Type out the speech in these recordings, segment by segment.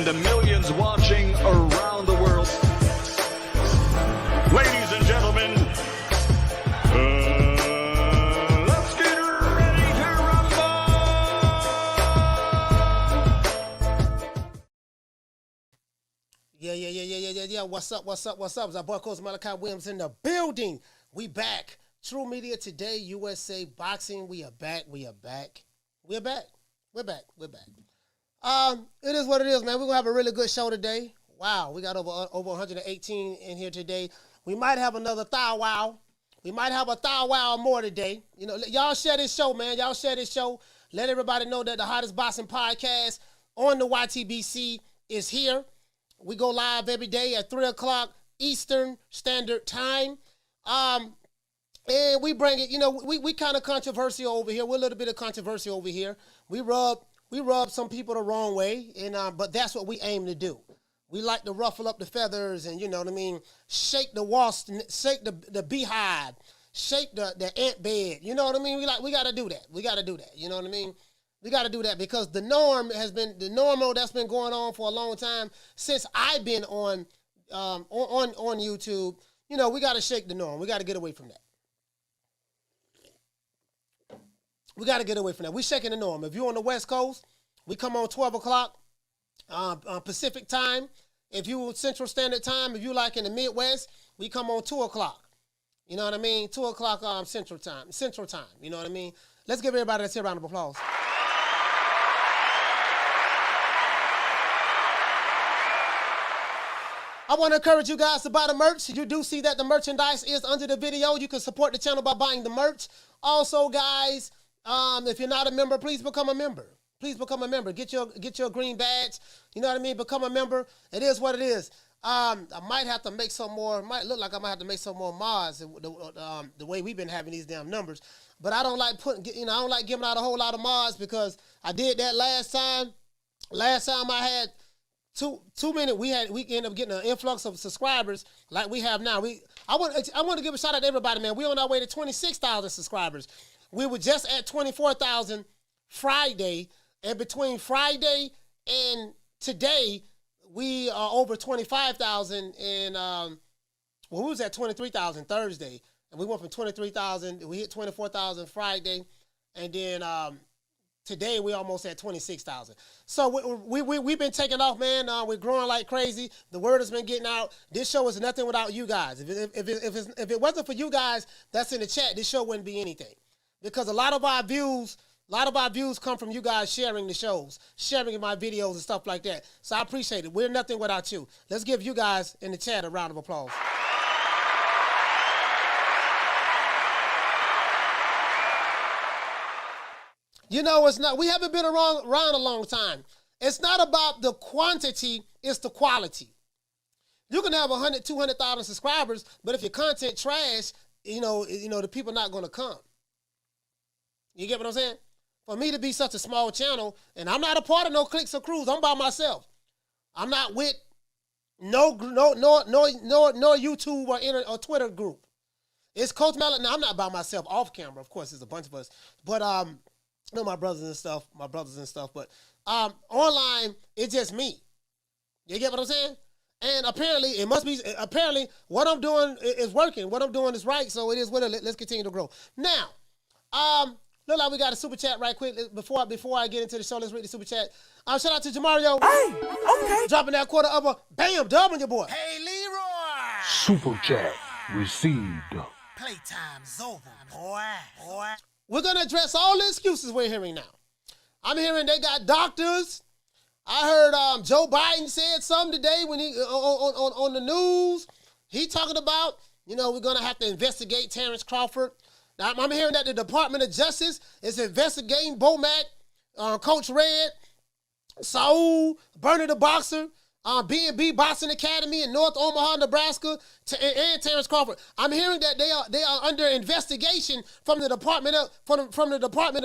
and the millions watching around the world. Ladies and gentlemen, let's get ready to rumble! Yeah. What's up? It's our boy, Coach Malachi Williams in the building. We back. True Media Today, USA Boxing. We are back. We're back. It is what it is, man. We're going to have a really good show today. Wow, we got over 118 in here today. We might have another thou wow. We might have a thou wow more today. You know, y'all share this show, man. Y'all share this show. Let everybody know that the hottest boxing podcast on the YTBC is here. We go live every day at 3 o'clock Eastern Standard Time. And we bring it, you know, we kind of controversial over here. We're a little bit of controversy over here. We rub some people the wrong way, and but that's what we aim to do. We like to ruffle up the feathers and, you know what I mean, shake the wasp, shake the beehive, shake the ant bed. You know what I mean? We got to do that. You know what I mean? We got to do that because the normal that's been going on for a long time since I've been on YouTube. You know, we got to shake the norm. We got to get away from that. We shaking the norm. If you're on the West Coast, we come on 12 o'clock Pacific time. If you Central Standard Time, if you like in the Midwest, we come on 2 o'clock. You know what I mean? 2 o'clock Central time. You know what I mean? Let's give everybody a round of applause. I want to encourage you guys to buy the merch. You do see that the merchandise is under the video. You can support the channel by buying the merch. Also, guys, if you're not a member, please become a member. Get your green badge. You know what I mean? Become a member. It is what it is. I might have to make some more. Might look like I might have to make some more mods. The way we've been having these damn numbers, but I don't like I don't like giving out a whole lot of mods because I did that last time. Last time I had too many. We ended up getting an influx of subscribers like we have now. I want to give a shout out to everybody, man. We on our way to 26,000 subscribers. We were just at 24,000 Friday, and between Friday and today, we are over 25,000. And we was at 23,000 Thursday, and we went from 23,000. We hit 24,000 Friday, and then today we almost at 26,000. So we've been taking off, man. We're growing like crazy. The word has been getting out. This show is nothing without you guys. If it wasn't for you guys that's in the chat, this show wouldn't be anything. Because a lot of our views come from you guys sharing the shows, sharing my videos and stuff like that. So I appreciate it. We're nothing without you. Let's give you guys in the chat a round of applause. You know, we haven't been around a long time. It's not about the quantity, it's the quality. You can have 100, 200,000 subscribers, but if your content trash, you know, the people not going to come. You get what I'm saying? For me to be such a small channel, and I'm not a part of no cliques or crews, I'm by myself. I'm not with no YouTube or Twitter group. It's Coach Mallet. Now I'm not by myself off camera. Of course, there's a bunch of us, but you know, my brothers and stuff. But online, it's just me. You get what I'm saying? And apparently, what I'm doing is working. What I'm doing is right. So it is what it. Let's continue to grow. Now, look like we got a super chat right quick. Before I get into the show, let's read the super chat. Shout out to Jamario. Hey, okay. Dropping that quarter of a bam dub on your boy. Hey, Leroy. Super chat received. Playtime's over, boy. We're going to address all the excuses we're hearing now. I'm hearing they got doctors. I heard Joe Biden said something today when he on the news. He talking about, you know, we're going to have to investigate Terence Crawford. Now, I'm hearing that the Department of Justice is investigating Bomac, Coach Red, Saul, Bernie the Boxer, B&B Boxing Academy in North Omaha, Nebraska, and Terence Crawford. I'm hearing that they are under investigation from the Department of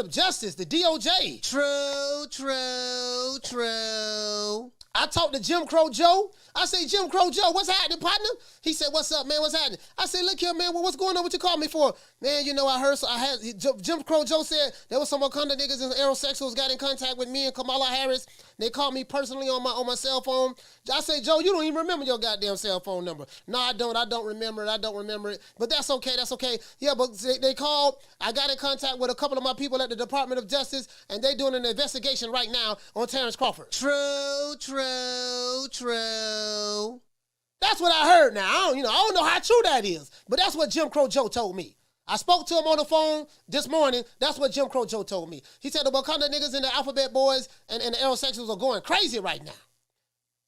Justice, the DOJ. True. I talked to Jim Crow Joe. I say, Jim Crow Joe, what's happening, partner? He said, what's up, man? What's happening? I said, look here, man. Well, what's going on? What you called me for? Man, you know, I heard, Jim Crow Joe said there was some Wakanda niggas and Errolsexuals got in contact with me and Kamala Harris. They called me personally on my cell phone. I say, Joe, you don't even remember your goddamn cell phone number. No, I don't. I don't remember it. But that's okay. That's okay. Yeah, but they called. I got in contact with a couple of my people at the Department of Justice, and they doing an investigation right now on Terence Crawford. True. That's what I heard now. I don't know how true that is, but that's what Jim Crow Joe told me. I spoke to him on the phone this morning. That's what Jim Crow Joe told me. He said the Wakanda niggas and the Alphabet Boys and the Errolsexuals are going crazy right now.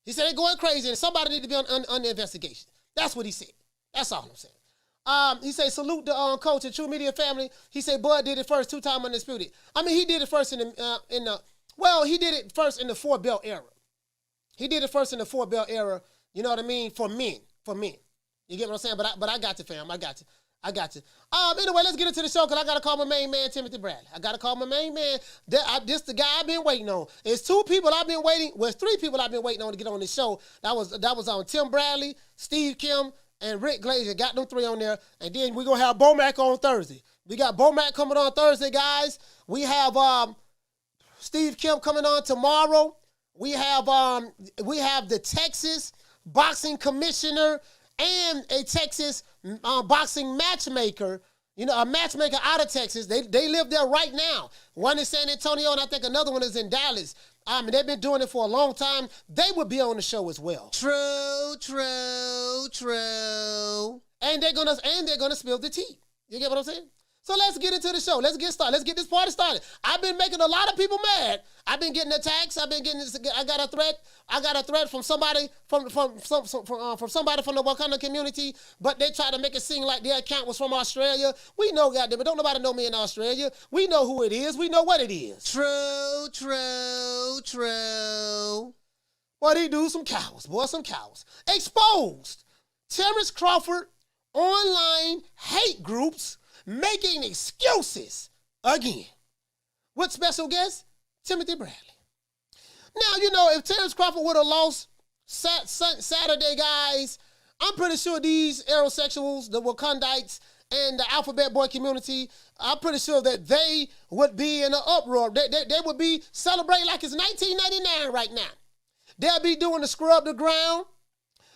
He said they're going crazy and somebody need to be on the investigation. That's what he said. That's all I'm saying. He said, salute the coach and True Media family. He said Bud did it first, 2-time undisputed. I mean, he did it first he did it first in the 4-belt era. He did it first in the 4-belt era, you know what I mean, for men. You get what I'm saying? But I got you, fam. I got you. Anyway, let's get into the show because I got to call my main man, Timothy Bradley. I got to call my main man. This the guy I've been waiting on. It's 3 people I've been waiting on to get on the show. That was on Tim Bradley, Steve Kim, and Rick Glazier. Got them 3 on there. And then we're going to have Bomac on Thursday. We got Bomac coming on Thursday, guys. We have Steve Kim coming on tomorrow. We have the Texas boxing commissioner and a Texas boxing matchmaker, a matchmaker out of Texas. They live there right now. One in San Antonio, and I think another one is in Dallas. They've been doing it for a long time. They will be on the show as well. True. And they're gonna spill the tea. You get what I'm saying? So let's get into the show. Let's get started. Let's get this party started. I've been making a lot of people mad. I've been getting attacks. I got a threat. I got a threat from somebody from somebody from the Wakanda community, but they try to make it seem like their account was from Australia. We know, goddamn, but don't nobody know me in Australia. We know who it is. We know what it is. True. Boy, they do some cowards. Some cowards. Exposed. Terence Crawford online hate groups making excuses again. With special guest, Timothy Bradley. Now, if Terence Crawford would have lost Saturday, guys, I'm pretty sure these Errolsexuals, the Wakandites, and the Alphabet Boy community, I'm pretty sure that they would be in an uproar. They would be celebrating like it's 1999 right now. They'll be doing the scrub the ground,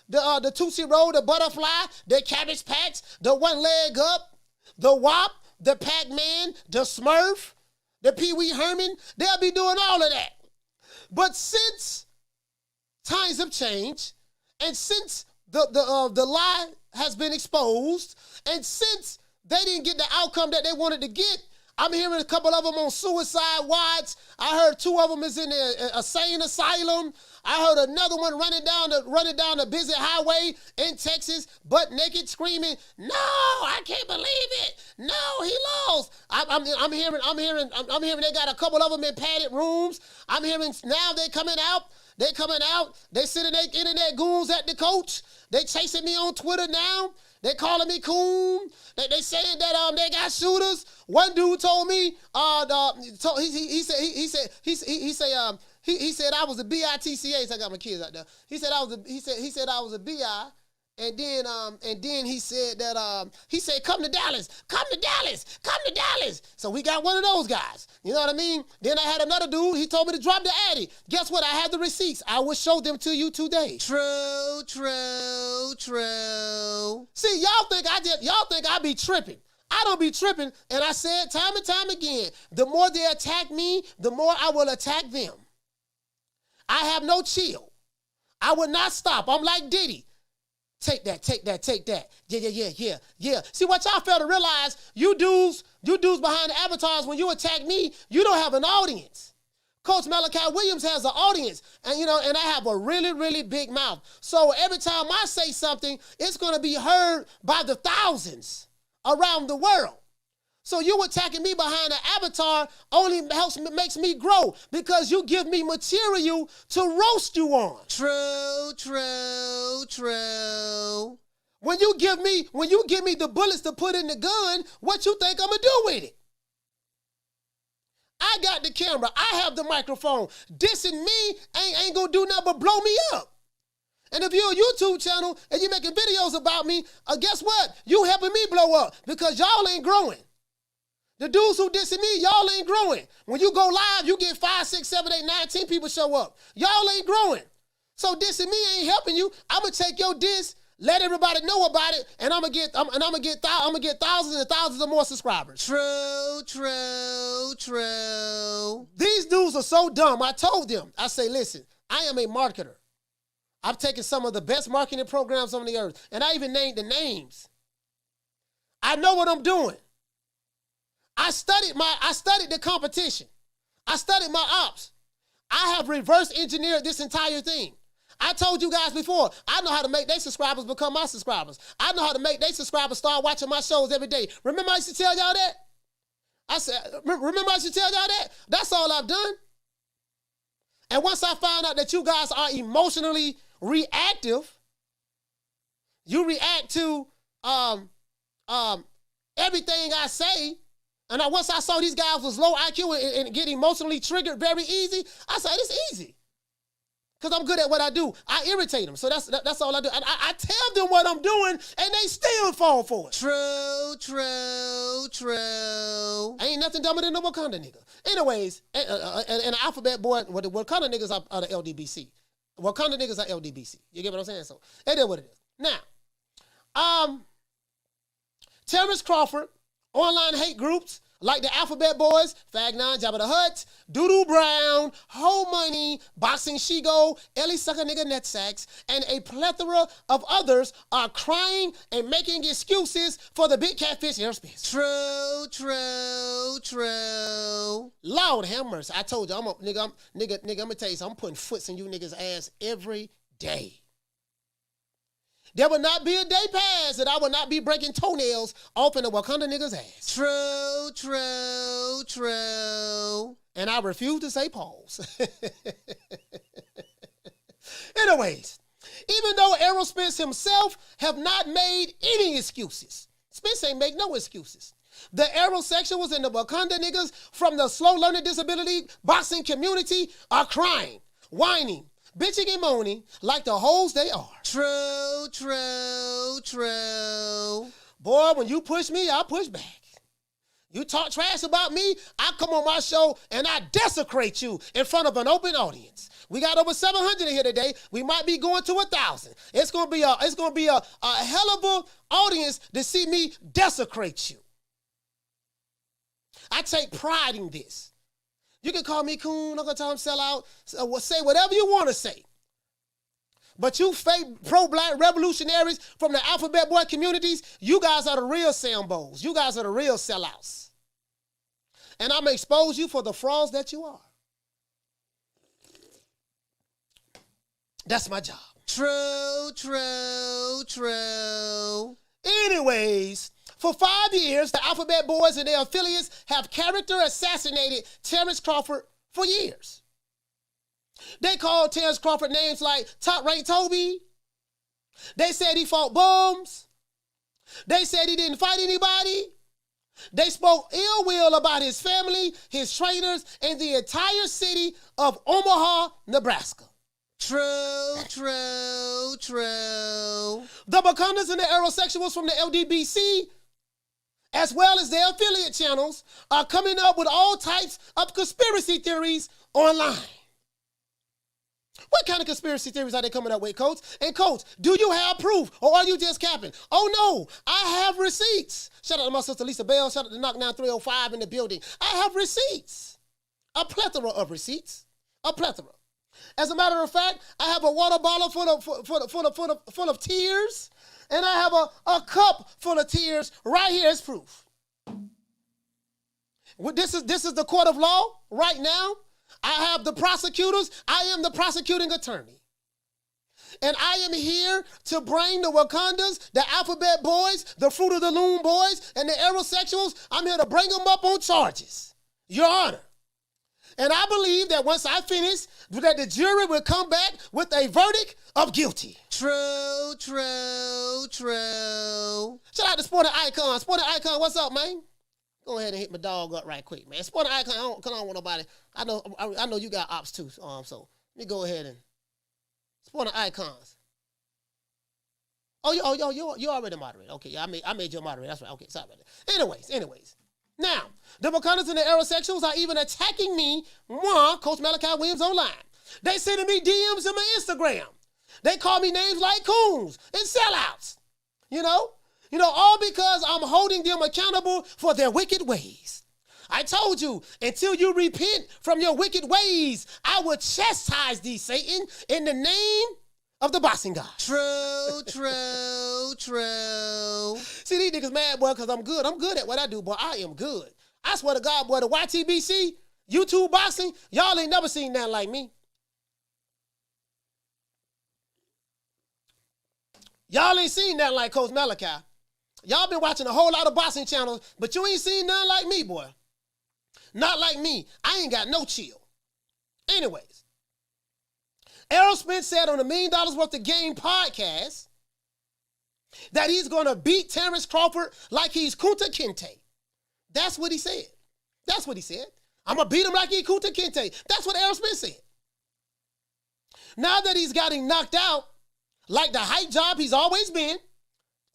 the Tootsie Roll, the butterfly, the Cabbage Patch, the one leg up, the WAP, the Pac-Man, the Smurf, the Pee-wee Herman. They'll be doing all of that. But since times have changed, and since the lie has been exposed, and since they didn't get the outcome that they wanted to get, I'm hearing a couple of them on suicide watch. I heard 2 of them is in a insane asylum. I heard another one running down the busy highway in Texas, butt naked, screaming, "No, I can't believe it! No, he lost." I'm hearing they got a couple of them in padded rooms. I'm hearing now they coming out. They sending their internet goons at the coach. They chasing me on Twitter now. They calling me coon. They saying that they got shooters. One dude told me he said I was a BITCA. So I got my kids out there. He said I was a BI. And then he said that come to Dallas. So we got one of those guys. You know what I mean? Then I had another dude. He told me to drop the Addy. Guess what? I had the receipts. I will show them to you today. True. See, y'all think I be tripping. I don't be tripping. And I said time and time again, the more they attack me, the more I will attack them. I have no chill. I will not stop. I'm like Diddy. Take that. Yeah. See, what y'all fail to realize, you dudes behind the avatars, when you attack me, you don't have an audience. Coach Malachi Williams has an audience, and I have a really, really big mouth. So every time I say something, it's going to be heard by the thousands around the world. So you attacking me behind an avatar only makes me grow because you give me material to roast you on. True. When you give me the bullets to put in the gun, what you think I'm gonna do with it? I got the camera. I have the microphone. Dissing me ain't gonna do nothing but blow me up. And if you're a YouTube channel and you're making videos about me, guess what? You helping me blow up because y'all ain't growing. The dudes who dissing me, y'all ain't growing. When you go live, you get 5, 6, 7, 8, 9, 10 people show up. Y'all ain't growing. So dissing me ain't helping you. I'm gonna take your diss, let everybody know about it, and I'm gonna get thousands and thousands of more subscribers. True. These dudes are so dumb. I told them. I say, listen, I am a marketer. I've taken some of the best marketing programs on the earth, and I even named the names. I know what I'm doing. I studied the competition. I studied my ops. I have reverse engineered this entire thing. I told you guys before, I know how to make their subscribers become my subscribers. I know how to make their subscribers start watching my shows every day. Remember I used to tell y'all that? Remember I used to tell y'all that? That's all I've done. And once I found out that you guys are emotionally reactive, you react to everything I say. And once I saw these guys was low IQ and get emotionally triggered very easy, I said, it's easy. Because I'm good at what I do. I irritate them. So that's all I do. And I tell them what I'm doing, and they still fall for it. True. Ain't nothing dumber than the Wakanda nigga. Anyways, and the alphabet boy, well, the Wakanda niggas are the LDBC. Wakanda niggas are LDBC. You get what I'm saying? So it is what it is. Now, Terence Crawford, online hate groups like the Alphabet Boys, Fagnon, Jabba The Hut, Doodoo Brown, Ho Money, Boxing Shego, Ellie Sucker Nigga Nutsacks, and a plethora of others are crying and making excuses for the big catfish Errol Spence. True. Lord have mercy. I told you, I'm gonna tell you something. I'm putting foots in you niggas' ass every day. There will not be a day pass that I will not be breaking toenails off in the Wakanda niggas' ass. True. And I refuse to say pause. Anyways, even though Errol Spence himself have not made any excuses, Spence ain't make no excuses. The Errolsexuals and the Wakanda niggas from the slow learning disability boxing community are crying, whining, bitching and moaning like the hoes they are. True. Boy, when you push me, I push back. You talk trash about me, I come on my show and I desecrate you in front of an open audience. We got over 700 in here today. We might be going to 1,000. It's gonna be a hell of a audience to see me desecrate you. I take pride in this. You can call me coon, I'm gonna tell him sellout, say whatever you want to say. But you fake pro-black revolutionaries from the alphabet boy communities, you guys are the real Sambos. You guys are the real sellouts. And I'm gonna expose you for the frauds that you are. That's my job. True. Anyways, for 5 years, the Alphabet Boys and their affiliates have character assassinated Terence Crawford for years. They called Terence Crawford names like Rank Toby. They said he fought bums. They said he didn't fight anybody. They spoke ill will about his family, his trainers, and the entire city of Omaha, Nebraska. True. The Wakandas and the Errolsexuals from the LDBC, as well as their affiliate channels, are coming up with all types of conspiracy theories online. What kind of conspiracy theories are they coming up with, Coach? And Coach, do you have proof or are you just capping? Oh no, I have receipts. Shout out to my sister Lisa Bell. Shout out to Knockdown 305 in the building. I have receipts. A plethora of receipts. A plethora. As a matter of fact, I have a water bottle full of tears, and I have a cup full of tears right here as proof. This is the court of law right now. I have the prosecutors. I am the prosecuting attorney. And I am here to bring the Wakandas, the Alphabet Boys, the Fruit of the Loom Boys, and the Errolsexuals. I'm here to bring them up on charges, Your Honor. And I believe that once I finish, that the jury will come back with a verdict of guilty. True. Shout out to Sporting Icon. Sporting Icon, what's up, man? Go ahead and hit my dog up right quick, man. Support the icon. I don't want nobody. I know you got ops too. So let me go ahead and support the icons. Oh, you already moderated. Okay, yeah, I made you a moderator. That's right. Okay, sorry about that. Anyways. Now, the Wakandas and the Errolsexuals are even attacking me, Coach Malachi Williams online. They sending me DMs in my Instagram. They call me names like coons and sellouts. You know, all because I'm holding them accountable for their wicked ways. I told you, until you repent from your wicked ways, I will chastise thee, Satan, in the name of the boxing God. True. See, these niggas mad, boy, because I'm good. I'm good at what I do, boy. I am good. I swear to God, boy, the YTBC, YouTube boxing, y'all ain't never seen nothing like me. Y'all ain't seen nothing like Coach Malachi. Y'all been watching a whole lot of boxing channels, but you ain't seen nothing like me, boy. Not like me. I ain't got no chill. Anyways, Errol Spence said on the $1 Million Worth of Game podcast that he's going to beat Terence Crawford like he's Kunta Kinte. That's what he said. I'm going to beat him like he's Kunta Kinte. That's what Errol Spence said. Now that he's got him knocked out, like the hype job he's always been,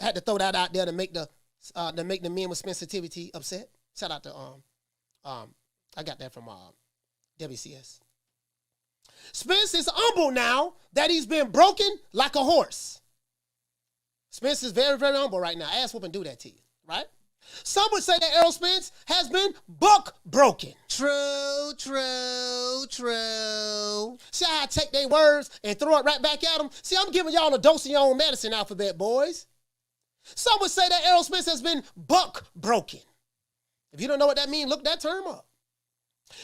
I had to throw that out there to make the men with sensitivity upset. Shout out to I got that from WCS. Spence is humble now that he's been broken like a horse. Spence is very, very humble right now. Ass whooping do that to you, right? Some would say that Errol Spence has been buck broken. True. See how I take their words and throw it right back at them? See, I'm giving y'all a dose of your own medicine, alphabet boys. Some would say that Errol Spence has been buck broken. If you don't know what that means, look that term up.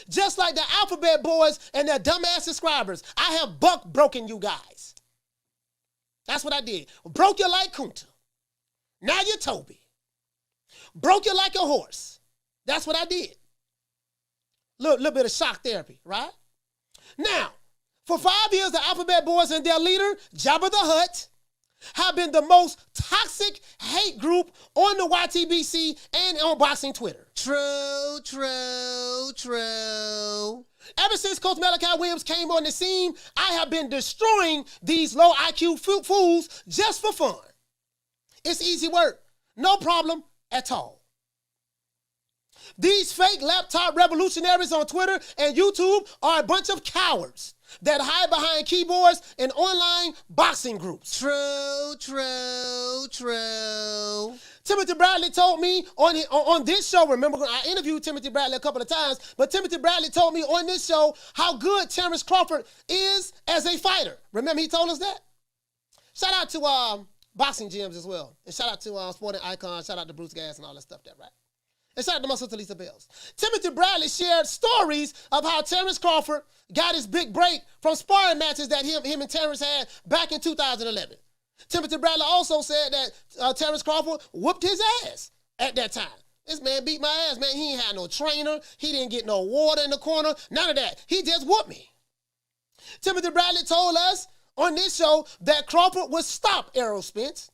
Just like the alphabet boys and their dumbass subscribers, I have buck broken you guys. That's what I did. Broke you like Kunta. Now you're Toby. Broke you like a horse. That's what I did. Little bit of shock therapy, right? Now, for 5 years, the alphabet boys and their leader, Jabba the Hut, have been the most toxic hate group on the YTBC and on boxing Twitter. True. Ever since Coach Malachi Williams came on the scene, I have been destroying these low IQ fools just for fun. It's easy work. No problem at all. These fake laptop revolutionaries on Twitter and YouTube are a bunch of cowards that hide behind keyboards and online boxing groups. True. Timothy Bradley told me on this show, remember I interviewed Timothy Bradley a couple of times, but Timothy Bradley told me on this show how good Terence Crawford is as a fighter. Remember he told us that? Shout out to boxing gyms as well. And shout out to Sporting Icons, shout out to Bruce Gas and all that stuff there, right? And shout out to my sister Lisa Bells. Timothy Bradley shared stories of how Terence Crawford got his big break from sparring matches that him and Terence had back in 2011. Timothy Bradley also said that Terence Crawford whooped his ass at that time. This man beat my ass, man. He ain't had no trainer. He didn't get no water in the corner. None of that. He just whooped me. Timothy Bradley told us on this show that Crawford would stop Errol Spence.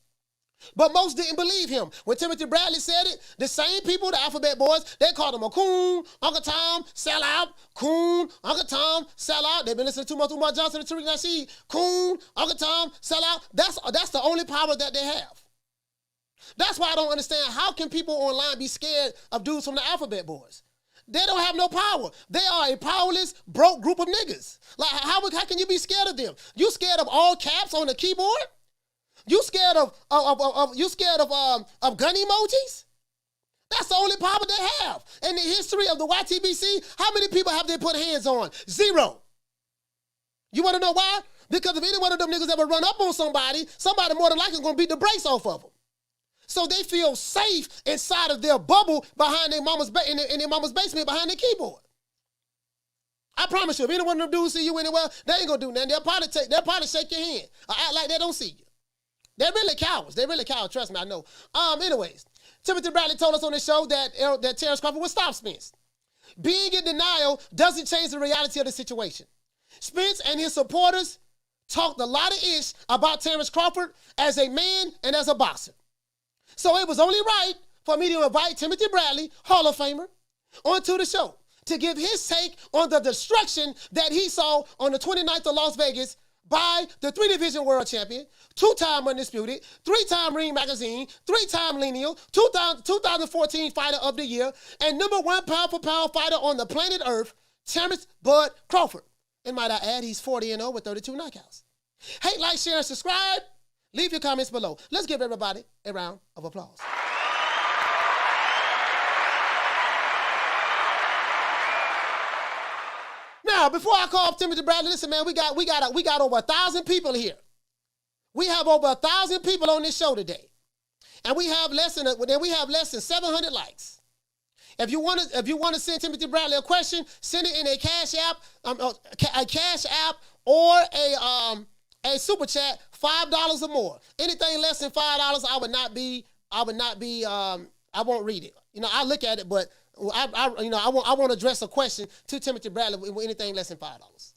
But most didn't believe him. When Timothy Bradley said it, the same people, the alphabet boys, they called him a coon, Uncle Tom, sellout, coon, Uncle Tom, sellout. They've been listening to Umar Johnson and Tariq Nasheed. Coon, Uncle Tom, sellout. That's the only power that they have. That's why I don't understand how can people online be scared of dudes from the alphabet boys. They don't have no power. They are a powerless, broke group of niggas. Like how can you be scared of them? You scared of all caps on the keyboard? You scared of gun emojis? That's the only power they have. In the history of the YTBC, how many people have they put hands on? 0. You want to know why? Because if any one of them niggas ever run up on somebody more than likely is going to beat the brakes off of them. So they feel safe inside of their bubble behind their mama's in their mama's basement behind the keyboard. I promise you, if any one of them dudes see you anywhere, they ain't gonna do nothing. They'll probably shake your hand or act like they don't see you. They're really cowards. Trust me, I know. Anyways, Timothy Bradley told us on the show that Terence Crawford would stop Spence. Being in denial doesn't change the reality of the situation. Spence and his supporters talked a lot of ish about Terence Crawford as a man and as a boxer. So it was only right for me to invite Timothy Bradley, Hall of Famer, onto the show to give his take on the destruction that he saw on the 29th of Las Vegas by the 3-division world champion, 2-time undisputed, 3-time Ring Magazine, 3-time lineal, 2014 Fighter of the Year, and #1 pound-for-pound fighter on the planet Earth, Terence Bud Crawford. And might I add, he's 40-0 with 32 knockouts. Hate, like, share, and subscribe. Leave your comments below. Let's give everybody a round of applause. Now, before I call Timothy Bradley, listen, man, we got over 1,000 people here. We have over 1,000 people on this show today, and we have less than 700 likes. If you want to send Timothy Bradley a question, send it in a Cash App or a super chat, $5 or more. Anything less than $5, I won't read it. You know, I look at it, but I want to address a question to Timothy Bradley with anything less than $5.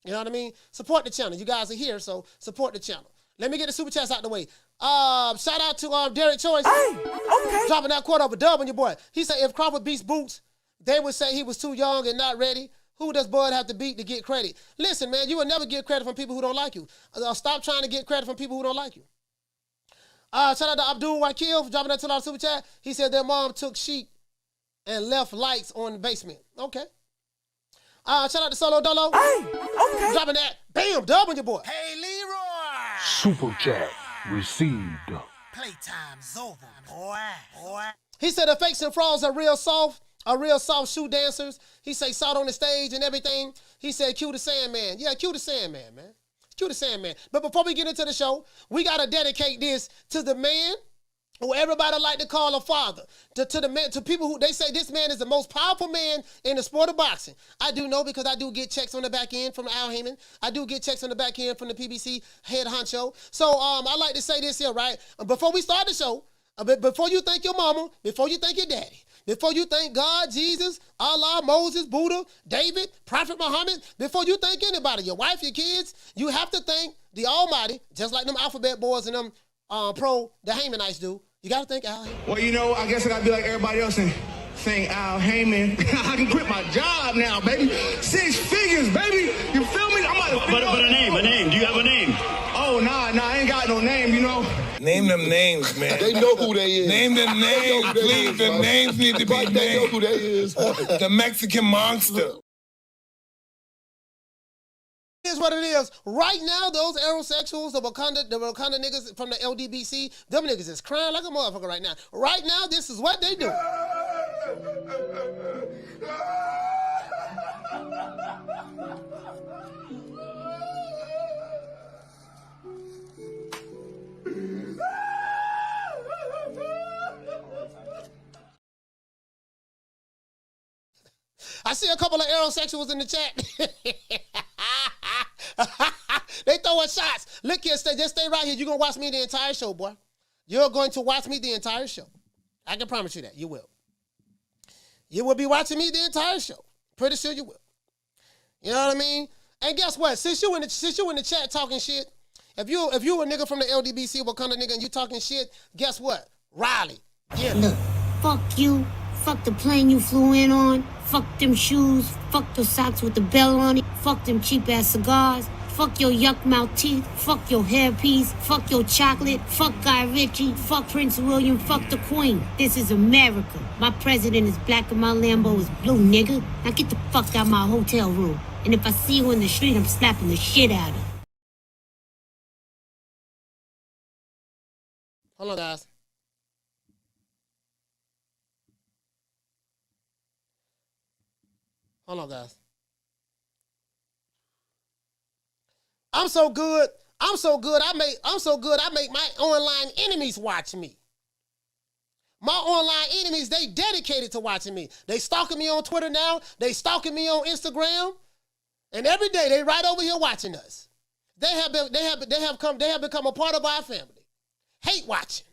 You know what I mean? Support the channel. You guys are here, so support the channel. Let me get the super chats out the way. Shout out to Derek Choice. Hey, okay. Dropping that quote of a dub on your boy. He said if Crawford beats Boots, they would say he was too young and not ready. Who does Bud have to beat to get credit? Listen, man, you will never get credit from people who don't like you. Stop trying to get credit from people who don't like you. Shout out to Abdul Wakil for dropping that $2 super chat. He said their mom took sheep and left lights on the basement. Okay. Shout out to Solo Dolo. Hey, okay. Dropping that bam dub on your boy. Hey, Leroy. Super chat received. Playtime's over, boy. He said the fakes and frauds are real soft shoe dancers. He say soft on the stage and everything. He said cue the Sandman. Yeah, cue the Sandman, man. Cue the Sandman. But before we get into the show, we got to dedicate this to the man who everybody like to call a father, to people who they say this man is the most powerful man in the sport of boxing. I do know because I do get checks on the back end from Al Heyman. I do get checks on the back end from the PBC head honcho. So I like to say this here, right? Before we start the show, before you thank your mama, before you thank your daddy, before you thank God, Jesus, Allah, Moses, Buddha, David, Prophet Muhammad, before you thank anybody, your wife, your kids, you have to thank the Almighty, just like them alphabet boys and them the Haymanites do. You got to thank Al Heyman. Well, you know, I guess I got to be like everybody else and thank Al Heyman. I can quit my job now, baby. 6 figures, baby. You feel me? I'm about to But a name. Do you have a name? Oh, nah, I ain't got no name, you know. Name them names, man. They know who they is. Name them names, please. The names need to be named. They know who they is. The Mexican monster. Here's what it is. Right now, those Errolsexuals, the Wakanda niggas from the LDBC, them niggas is crying like a motherfucker right now. Right now, this is what they do. I see a couple of Errolsexuals in the chat. They throwing shots. Look here, just stay right here. You're going to watch me the entire show, boy. You're going to watch me the entire show. I can promise you that. You will. You will be watching me the entire show. Pretty sure you will. You know what I mean? And guess what? Since you in the chat talking shit, if you a nigga from the LDBC, Wakanda nigga, and you talking shit, guess what? Riley. Yeah. Look, fuck you. Fuck the plane you flew in on. Fuck them shoes. Fuck those socks with the bell on it. Fuck them cheap-ass cigars. Fuck your yuck mouth teeth. Fuck your hairpiece. Fuck your chocolate. Fuck Guy Ritchie. Fuck Prince William. Fuck the Queen. This is America. My president is black and my Lambo is blue, nigga. Now get the fuck out my hotel room. And if I see you in the street, I'm slapping the shit out of you. Hold on, guys. Hold on, guys. I'm so good. I make my online enemies watch me. My online enemies, they dedicated to watching me. They stalking me on Twitter now. They stalking me on Instagram. And every day they right over here watching us. They have become a part of our family. Hate watching.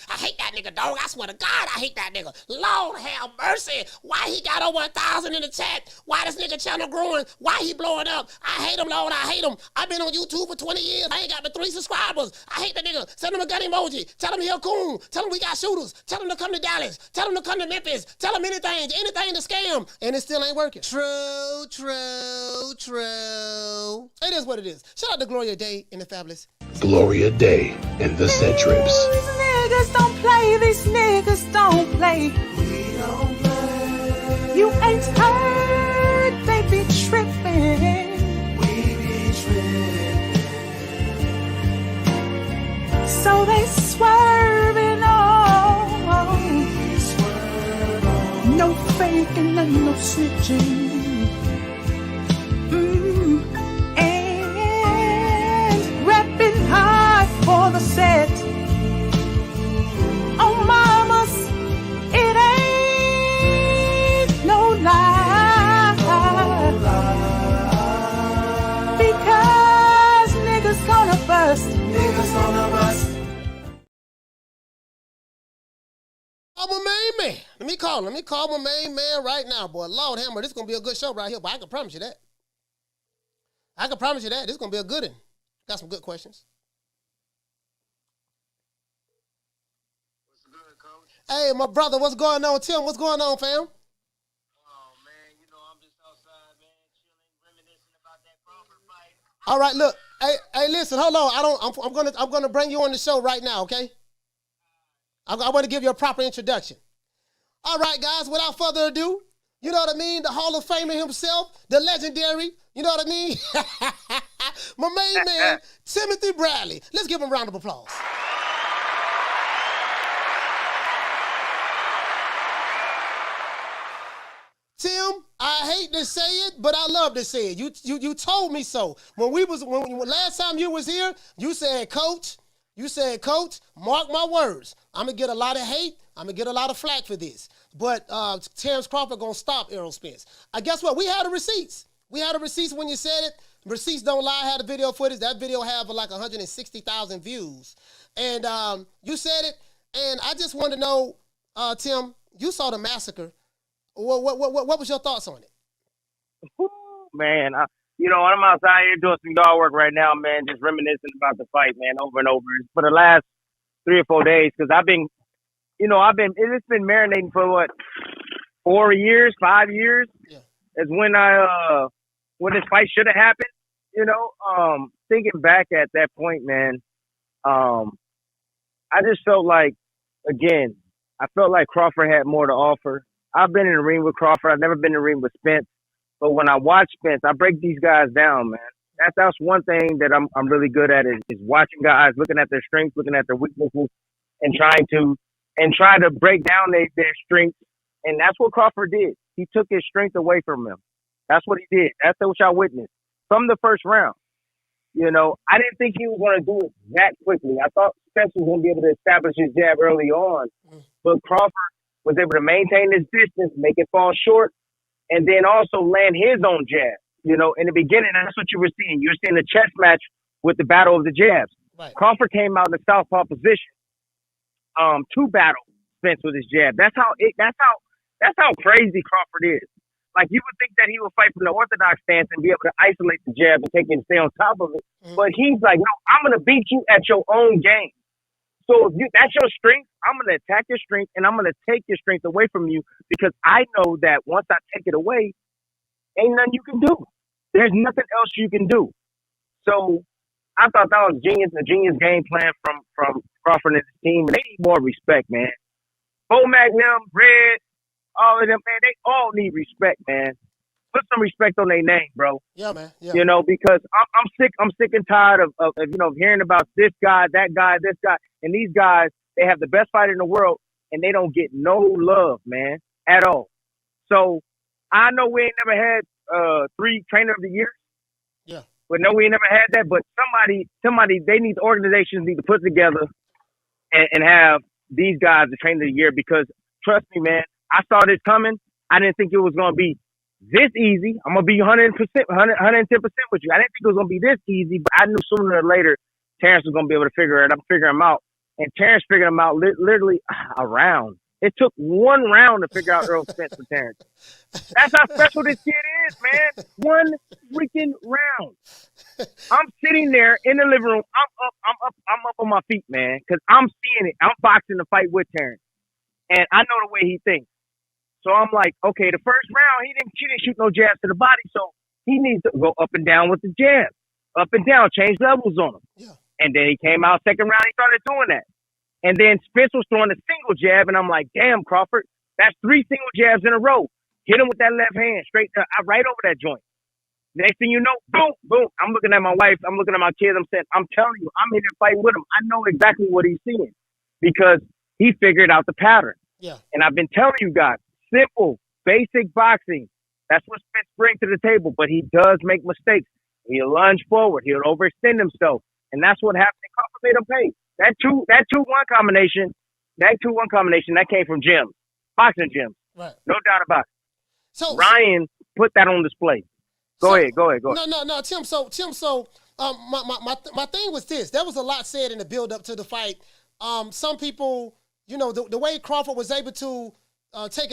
I hate that nigga, dog. I swear to God, I hate that nigga. Lord have mercy. Why he got over 1,000 in the chat? Why this nigga channel growing? Why he blowing up? I hate him, Lord. I hate him. I've been on YouTube for 20 years. I ain't got but 3 subscribers. I hate that nigga. Send him a gun emoji. Tell him he a coon. Tell him we got shooters. Tell him to come to Dallas. Tell him to come to Memphis. Tell him anything to scam. And it still ain't working. True, true, true. It is what it is. Shout out to Gloria Day in the Fabulous. Gloria Day and the Set Trips. These niggas don't play. These niggas don't play. We don't play. You ain't heard. They be tripping. We be tripping. So they swerving on. We swerve on. No faking and no snitching. And repping high for the set. Oh, mamas, it ain't no lie. Because niggas gonna bust. Niggas gonna bust. Oh, my main man. Let me call my main man right now, boy. Lord Hammer, this is going to be a good show right here, but I can promise you that. This is going to be a good one. Got some good questions. What's good, Coach? Hey, my brother, what's going on? Tim, what's going on, fam? Oh, man, you know, I'm just outside, man, chilling, reminiscing about that Crawford fight. All right, look. Hey, listen, hold on. I'm gonna bring you on the show right now, okay? I want to give you a proper introduction. All right, guys, without further ado, you know what I mean? The Hall of Famer himself, the legendary, you know what I mean? My main man, Timothy Bradley. Let's give him a round of applause. Tim, I hate to say it, but I love to say it. You told me so. When last time you was here, you said, Coach, mark my words. I'm going to get a lot of hate. I'm going to get a lot of flack for this. But Terence Crawford going to stop Errol Spence. Guess what? We had the receipts. We had the receipts when you said it. Receipts don't lie. I had the video footage. That video have like 160,000 views. And you said it. And I just want to know, Tim, you saw the massacre. What was your thoughts on it? Man, you know, I'm outside here doing some yard work right now, man, just reminiscing about the fight, man, over and over for the last 3 or 4 days, because it's been marinating for what, 4 years, 5 years. Yeah. Is when this fight should have happened. You know, thinking back at that point, man, I just felt like, again, Crawford had more to offer. I've been in the ring with Crawford. I've never been in the ring with Spence. But when I watch Spence, I break these guys down, man. That's one thing that I'm really good at is watching guys, looking at their strengths, looking at their weaknesses, and try to break down their strengths. And that's what Crawford did. He took his strength away from him. That's what he did. That's what y'all witnessed from the first round. You know, I didn't think he was going to do it that quickly. I thought Spence was going to be able to establish his jab early on, but Crawford was able to maintain his distance, make it fall short, and then also land his own jab. You know, in the beginning, that's what you were seeing. You were seeing a chess match with the battle of the jabs. Right. Crawford came out in the southpaw position to battle Spence with his jab. That's how crazy Crawford is. Like, you would think that he would fight from the orthodox stance and be able to isolate the jab and take it and stay on top of it. Mm-hmm. But he's like, no, I'm going to beat you at your own game. So if that's your strength, I'm going to attack your strength, and I'm going to take your strength away from you, because I know that once I take it away, ain't nothing you can do. There's nothing else you can do. So I thought that was a genius game plan from Crawford and his team. And they need more respect, man. Bomac, them, Red, all of them, man, they all need respect, man. Put some respect on their name, bro. Yeah, man. Yeah. You know, because I'm sick and tired of hearing about this guy, that guy, this guy. And these guys, they have the best fighter in the world, and they don't get no love, man, at all. So I know we ain't never had 3 trainer of the year. Yeah. But no, we ain't never had that. But somebody, organizations need to put together and have these guys the trainer of the year, because trust me, man, I saw this coming. I didn't think it was going to be this easy. I'm going to be 110% with you. I didn't think it was going to be this easy, but I knew sooner or later Terence was going to be able to figure him out. and Terence figured him out literally a round. It took one round to figure out Errol Spence for Terence. That's how special this kid is, man. One freaking round. I'm sitting there in the living room. I'm up on my feet, man, because I'm seeing it. I'm boxing the fight with Terence, and I know the way he thinks. So I'm like, okay, the first round he didn't shoot no jabs to the body, so he needs to go up and down with the jab, up and down, change levels on him. Yeah. And then he came out second round. He started doing that. And then Spence was throwing a single jab, and I'm like, damn, Crawford, that's 3 single jabs in a row. Hit him with that left hand, straight to, right over that joint. Next thing you know, boom, boom. I'm looking at my wife. I'm looking at my kids. I'm saying, I'm telling you, I'm in there fighting with him. I know exactly what he's seeing because he figured out the pattern. Yeah. And I've been telling you guys, simple, basic boxing. That's what Spence brings to the table, but he does make mistakes. He'll lunge forward. He'll overextend himself. And that's what happened. Crawford made him pay. That 2-1 combination, that came from gyms, boxing gyms. Right. No doubt about it. So Ryan put that on display. Go ahead. No, Tim. So, my thing was this. There was a lot said in the build up to the fight. Some people, the way Crawford was able to take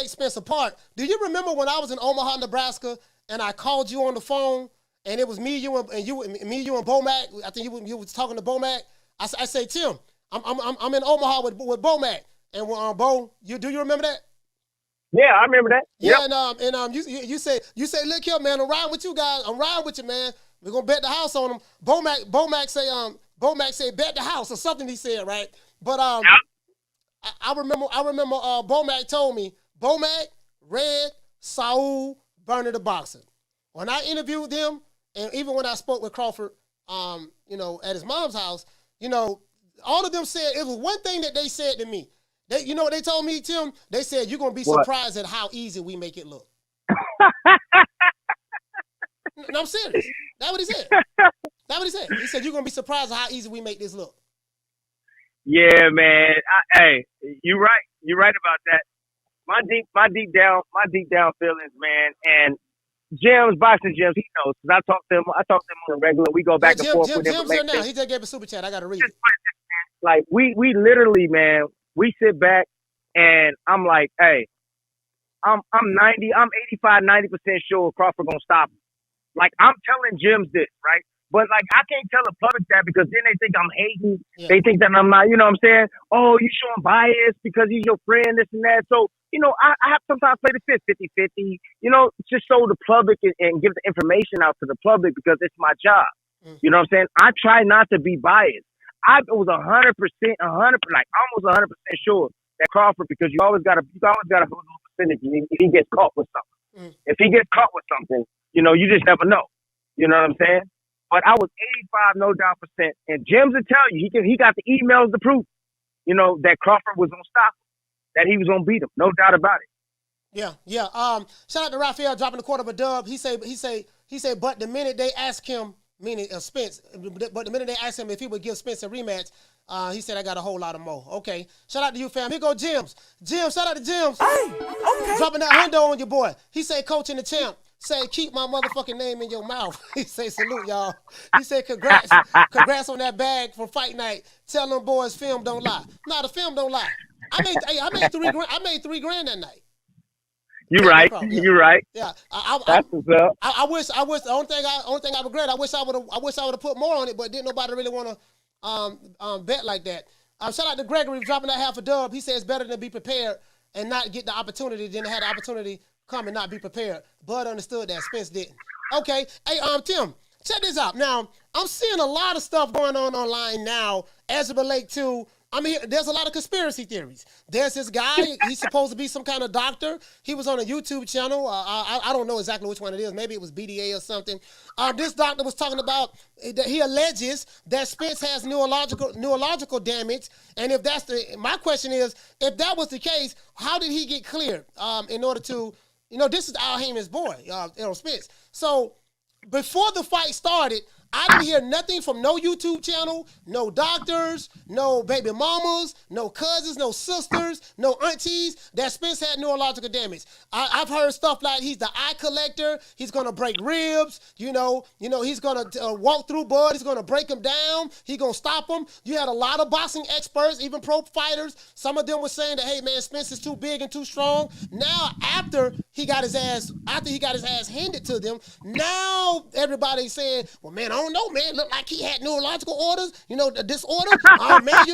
Spence apart. Do you remember when I was in Omaha, Nebraska, and I called you on the phone, and it was you and Bomac? I think you was talking to Bomac. I say, Tim, I'm in Omaha with Bomac, and Bo, do you remember that? Yeah, I remember that. Yeah, yep. You say, look here, man, I'm riding with you guys. I'm riding with you, man. We're gonna bet the house on him. Bomac say bet the house or something he said, right? But yep. I remember Bomac told me, Bomac, Red, Saul, Bernie the Boxer. When I interviewed them, and even when I spoke with Crawford, at his mom's house, all of them said, it was one thing that they said to me. You know what they told me, Tim? They said, you're going to be surprised at how easy we make it look. No, I'm serious. That's what he said. He said, you're going to be surprised at how easy we make this look. Yeah, man. Hey, you're right. You're right about that. My deep down feelings, man. And Jim's boxing gyms, he knows. Cause I talk to him on a regular. We go back and forth with him. Jim's here now. He just gave a super chat. I got to read it. Like we literally, man. We sit back and I'm like, hey, I'm 85, 90% sure Crawford gonna stop him. Like I'm telling Jim's this, right? But like I can't tell the public that because then they think I'm hating. Yeah. They think that I'm not, you know what I'm saying? Oh, you showing bias because he's your friend, this and that. So, I have to sometimes play the fifth, 50-50, just show the public and give the information out to the public because it's my job. Mm-hmm. You know what I'm saying? I try not to be biased. I was 100%, almost 100% sure that Crawford, because you always got to hold a little percentage if he gets caught with something. If he gets caught with something, you just never know. You know what I'm saying? But I was 85, no doubt %. And Jim's will tell you, he got the emails to prove, that Crawford was gonna stop him, that he was gonna beat him, no doubt about it. Yeah. Shout out to Raphael dropping a quarter of a dub. He said, but the minute they asked him, meaning Spence, but the minute they asked him if he would give Spence a rematch, he said, I got a whole lot of more. Okay. Shout out to you, fam. Here go Jims. Shout out to Jims. Hey, okay. Dropping that hundo on your boy. He said, coach and the champ, say, keep my motherfucking name in your mouth. He say, salute, y'all. He said, congrats on that bag from Fight Night. Tell them boys film don't lie. Nah, the film don't lie. I made $3,000 that night. You're right. Yeah. You're right. Yeah. That's what's up. I wish the only thing I regret, I wish I would have put more on it, but didn't nobody really want to bet like that. Shout out to Gregory dropping that half a dub. He says it's better than be prepared and not get the opportunity than to have the opportunity come and not be prepared. Bud understood that. Spence didn't. Okay. Hey, Tim, check this out. Now, I'm seeing a lot of stuff going on online now as it relates to, there's a lot of conspiracy theories. There's this guy, he's supposed to be some kind of doctor. He was on a YouTube channel. I don't know exactly which one it is. Maybe it was BDA or something. This doctor was talking about, that he alleges that Spence has neurological damage. And if that's my question is, if that was the case, how did he get cleared in order to, this is Al Heyman's boy, Errol Spence. So before the fight started, I didn't hear nothing from no YouTube channel, no doctors, no baby mamas, no cousins, no sisters, no aunties that Spence had neurological damage. I've heard stuff like he's the eye collector. He's gonna break ribs. You know, he's gonna walk through Bud. He's gonna break him down. He's gonna stop him. You had a lot of boxing experts, even pro fighters. Some of them were saying that, hey man, Spence is too big and too strong. Now after he got his ass handed to them, now everybody's saying, well man, I don't know, man. Looked like he had neurological orders, disorder. Oh man,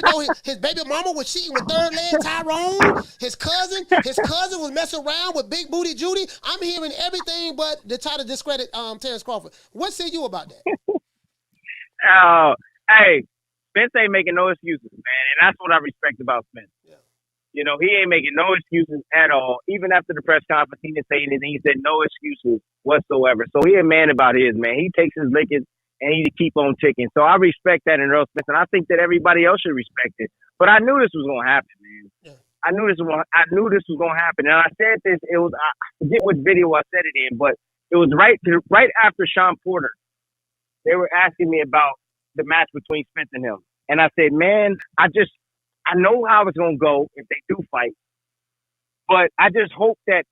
his baby mama was cheating with third leg Tyrone. His cousin was messing around with Big Booty Judy. I'm hearing everything but to try to discredit Terence Crawford. What say you about that? Hey, Spence ain't making no excuses, man, and that's what I respect about Spence. Yeah. He ain't making no excuses at all. Even after the press conference, he didn't say anything. He said no excuses whatsoever. So he a man about his, man. He takes his licking and he keep on ticking. So I respect that in Errol Spence, and I think that everybody else should respect it. But I knew this was gonna happen, man. Yeah. I knew this was gonna happen, and I said this. It was, I forget what video I said it in, but it was right after Sean Porter. They were asking me about the match between Spence and him, and I said, man, I know how it's gonna go if they do fight, but I just hope that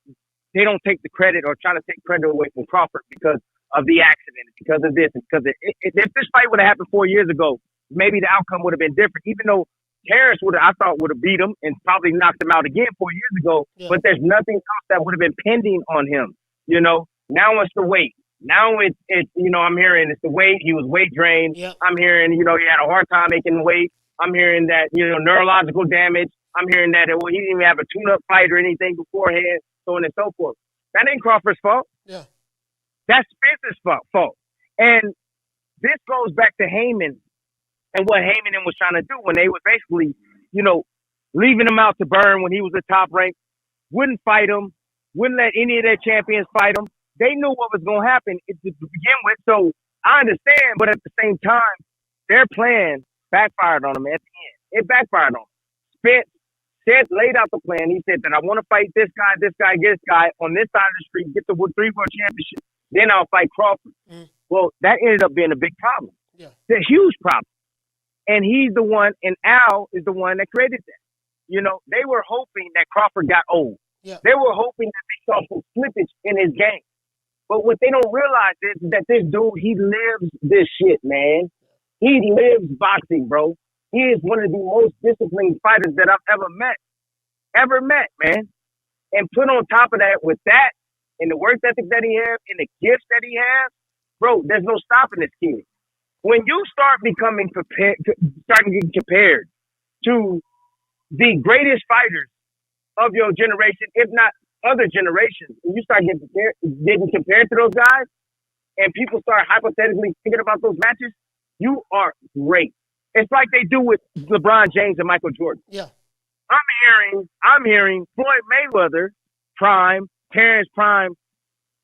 they don't take the credit or try to take credit away from Crawford because of the accident, because of this, because if this fight would have happened 4 years ago, maybe the outcome would have been different. Even though Terrence would have beat him and probably knocked him out again 4 years ago, but there's nothing else that would have been pending on him. Now it's the weight. Now it's I'm hearing it's the weight. He was weight drained. Yep. I'm hearing he had a hard time making weight. I'm hearing that neurological damage. I'm hearing that he didn't even have a tune-up fight or anything beforehand, so on and so forth. That ain't Crawford's fault. Yeah. That's Spence's fault. And this goes back to Heyman and what Heyman was trying to do when they were basically, leaving him out to burn when he was a top rank, wouldn't fight him, wouldn't let any of their champions fight him. They knew what was going to happen to begin with. So I understand, but at the same time, their plan backfired on him at the end. It backfired on him. Spence laid out the plan. He said that I want to fight this guy on this side of the street, get the 3 World Championships. Then I'll fight Crawford. Well, that ended up being a big problem. Yeah. It's a huge problem. And he's the one, and Al is the one that created that. They were hoping that Crawford got old. Yeah. They were hoping that they saw some slippage in his game. But what they don't realize is that this dude, he lives this shit, man. He lives boxing, bro. He is one of the most disciplined fighters that I've ever met, man. And put on top of that, with that, and the work ethic that he has, and the gifts that he has, bro, there's no stopping this kid. When you start becoming getting compared to the greatest fighters of your generation, if not other generations, when you start getting compared to those guys, and people start hypothetically thinking about those matches, you are great. It's like they do with LeBron James and Michael Jordan. Yeah. I'm hearing Floyd Mayweather prime, Terrence prime,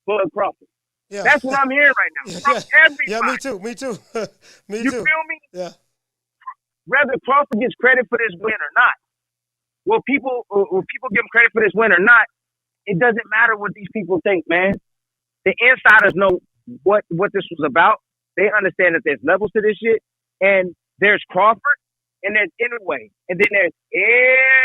Bud Crawford. Yeah. That's what I'm hearing right now. Everybody. Yeah, me too. You feel me? Yeah. Whether Crawford gets credit for this win or not, will people give him credit for this win or not, it doesn't matter what these people think, man. The insiders know what this was about. They understand that there's levels to this shit, and there's Crawford, and there's Inouye, and then there's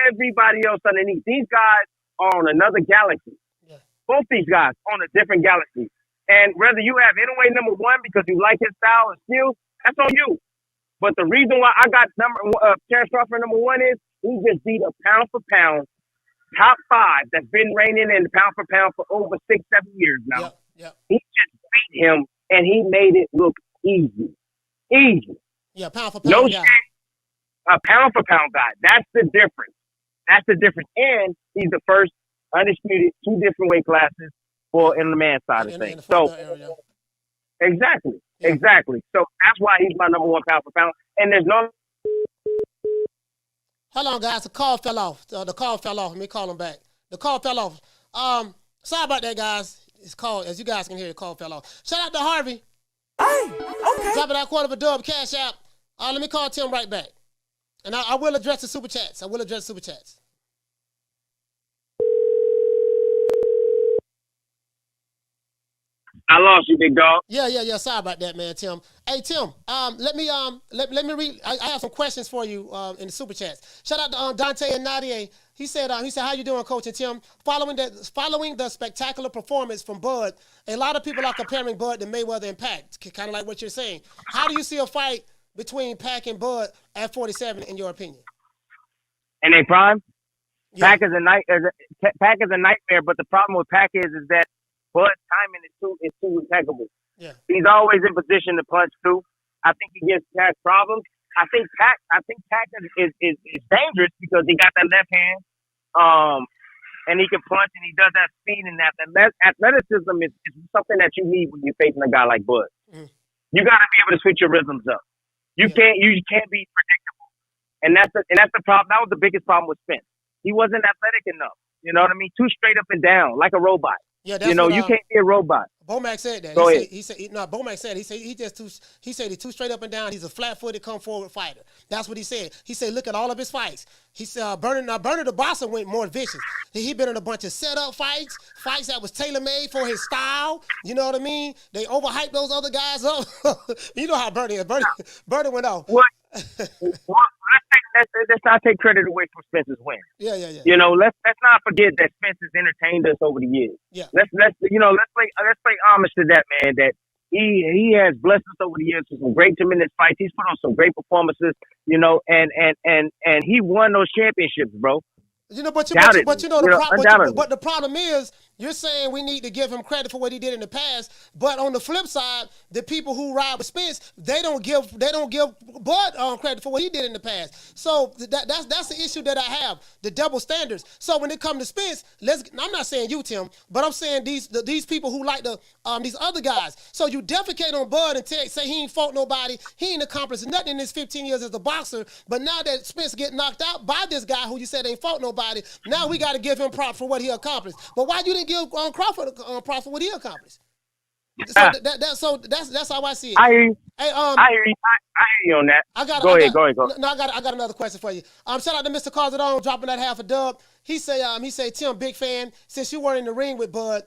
everybody else underneath. These guys are on another galaxy. Yeah. Both these guys on a different galaxy. And whether you have Inouye number 1 because you like his style and skills, that's on you. But the reason why I got Terence Crawford number 1 is he just beat a pound for pound top 5 that's been reigning in the pound for pound for over 6-7 years now. Yep. He just beat him, and he made it look easy. Easy. Yeah, pound for pound. No shit. A pound for pound guy. That's the difference. And he's the first undisputed 2 different weight classes in the man side of things. So exactly. So that's why he's my number 1 pound for pound. And there's no. Hold on, guys. The call fell off. Let me call him back. The call fell off. Sorry about that, guys. It's called, as you guys can hear, the call fell off. Shout out to Harvey. Hey, okay. Dropping that $2 cash out. Let me call Tim right back. And I will address the super chats. I lost you, big dog. Yeah. Sorry about that, man, Tim. Hey, Tim. Let me read. I have some questions for you in the super chats. Shout out to Dante and Nadia. He said, how you doing, Coach? And Tim, following the spectacular performance from Bud, a lot of people are comparing Bud to Mayweather and Pac, kind of like what you're saying. How do you see a fight between Pac and Bud at 47, in your opinion? In a prime, Yeah. Pac is a nightmare. But the problem with Pac is that Bud's timing is too impeccable. Yeah. He's always in position to punch too. I think he gives Pac problems. I think Pac is dangerous because he got that left hand, and he can punch and he does that speed and that athleticism is something that you need when you're facing a guy like Bud. Mm. You got to be able to switch your rhythms up. You can't be predictable, and that's the problem. That was the biggest problem with Spence. He wasn't athletic enough. You know what I mean? Too straight up and down, like a robot. Yeah, that's you know, what, you can't be a robot. Bomac said that. Go ahead. Bomac said he said he's too straight up and down. He's a flat-footed, come-forward fighter. That's what he said. He said, look at all of his fights. He said, Burner the Boxer went more vicious. He been in a bunch of setup fights that was tailor-made for his style. You know what I mean? They overhyped those other guys up. You know how Bernie is. Bernie went off. What? Let's not take credit away from Spence's win. Yeah. You know, let's not forget that Spence has entertained us over the years. Yeah. Let's pay homage to that man. That he has blessed us over the years with some great, tremendous fights. He's put on some great performances. You know, and he won those championships, bro. You know, but the problem is, you're saying we need to give him credit for what he did in the past, but on the flip side, the people who ride with Spence, they don't give Bud credit for what he did in the past. So that's the issue that I have, the double standards. So when it comes to Spence, I'm not saying you, Tim, but I'm saying these people who like these other guys. So you defecate on Bud and say he ain't fought nobody, he ain't accomplished nothing in his 15 years as a boxer, but now that Spence get knocked out by this guy who you said ain't fought nobody, now we got to give him props for what he accomplished. But why you didn't give Crawford props for what he accomplished? So that's how I see it. I hear you. Hey, I hear you on that. Go ahead. No, I got another question for you. Shout out to Mr. Carzadon dropping that half a dub. He say Tim, big fan. Since you weren't in the ring with Bud,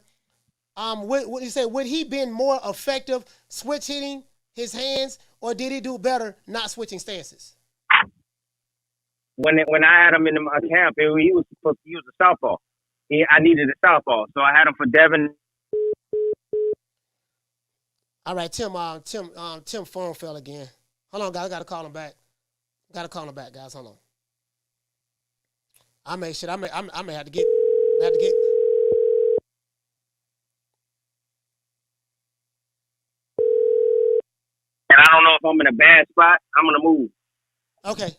would he been more effective switch hitting his hands, or did he do better not switching stances? When I had him in my camp, he was a southpaw. I needed a southpaw, so I had him for Devin. All right, Tim phone fell again. Hold on, guys, I gotta call him back. Guys. Hold on. I may have to get. And I don't know if I'm in a bad spot. I'm gonna move. Okay.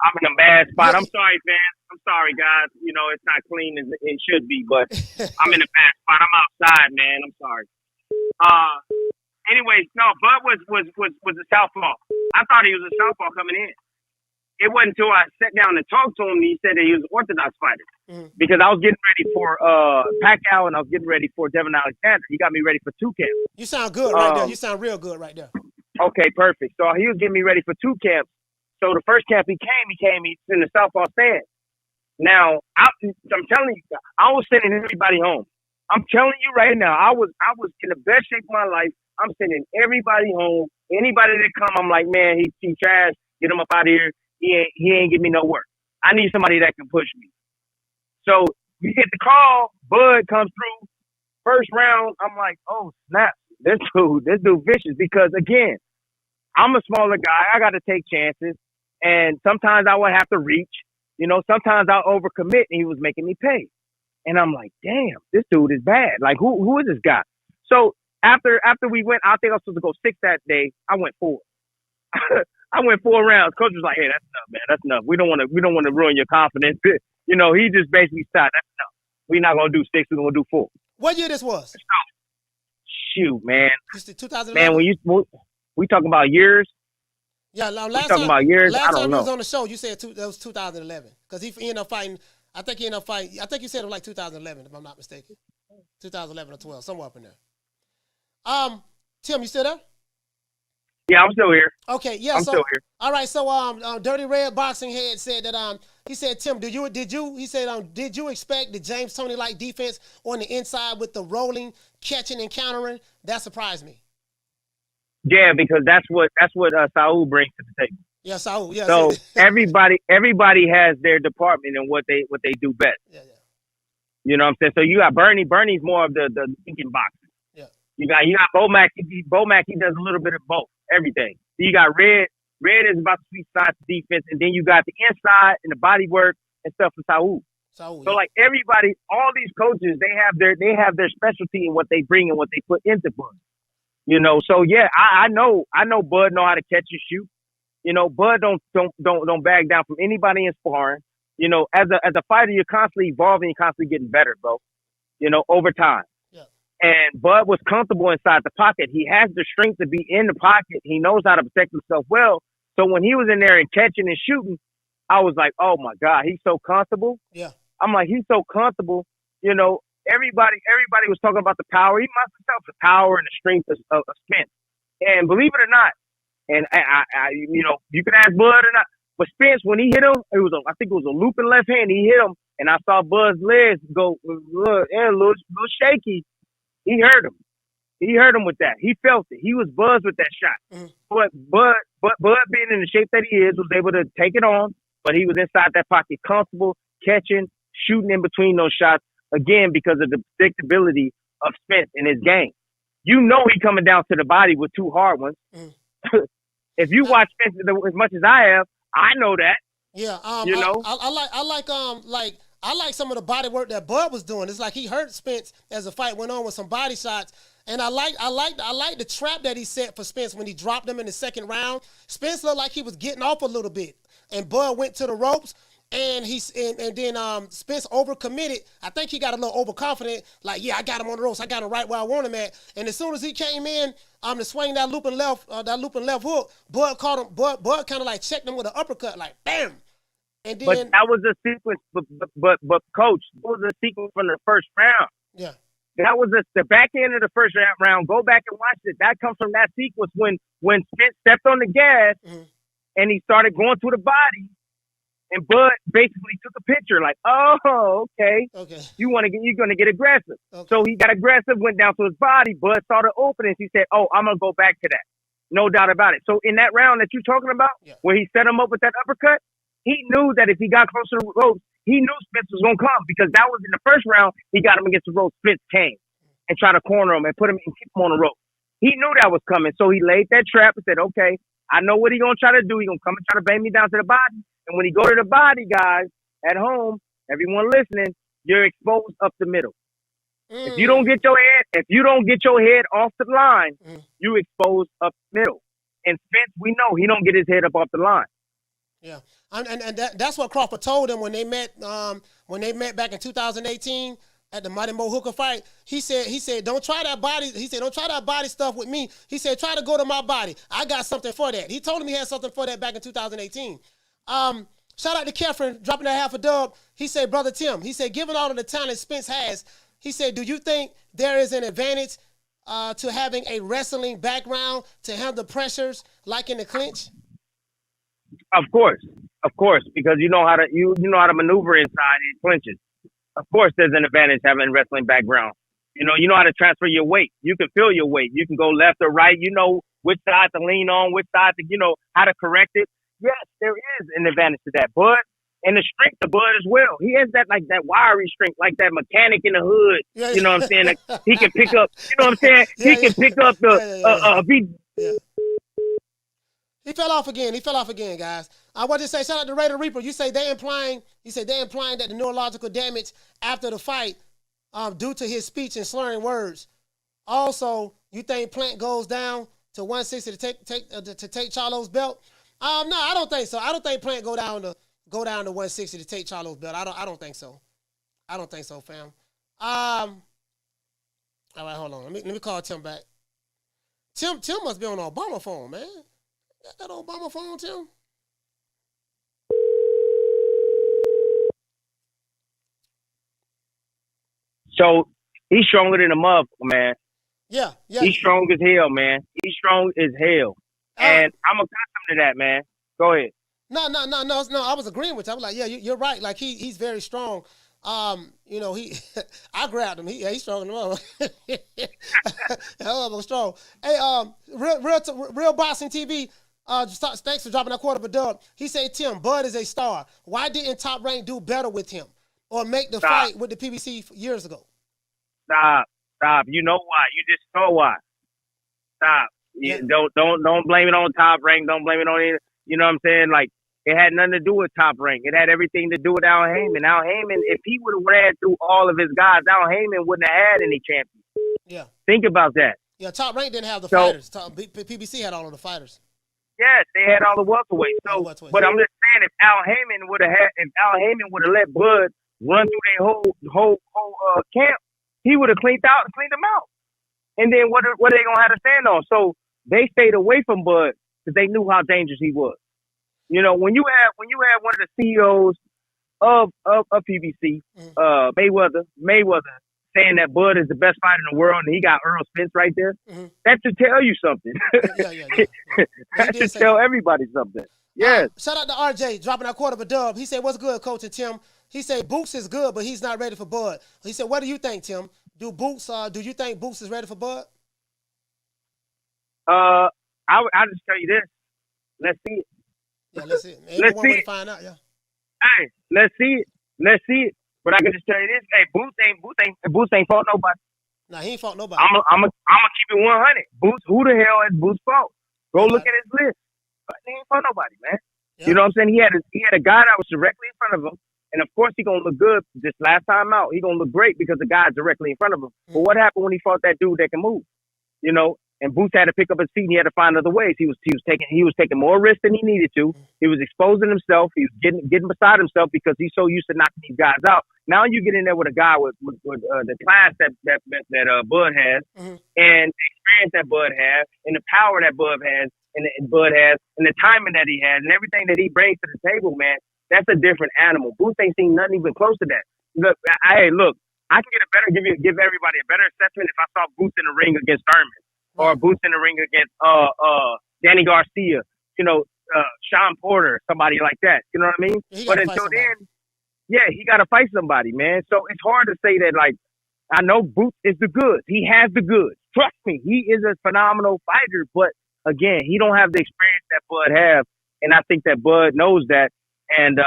I'm in a bad spot. I'm sorry, fans. I'm sorry, guys. You know, it's not clean as it should be, but I'm in a bad spot. I'm outside, man. I'm sorry. Anyways, no, Bud was a southpaw. I thought he was a southpaw coming in. It wasn't until I sat down and talked to him that he said that he was an orthodox fighter. Mm-hmm. Because I was getting ready for Pacquiao and I was getting ready for Devin Alexander. He got me ready for 2 camps. You sound good right there. You sound real good right there. Okay, perfect. So he was getting me ready for 2 camps. So the first camp he's in the southpaw stand. Now, I'm telling you, I was sending everybody home. I'm telling you right now, I was in the best shape of my life. I'm sending everybody home. Anybody that come, I'm like, man, he trash. Get him up out of here. He ain't give me no work. I need somebody that can push me. So we get the call. Bud comes through. First round, I'm like, oh snap, this dude vicious. Because again, I'm a smaller guy. I got to take chances, and sometimes I would have to reach. You know, sometimes I'll overcommit, and he was making me pay. And I'm like, damn, this dude is bad. Like, who is this guy? So after we went, I think I was supposed to go 6 that day. I went 4. I went 4 rounds. Coach was like, hey, that's enough, man. That's enough. We don't want to ruin your confidence. You know, he just basically stopped. That's enough. We're not gonna do 6. We're gonna do 4. What year this was? Shoot, man. 2011. Man, we talking about years. Yeah, last time he was on the show, you said that was 2011 because he ended up fighting. I think you said it was like 2011, if I'm not mistaken. 2011 or 12, somewhere up in there. Tim, you still there? Yeah, I'm still here. Okay, yeah. I'm so, still here. all right. So, Dirty Red Boxing Head said that he said, Tim, did you he said did you expect the James Toney like defense on the inside with the rolling, catching, and countering? That surprised me. Yeah, because that's what Saul brings to the table. Yeah, Saul. Yeah. So everybody has their department and what they do best. Yeah. You know what I'm saying? So you got Bernie. Bernie's more of the thinking boxing. Yeah. You got Bomac. Bomac, he does a little bit of both, everything. So you got Red. Red is about the sweet side defense, and then you got the inside and the body work and stuff for Saul. So like everybody, all these coaches, they have their specialty in what they bring and what they put into Bud. You know, so yeah, I know Bud know how to catch and shoot. You know, Bud don't back down from anybody in sparring. You know, as a fighter, you're constantly evolving, you're constantly getting better, bro. You know, over time. Yeah. And Bud was comfortable inside the pocket. He has the strength to be in the pocket. He knows how to protect himself well. So when he was in there and catching and shooting, I was like, oh my God, he's so comfortable. Yeah. I'm like, he's so comfortable. You know, everybody was talking about the power. He must have felt the power and the strength of Spence. And believe it or not, and I you know, you can ask Bud or not, but Spence, when he hit him, I think it was a looping left hand. He hit him, and I saw Bud's legs go a little shaky. He hurt him. He hurt him with that. He felt it. He was buzzed with that shot. Mm-hmm. But Bud being in the shape that he is, was able to take it on, but he was inside that pocket, comfortable, catching, shooting in between those shots, again, because of the predictability of Spence in his game. You know he coming down to the body with two hard ones. Mm-hmm. If you watch Spence as much as I have, I know that. Yeah, you know, I like some of the body work that Bud was doing. It's like he hurt Spence as the fight went on with some body shots, and I like the trap that he set for Spence when he dropped him in the second round. Spence looked like he was getting off a little bit, and Bud went to the ropes, and then Spence overcommitted. I think he got a little overconfident. Like, yeah, I got him on the ropes. I got him right where I want him at. And as soon as he came in, to swing that looping left hook, Bud caught him. Bud kind of like checked him with an uppercut, like bam. And then, but that was a sequence. But coach, that was a sequence from the first round. Yeah. That was the back end of the first round. Go back and watch it. That comes from that sequence when Spence stepped on the gas and he started going through the body. And Bud basically took a picture like, oh, okay. You're gonna get aggressive. Okay. So he got aggressive, went down to his body. Bud saw the openings. He said, oh, I'm gonna go back to that. No doubt about it. So in that round that you're talking about, where he set him up with that uppercut, he knew that if he got closer to the ropes, he knew Spence was gonna come, because that was in the first round. He got him against the ropes. Spence came and tried to corner him and put him and keep him on the rope. He knew that was coming, so he laid that trap and said, okay, I know what he's gonna try to do. He's gonna come and try to bang me down to the body. And when he go to the body, guys, at home, everyone listening, you're exposed up the middle. If you don't get your head off the line, you exposed up the middle. And Spence, we know he don't get his head up off the line. Yeah, and that's what Crawford told him when they met back in 2018 at the Mighty Mo Hooker fight. He said, don't try that body. He said, don't try that body stuff with me. He said, try to go to my body. I got something for that. He told him he had something for that back in 2018. Shout out to Kefren, dropping that half a dub. He said, Brother Tim, he said, given all of the talent Spence has, he said, do you think there is an advantage to having a wrestling background to handle pressures like in the clinch? Of course, because you know how to maneuver inside in clinches. Of course, there's an advantage having a wrestling background. You know how to transfer your weight. You can feel your weight. You can go left or right. You know which side to lean on, which side to, how to correct it. Yes, there is an advantage to that. Bud, and the strength of Bud as well. He has that wiry strength, like that mechanic in the hood. Yeah, you know what I'm saying? Like, he can pick up, you know what I'm saying? He can pick up the He fell off again, guys. I want to say, shout out to Raider Reaper. You say they implying that the neurological damage after the fight due to his speech and slurring words. Also, you think Plant goes down to 160 to take Charlo's belt? No, I don't think so. I don't think Plant go down to 160 to take Charlo's belt. I don't think so. I don't think so, fam. All right, hold on. Let me call Tim back. Tim must be on the Obama phone, man. Got that Obama phone, Tim? So he's stronger than a motherfucker, man. Yeah. He's strong as hell, man. He's strong as hell. And I'm accustomed to that, man. Go ahead. No. I was agreeing with you. I was like, yeah, you're right. Like he's very strong. You know, I grabbed him. He's strong enough. Hell of a strong. Hey, real boxing TV. Thanks for dropping that quarter of a dub. He said, Tim, Bud is a star. Why didn't Top Rank do better with him or make the fight with the PBC years ago? Stop. You know why? You just know why. Stop. Yeah. Don't blame it on Top Rank. Don't blame it on it. You know what I'm saying? Like, it had nothing to do with Top Rank. It had everything to do with Al Heyman. Al Heyman, if he would have ran through all of his guys, Al Heyman wouldn't have had any champions. Yeah. Think about that. Yeah, Top Rank didn't have the fighters. PBC had all of the fighters. Yes, they had all the welterweights. So, but I'm just saying, if Al Heyman would have let Bud run through their whole camp, he would have cleaned them out. And then what are they gonna have to stand on? So they stayed away from Bud because they knew how dangerous he was. You know, when you have one of the CEOs of PBC, Mayweather saying that Bud is the best fighter in the world, and he got Errol Spence right there, that should tell you something. That should tell everybody something. Yes. Shout out to RJ dropping that quarter of a dub. He said, "What's good, Coach and Tim?" He said, "Boots is good, but he's not ready for Bud." He said, "What do you think, Tim? Do you think Boots is ready for Bud?" I'll just tell you this. Let's see it. Yeah, let's see it. Let's see it. Find out, yeah. Hey, let's see it. But I can just tell you this. Hey, Boots ain't fought nobody. Nah, he ain't fought nobody. I'm gonna keep it 100. Boots, who the hell has Boots fought? Go look at his list. But he ain't fought nobody, man. Yeah. You know what I'm saying? He had a guy that was directly in front of him. And of course, he's going to look good this last time out. He's going to look great because the guy's directly in front of him. But what happened when he fought that dude that can move? You know, and Boots had to pick up his feet and he had to find other ways. He was taking more risks than he needed to. He was exposing himself. He was getting beside himself because he's so used to knocking these guys out. Now you get in there with a guy with the class that Bud has and the experience that Bud has and the power that Bud has and the timing that he has and everything that he brings to the table, man. That's a different animal. Boots ain't seen nothing even close to that. Look, I can give everybody a better assessment if I saw Boots in the ring against Thurman or Boots in the ring against Danny Garcia, you know, Sean Porter, somebody like that. You know what I mean? But until then, yeah, he got to fight somebody, man. So it's hard to say that, like, I know Boots is the goods. He has the goods. Trust me, he is a phenomenal fighter. But again, he don't have the experience that Bud have, and I think that Bud knows that. And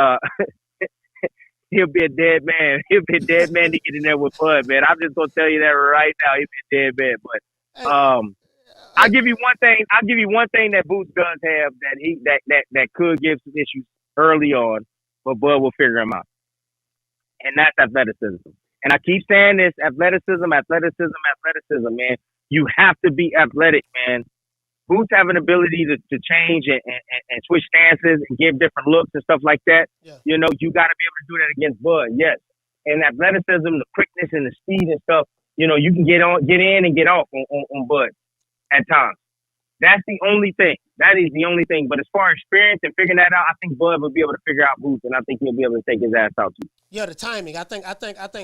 he'll be a dead man. He'll be a dead man to get in there with Bud, man. I'm just gonna tell you that right now. He'll be a dead man. But I'll give you one thing. That Boots does have that could give some issues early on, but Bud will figure him out. And that's athleticism. And I keep saying this: athleticism, man. You have to be athletic, man. Boots have an ability to change and switch stances and give different looks and stuff like that. Yeah. You know, you got to be able to do that against Bud, yes. And athleticism, the quickness and the speed and stuff, you know, you can get in and get off on Bud at times. That's the only thing. That is the only thing. But as far as experience and figuring that out, I think Bud will be able to figure out Boots, and I think he'll be able to take his ass out too. Yeah, the timing. I think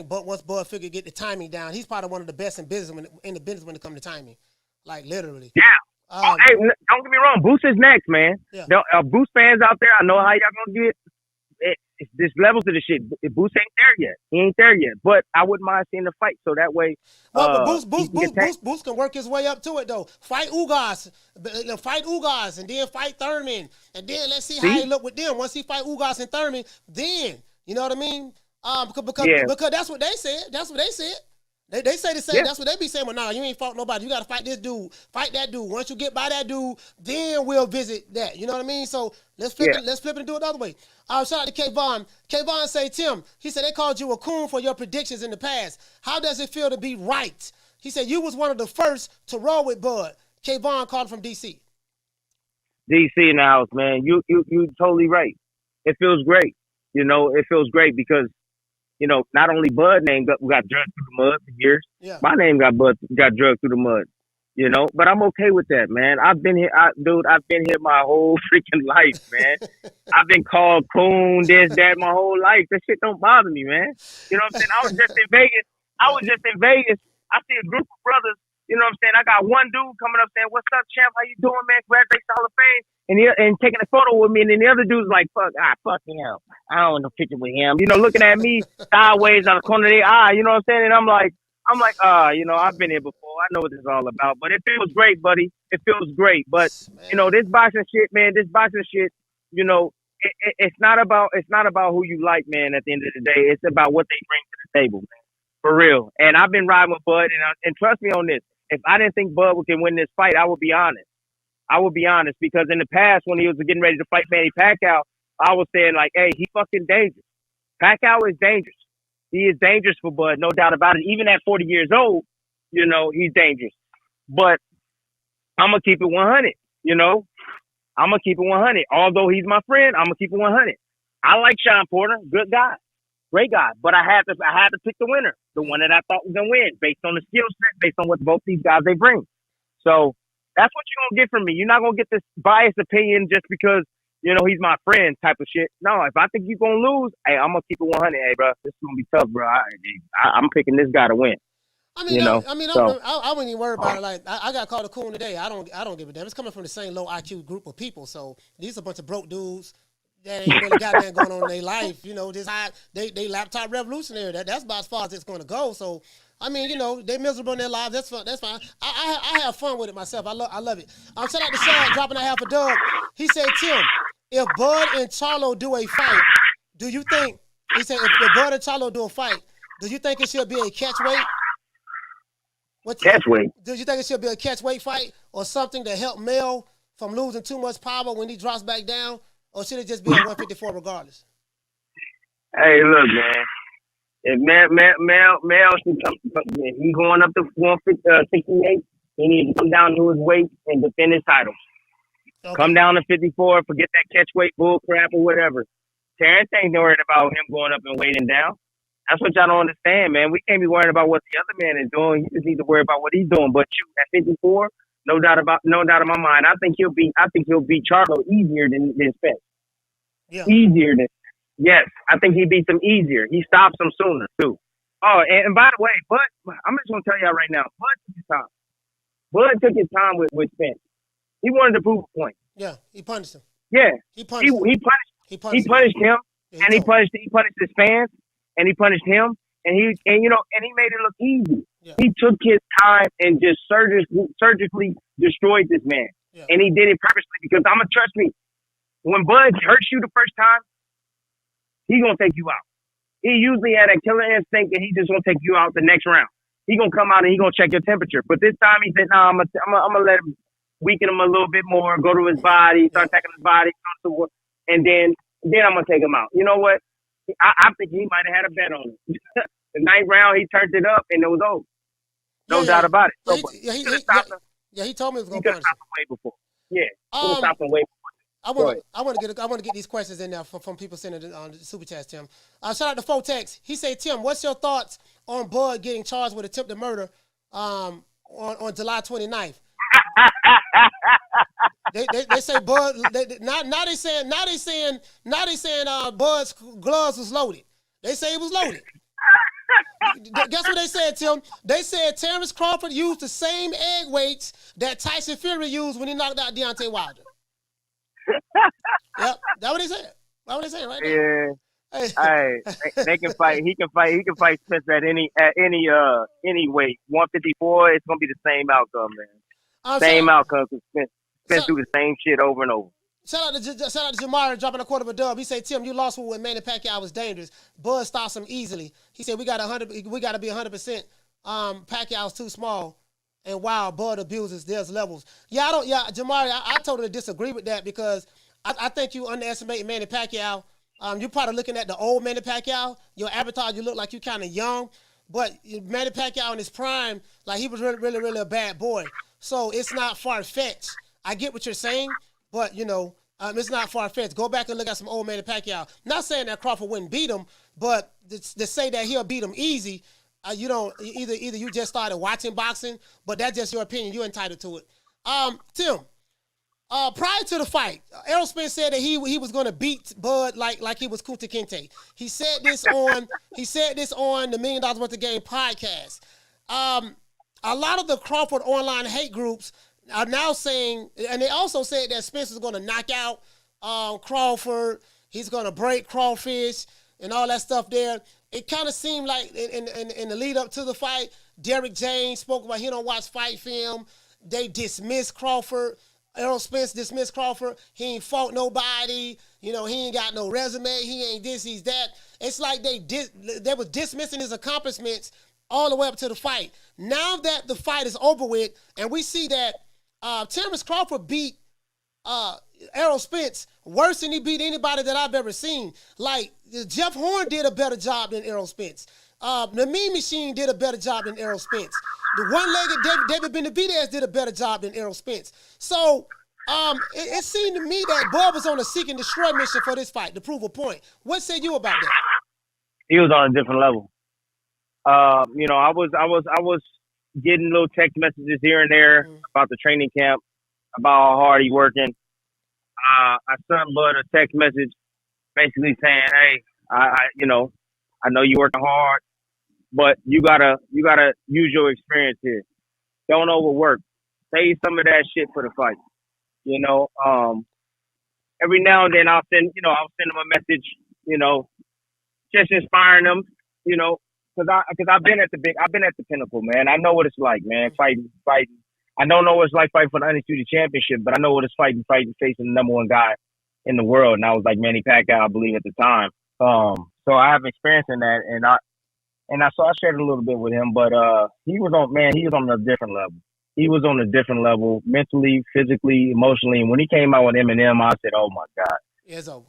Bud, once Bud get the timing down, he's probably one of the best in business when it comes to timing. Like literally. Yeah. Hey, don't get me wrong. Boots is next, man. Yeah. Boots fans out there, I know how y'all gonna get. There's levels to the shit. Boots ain't there yet. He ain't there yet. But I wouldn't mind seeing the fight. So that way, but Boots can work his way up to it though. Fight Ugas, and then fight Thurman, and then let's see how he look with them. Once he fight Ugas and Thurman, then you know what I mean? Because that's what they said. That's what they said. They say the same. Yeah. That's what they be saying. Well, nah, you ain't fought nobody. You got to fight this dude. Fight that dude. Once you get by that dude, then we'll visit that. You know what I mean? So let's flip it. Let's flip it and do it the other way. Shout out to Kayvon. Kayvon say, Tim, he said they called you a coon for your predictions in the past. How does it feel to be right? He said you was one of the first to roll with Bud. Kayvon called from D.C. D.C. in the house, man. You totally right. It feels great. You know, it feels great because, you know, not only Bud name got drugged through the mud for years. Yeah. My name got drugged through the mud. You know, but I'm okay with that, man. I've been here my whole freaking life, man. I've been called coon, this, that, my whole life. That shit don't bother me, man. You know what I'm saying? I was just in Vegas. I see a group of brothers You know what I'm saying? I got one dude coming up saying, "What's up, champ? How you doing, man? Congratulations, Hall of Fame." And taking a photo with me, and then the other dude's like, fuck him. I don't want no picture with him. You know, looking at me sideways out of the corner of their eye. You know what I'm saying? And I'm like, you know, I've been here before. I know what this is all about. But it feels great, buddy. It feels great. But you know, this boxing shit, man. You know, it's not about who you like, man. At the end of the day, it's about what they bring to the table, man. For real. And I've been riding with Bud, and trust me on this. If I didn't think Bud can win this fight, I would be honest. Because in the past, when he was getting ready to fight Manny Pacquiao, I was saying like, hey, he's fucking dangerous. Pacquiao is dangerous. He is dangerous for Bud, no doubt about it. Even at 40 years old, you know, he's dangerous. But I'm going to keep it 100, you know. I'm going to keep it 100. Although he's my friend, I'm going to keep it 100. I like Sean Porter. Good guy. Great guy. But I had to pick the winner, the one that I thought was going to win, based on the skill set, based on what both these guys they bring. So that's what you're going to get from me. You're not going to get this biased opinion just because, you know, he's my friend type of shit. No, if I think you're going to lose, hey, I'm going to keep it 100. Hey, bro, this is going to be tough, bro. I'm picking this guy to win. I mean, you know? I wouldn't even worry about it. Like, I got called a coon today. I don't give a damn. It's coming from the same low IQ group of people. So these are a bunch of broke dudes that ain't really got nothing going on in their life. You know, they laptop revolutionary. That's about as far as it's going to go. So, I mean, you know, they miserable in their lives. That's fun. That's fine. I have fun with it myself. I love it. Shout out to Sean dropping a half a dub. He said, Tim, if Bud and Charlo do a fight, do you think? He said, if Bud and Charlo do a fight, do you think it should be a catch weight? Catch weight. Do you think it should be a catch weight fight or something to help Mel from losing too much power when he drops back down, or should it just be a 154 regardless? Hey, look, man. If Mel should come, if he's going up to 168, he needs to come down to his weight and defend his title. Okay. Come down to 54, forget that catch weight bull crap or whatever. Terence ain't worried about him going up and weighting down. That's what y'all don't understand, man. We can't be worried about what the other man is doing. You just need to worry about what he's doing. But you at 54, no doubt in my mind, I think he'll beat Charlo easier than Spence. Yeah. Easier than. Yes, I think he beats him easier. He stops him sooner, too. Oh, and by the way, I'm just going to tell y'all right now, Bud took his time. Bud took his time with Spence. He wanted to prove a point. Yeah, he punished him. Yeah. He punished him. He punished him, and he punished his fans, and he punished him, and he made it look easy. Yeah. He took his time and just surgically destroyed this man. Yeah. And he did it purposely because trust me, when Bud hurts you the first time, he gonna take you out. He usually had a killer instinct and he just gonna take you out the next round. He gonna come out and he gonna check your temperature. But this time he said, I'm gonna let him weaken him a little bit more, go to his body, start attacking his body, and then I'm gonna take him out. You know what? I think he might have had a bet on it. The ninth round he turned it up and it was over. No doubt about it. So, he told me it was gonna punish him way before. Yeah, he could have stopped him way before. I want to get these questions in there from people sending it on the super chats, Tim. Shout out to Fotex. He said, Tim, what's your thoughts on Bud getting charged with attempted murder on July 29th? they say Bud. Now they saying Bud's gloves was loaded. They say it was loaded. Guess what they said, Tim? They said Terence Crawford used the same egg weights that Tyson Fury used when he knocked out Deontay Wilder. Yep, that's what they said. That's what they saying right now. Yeah. Hey, they can fight. He can fight Spence at any weight. 154. It's gonna be the same outcome, man. Same outcome. Spence do the same shit over and over. Shout out to Jamari dropping a quarter of a dub. He said, Tim, you lost when Manny Pacquiao was dangerous. Bud stops him easily. He said we got to be 100%. Pacquiao's too small. And while Bud abuses, there's levels. Jamari, I totally disagree with that because I think you underestimate Manny Pacquiao. You're probably looking at the old Manny Pacquiao. Your avatar, you look like you're kind of young. But Manny Pacquiao in his prime, like he was really, really, really a bad boy. So it's not far-fetched. I get what you're saying, but, it's not far-fetched. Go back and look at some old Manny Pacquiao. Not saying that Crawford wouldn't beat him, but to say that he'll beat him easy, you don't either you just started watching boxing, but that's just your opinion. You're entitled to it. Tim, prior to the fight, Errol Spence said that he was going to beat Bud like he was Kunta Kinte. He said this on the $1 Million Worth of Game podcast. a lot of the Crawford online hate groups are now saying, and they also said that Spence is going to knock out Crawford. He's going to break Crawfish and all that stuff there. It kind of seemed like in the lead up to the fight, Derrick James spoke about he don't watch fight film. They dismissed Crawford. Errol Spence dismissed Crawford. He ain't fought nobody. He ain't got no resume. He ain't this, he's that. It's like they was dismissing his accomplishments all the way up to the fight. Now that the fight is over with, and we see that Terence Crawford beat Errol Spence worse than he beat anybody that I've ever seen. Like, Jeff Horn did a better job than Errol Spence. The Mean Machine did a better job than Errol Spence. The one-legged David Benavidez did a better job than Errol Spence. So it seemed to me that Bud was on a seek and destroy mission for this fight to prove a point. What say you about that? He was on a different level. I was getting little text messages here and there about the training camp, about how hard he's working. I sent Bud a text message basically saying, hey, I know you're working hard, but you gotta use your experience here. Don't overwork. Save some of that shit for the fight. Every now and then I'll send him a message, just inspiring them, because I've been at the pinnacle, man. I know what it's like, man, fighting. I don't know what it's like fighting for the Undisputed Championship, but I know what it's fighting facing the number one guy in the world. And I was like Manny Pacquiao, I believe, at the time. So I have experience in that, and I shared a little bit with him, but he was on a different level. He was on a different level, mentally, physically, emotionally. And when he came out with Eminem, I said, "Oh my God, it's over.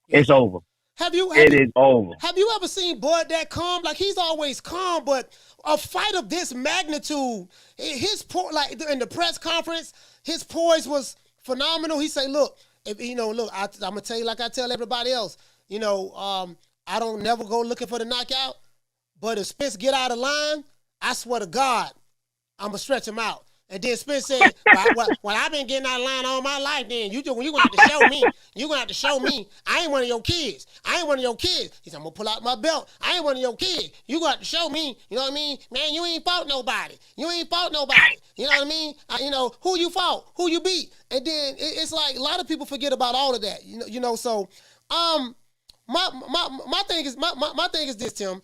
It's over. It is over." Have you ever seen Bud that calm? Like, he's always calm, but a fight of this magnitude, in the press conference, his poise was phenomenal. He said, "Look, I'm gonna tell you like I tell everybody else. I don't never go looking for the knockout, but if Spence get out of line, I swear to God, I'm going to stretch him out." And then Spence said, well, I've been getting out of line all my life, then you're going to have to show me. You're going to have to show me. I ain't one of your kids. He said, "I'm going to pull out my belt. I ain't one of your kids. You're going to have to show me." You know what I mean? Man, you ain't fought nobody. You know what I mean? Who you fought, who you beat. And then it's like a lot of people forget about all of that. So my thing is this, Tim.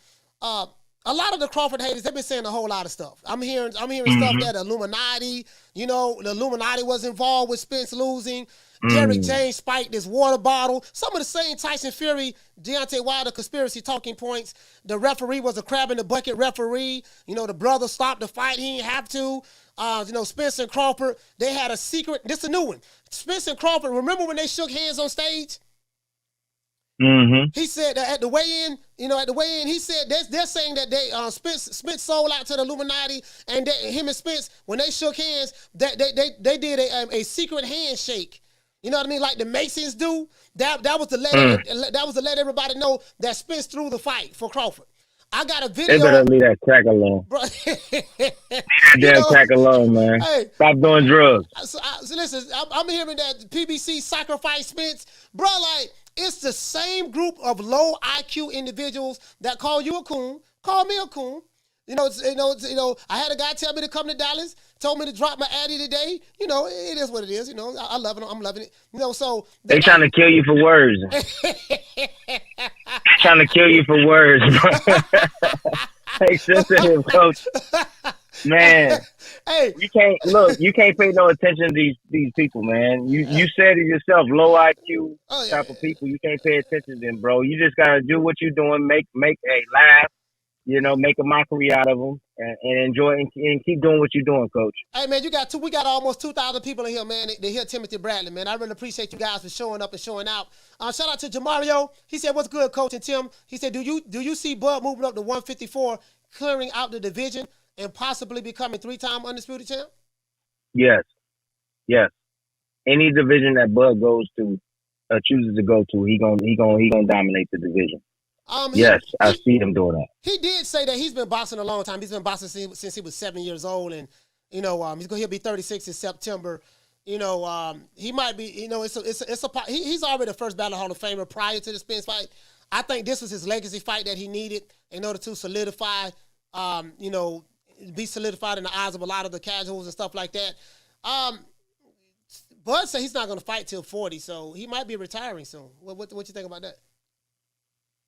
A lot of the Crawford haters, they've been saying a whole lot of stuff. I'm hearing stuff that Illuminati, the Illuminati was involved with Spence losing. Derrick James spiked his water bottle. Some of the same Tyson Fury, Deontay Wilder conspiracy talking points. The referee was a crab in the bucket referee. The brother stopped the fight. He didn't have to. Spence and Crawford, they had a secret. This is a new one. Spence and Crawford, remember when they shook hands on stage? Mm-hmm. He said that at the weigh-in, he said they're saying that they Spence sold out to the Illuminati, and him and Spence, when they shook hands, they did a secret handshake. You know what I mean? Like the Masons do. That was to let everybody know that Spence threw the fight for Crawford. I got a video. They better leave that crack alone. Bro. Damn crack alone, man. Hey, stop doing drugs. So listen, I'm hearing that PBC sacrifice Spence, bro. Like, it's the same group of low IQ individuals that call you a coon, call me a coon. I had a guy tell me to come to Dallas, told me to drop my Addy today. It is what it is. I love it. I'm loving it. So they trying to kill you for words. Trying to kill you for words, bro. Hey, sensitive, coach. Man, hey, you can't pay no attention to these people, man. You said it yourself, low IQ type of people. You can't pay attention to them, bro. You just gotta do what you're doing, make a laugh, make a mockery out of them, and enjoy and keep doing what you're doing, coach. Hey, man, we got almost 2,000 people in here, man. They hear Timothy Bradley, man. I really appreciate you guys for showing up and showing out. Shout out to Jamario. He said, "What's good, Coach?" And Tim, he said, do you see Bud moving up to 154, clearing out the division, and possibly becoming 3-time undisputed champ? Yes. Any division that Bud goes to, chooses to go to, he gonna dominate the division. I see him doing that. He did say that he's been boxing a long time. He's been boxing since he was 7 years old, and he'll be 36 in September. He might be. He's already the first Battle Hall of Famer prior to the Spence fight. I think this was his legacy fight that he needed in order to solidify, be solidified in the eyes of a lot of the casuals and stuff like that. Bud said he's not going to fight till 40, so he might be retiring soon. What you think about that?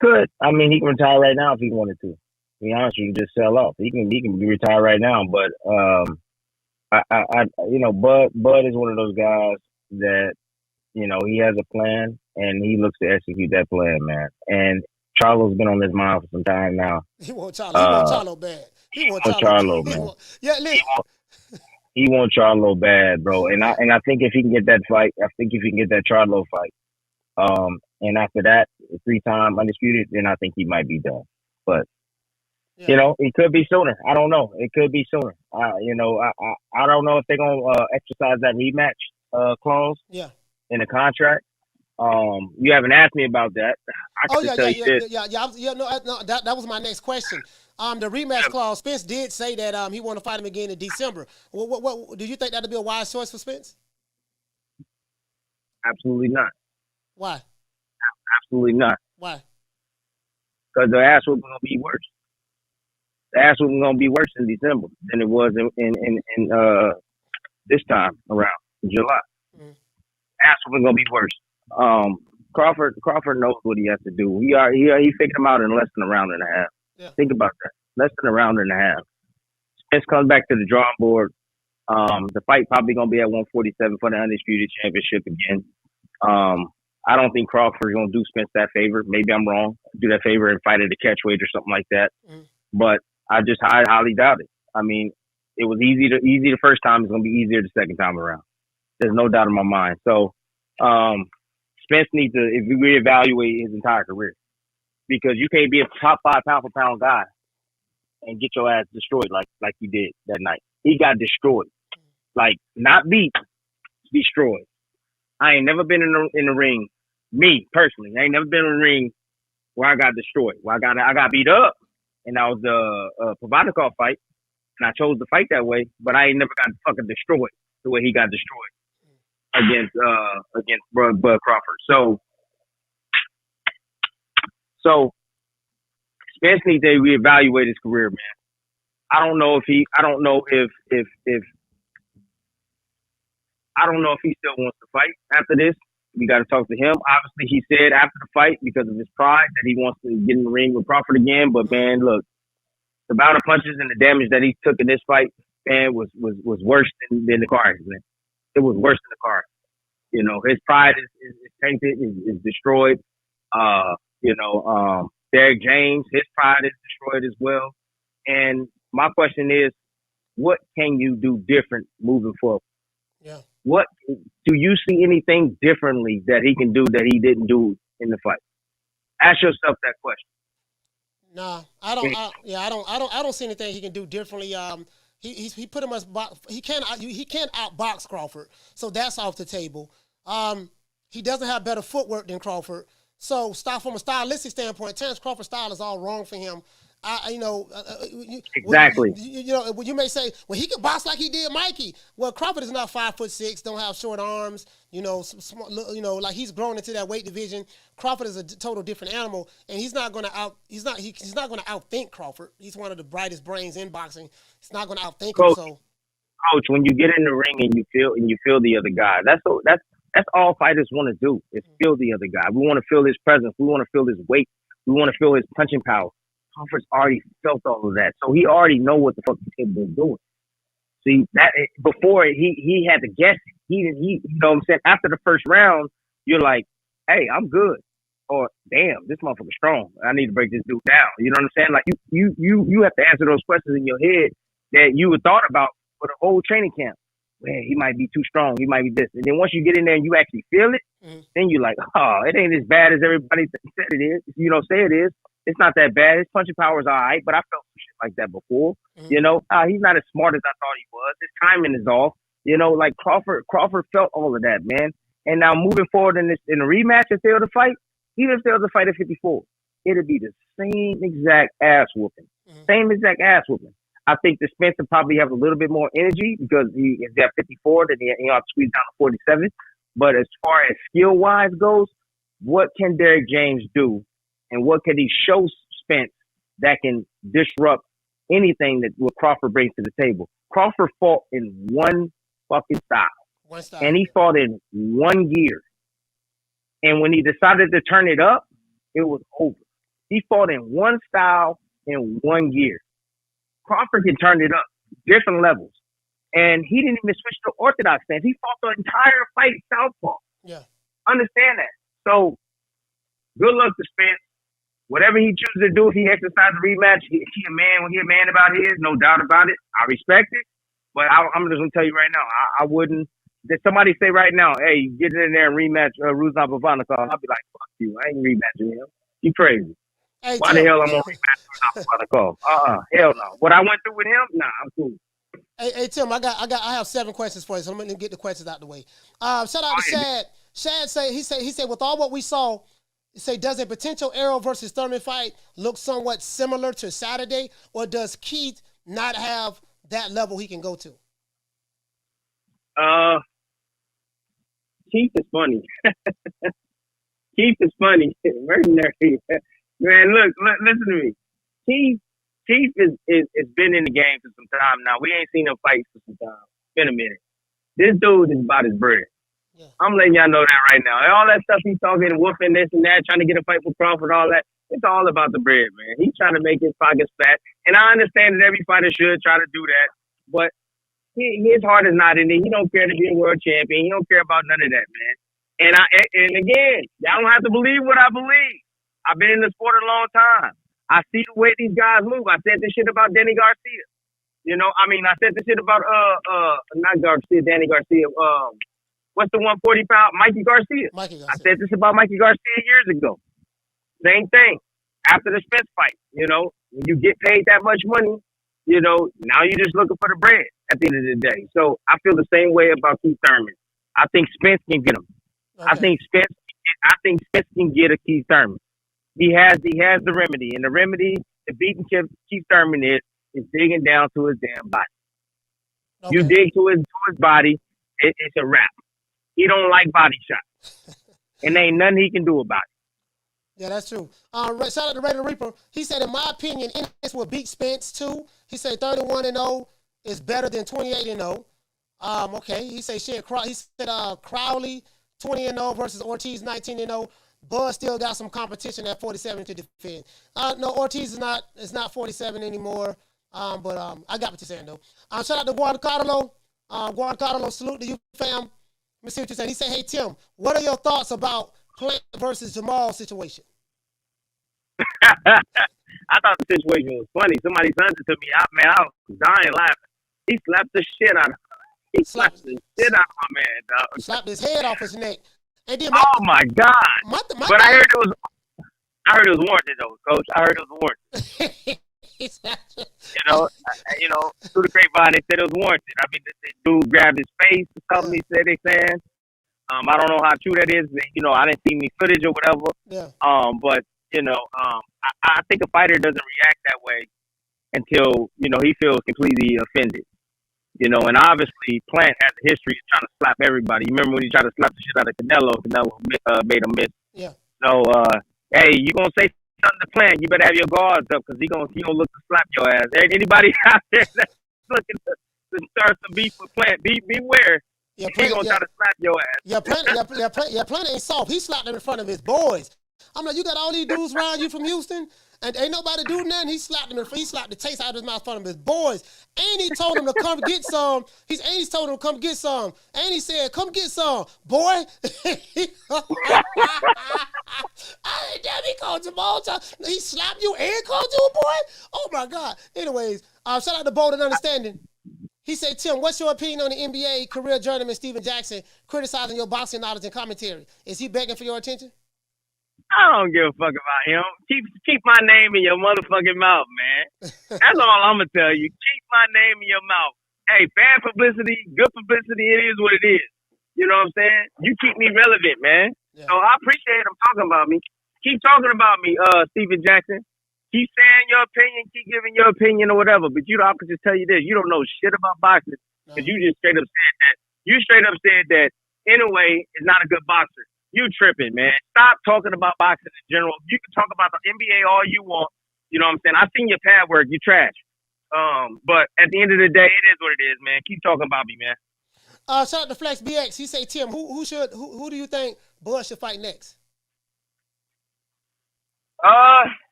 Could. I mean, he can retire right now if he wanted to. To be honest, you can just sell off. He can be retired right now, but Bud is one of those guys that, he has a plan and he looks to execute that plan, man. And Charlo's been on his mind for some time now. He want Charlo. He want Charlo bad. He want Charlo, man. Listen. He wants Charlo bad, bro. And I think if he can get that fight, I think if he can get that Charlo fight, and after that, 3-time undisputed, then I think he might be done. But it could be sooner. I don't know. It could be sooner. I don't know if they're gonna exercise that rematch clause in the contract. You haven't asked me about that. That was my next question. The rematch clause, Spence did say that he want to fight him again in December. What do you think that'd be a wise choice for Spence? Absolutely not. Why? Absolutely not. Why? Because the ass whooping gonna be worse. The ass whooping gonna be worse in December than it was in this time around in July. Ass whooping gonna be worse. Crawford knows what he has to do. He figured him out in less than a round and a half. Yeah. Think about that. Less than a round and a half. Spence comes back to the drawing board. The fight probably gonna be at 147 for the undisputed championship again. I don't think Crawford's gonna do Spence that favor. Maybe I'm wrong. Do that favor and fight at a catch weight or something like that. But I highly doubt it. I mean, it was easy the first time. It's gonna be easier the second time around. There's no doubt in my mind. So Spence needs to reevaluate his entire career, because you can't be a top 5 pound for pound guy and get your ass destroyed like he did that night. He got destroyed, like not beat, destroyed. I ain't never been in the ring. Me personally, I ain't never been in a ring where I got destroyed. Where I got beat up, and that was the Provodnikov fight, and I chose to fight that way. But I ain't never got fucking destroyed the way he got destroyed against Bud Crawford. So Spence needs to reevaluate his career, man. I don't know if he still wants to fight after this. We got to talk to him. Obviously, he said after the fight, because of his pride, that he wants to get in the ring with Crawford again. But man, look, the amount of punches and the damage that he took in this fight, man, was worse than the car accident. It was worse than the car. His pride is tainted, is destroyed. Derek James, his pride is destroyed as well. And my question is, what can you do different moving forward? Yeah. What do you see anything differently that he can do that he didn't do in the fight? Ask yourself that question. Nah, I don't. I don't see anything he can do differently. He pretty much he can't outbox Crawford, so that's off the table. He doesn't have better footwork than Crawford. So, from a stylistic standpoint, Terence Crawford's style is all wrong for him. Exactly. You may say, well, he can box like he did Mikey. Well, Crawford is not 5'6", don't have short arms. Like he's grown into that weight division. Crawford is a total different animal, and he's not going to outthink Crawford. He's one of the brightest brains in boxing. He's not going to outthink him. So, Coach, when you get in the ring and you feel the other guy, that's all fighters want to do, is feel the other guy. We want to feel his presence. We want to feel his weight. We want to feel his punching power. Crawford's already felt all of that, so he already know what the fuck he's capable of doing. See, that before he had to guess it. He you know what I'm saying? After the first round, you're like, hey, I'm good. Or damn, this motherfucker's strong. I need to break this dude down. You know what I'm saying? Like you have to answer those questions in your head that you had thought about for the whole training camp. Man, he might be too strong. He might be this. And then once you get in there and you actually feel it, then you're like, oh, it ain't as bad as everybody said it is. Say it is. It's not that bad. His punching power is all right, but I felt some shit like that before. He's not as smart as I thought he was. His timing is off. Like Crawford felt all of that, man. And now moving forward in a rematch, if they were to fight, even if they were to fight at 54, it'd be the same exact ass whooping. Same exact ass whooping. I think the Spence would probably have a little bit more energy because if they're 54, then he'll have to squeeze down to 47. But as far as skill-wise goes, what can Derek James do? And what can he show Spence that can disrupt anything that what Crawford brings to the table. Crawford fought in one fucking style. One style. And he fought in one gear. And when he decided to turn it up, it was over. He fought in one style in one gear. Crawford can turn it up, different levels. And he didn't even switch to orthodox stance. He fought the entire fight southpaw. Yeah. Understand that. So, good luck to Spence. Whatever he chooses to do, if he exercises a rematch, he a man about his, no doubt about it. I respect it. But I'm just going to tell you right now, I wouldn't. If somebody say right now, hey, get in there and rematch Ruslan Bavanikov, I'll be like, fuck you. I ain't rematching him. You crazy. Hey, Why the hell I'm going to rematch Ruslan Bavanikov? Hell no. What I went through with him, nah, I'm cool. Hey, Tim, I have 7 questions for you, so I'm gonna get the questions out the way. Shout out to Shad. Shad he said with all what we saw, he said, does a potential Errol versus Thurman fight look somewhat similar to Saturday, or does Keith not have that level he can go to? Keith is funny. Keith is funny. Mercenary. Man, look, listen to me. Keith is been in the game for some time now. We ain't seen him fight for some time. It's been a minute. This dude is about his bread. Yeah. I'm letting y'all know that right now. All that stuff he's talking, woofing this and that, trying to get a fight with Crawford, all that, it's all about the bread, man. He's trying to make his pockets fat. And I understand that every fighter should try to do that. But his heart is not in it. He don't care to be a world champion. He don't care about none of that, man. And again, y'all don't have to believe what I believe. I've been in the sport a long time. I see the way these guys move. I said this shit about Danny Garcia. I said this shit about not Garcia, Danny Garcia. What's the 140-pound Mikey Garcia? I said this about Mikey Garcia years ago. Same thing. After the Spence fight, when you get paid that much money, now you're just looking for the bread at the end of the day. So I feel the same way about Keith Thurman. I think Spence can get him. Okay. I think Spence can get a Keith Thurman. He has the remedy, and the remedy to beating Keith Thurman is digging down to his damn body. Okay. You dig to his body, it's a wrap. He don't like body shots, and there ain't nothing he can do about it. Yeah, that's true. Shout out to Raider Reaper. He said, in my opinion, Ennis will beat Spence too. He said 31-0 is better than 28-0. Okay. He said Crowley 20-0 versus Ortiz 19-0. Bud still got some competition at 47 to defend. No, Ortiz is not 47 anymore. But I got what you're saying though. Shout out to Guadacarlo. Guadacarlo, salute to you, fam. Let me see what you're saying. He said, hey Tim, what are your thoughts about Plant versus Jamal situation? I thought the situation was funny. Somebody sent it to me. I was dying laughing. He slapped the shit out of him. He slapped the shit out of my man, dog. Slapped his head off his neck. And then oh my God! But I heard it was warranted though, Coach. I heard it was warranted. Through the grapevine, they said it was warranted. I mean, the dude grabbed his face or something. He said they saying. I don't know how true that is. I didn't see any footage or whatever. Yeah. But I think a fighter doesn't react that way until he feels completely offended. And obviously Plant has a history of trying to slap everybody. You remember when he tried to slap the shit out of Canelo? Canelo made him miss. Yeah. So, hey, you gonna say something to Plant? You better have your guards up because he gonna look to slap your ass. Anybody out there that's looking to start some beef with Plant, beware. Yeah, Plant, he gonna try to slap your ass. Plant ain't soft. He slapped him in front of his boys. I'm like, you got all these dudes around you from Houston, and ain't nobody do nothing. He slapped him. He slapped the taste out of his mouth in front of his boys. And he told him to come get some. He told him to come get some. And he said, come get some, boy. He called Jamal. He slapped you and called you a boy? Oh, my God. Anyways, shout out to Bold and Understanding. He said, Tim, what's your opinion on the NBA career journeyman Steven Jackson criticizing your boxing knowledge and commentary? Is he begging for your attention? I don't give a fuck about him. Keep my name in your motherfucking mouth, man. That's all I'm gonna tell you. Keep my name in your mouth. Hey, bad publicity, good publicity, it is what it is. You know what I'm saying? You keep me relevant, man. Yeah. So I appreciate him talking about me. Keep talking about me, Steven Jackson. Keep saying your opinion, keep giving your opinion or whatever. But I can just tell you this: you don't know shit about boxing because you just straight up said that. You straight up said that Inoue is not a good boxer. You tripping, man. Stop talking about boxing in general. You can talk about the NBA all you want. You know what I'm saying? I seen your pad work. You trash. But at the end of the day, it is what it is, man. Keep talking about me, man. Shout out to Flex BX. He say, Tim, who do you think Bud should fight next?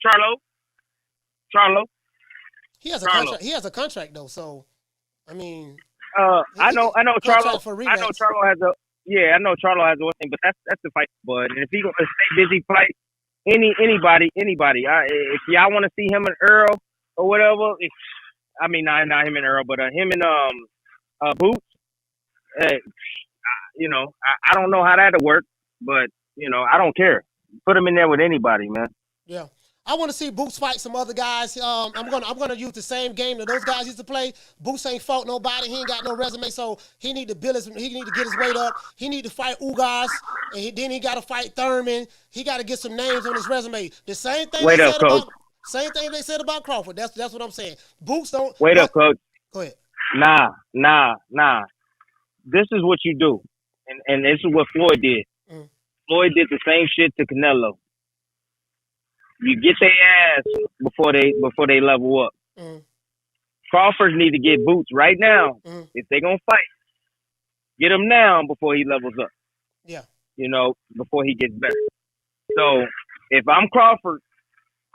Charlo. He has a contract. He has a contract though, so I mean. I know Charlo. For I know Charlo has a. Yeah, I know Charlo has a one thing, but that's the fight, Bud. And if he gonna stay busy fight anybody, if y'all want to see him and Earl or whatever, I mean not him and Earl, but him and Boots. You know, I don't know how that'll work, but you know, I don't care. Put him in there with anybody, man. Yeah. I want to see Boots fight some other guys. I'm gonna use the same game that those guys used to play. Boots ain't fought nobody. He ain't got no resume, so he need to get his weight up. He need to fight Ugas, and then he got to fight Thurman. He got to get some names on his resume. The same thing same thing they said about Crawford. That's what I'm saying. Boots don't wait up, coach. Go ahead. Nah. This is what you do, and this is what Floyd did. Floyd did the same shit to Canelo. You get their ass before they level up. Crawford need to get Boots right now. If they gonna fight, get him now before he levels up. Yeah. You know, before he gets better. So if I'm Crawford,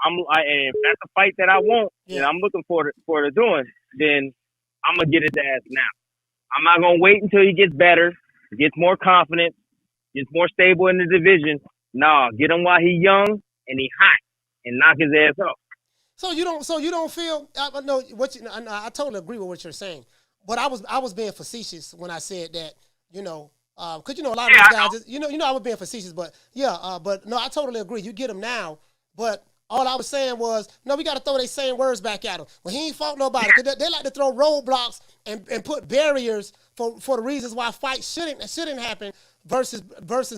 and if that's a fight that I want, and I'm looking for the doing, then I'm gonna get his ass now. I'm not gonna wait until he gets better, gets more confident, gets more stable in the division. Nah, get him while he's young and he hot. And knock his ass off. So you don't feel? I know what I totally agree with what you're saying, but I was being facetious when I said that. You know, because you know a lot of these guys. You know I was being facetious, but but no, I totally agree. You get him now, but all I was saying was no. We got to throw these same words back at him. Well, he ain't fought nobody. Cause they like to throw roadblocks and put barriers for the reasons why fights shouldn't happen versus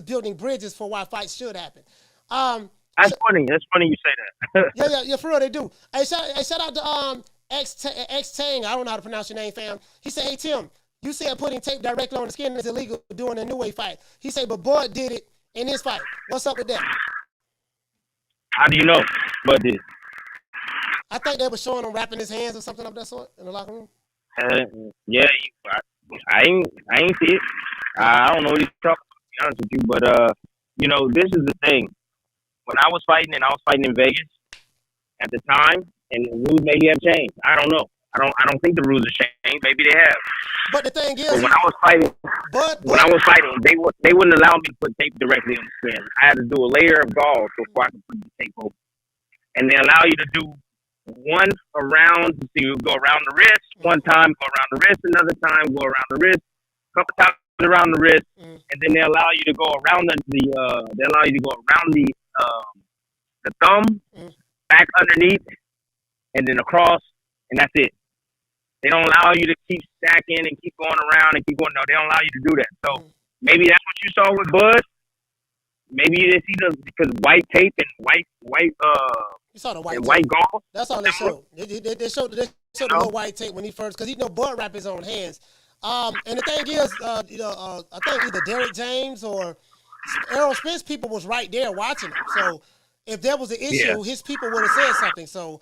building bridges for why fights should happen. That's funny. That's funny you say that. yeah, for real, they do. Hey, shout out to X Tang. I don't know how to pronounce your name, fam. He said, "Hey Tim, you said putting tape directly on the skin is illegal during a New Way fight." He said, "But Bud did it in his fight. What's up with that?" How do you know Bud did? I think they were showing him wrapping his hands or something of that sort in the locker room. Yeah, I ain't see it. I don't know what he's talking about, to be honest with you, but you know, this is the thing. When I was fighting in Vegas at the time, and the rules maybe have changed. I don't know. I don't think the rules have changed. Maybe they have. But the thing is, but when I was fighting, they wouldn't allow me to put tape directly on the skin. I had to do a layer of gauze before I could put the tape over. And they allow you to do one around. So you go around the wrist one time, go around the wrist another time, go around the wrist, a couple times around the wrist, and then they allow you to go around the thumb, back underneath, and then across, and that's it. They don't allow you to keep stacking and keep going around and keep going. No, they don't allow you to do that. So maybe that's what you saw with Bud. Maybe you didn't see because white tape and white you saw the white and white gauze. That's all they showed. They showed the little white tape when he first, because Bud wrapped his own hands. And the thing is, I think either Derek James or Errol Spence people was right there watching him. So if there was an issue, his people would have said something. So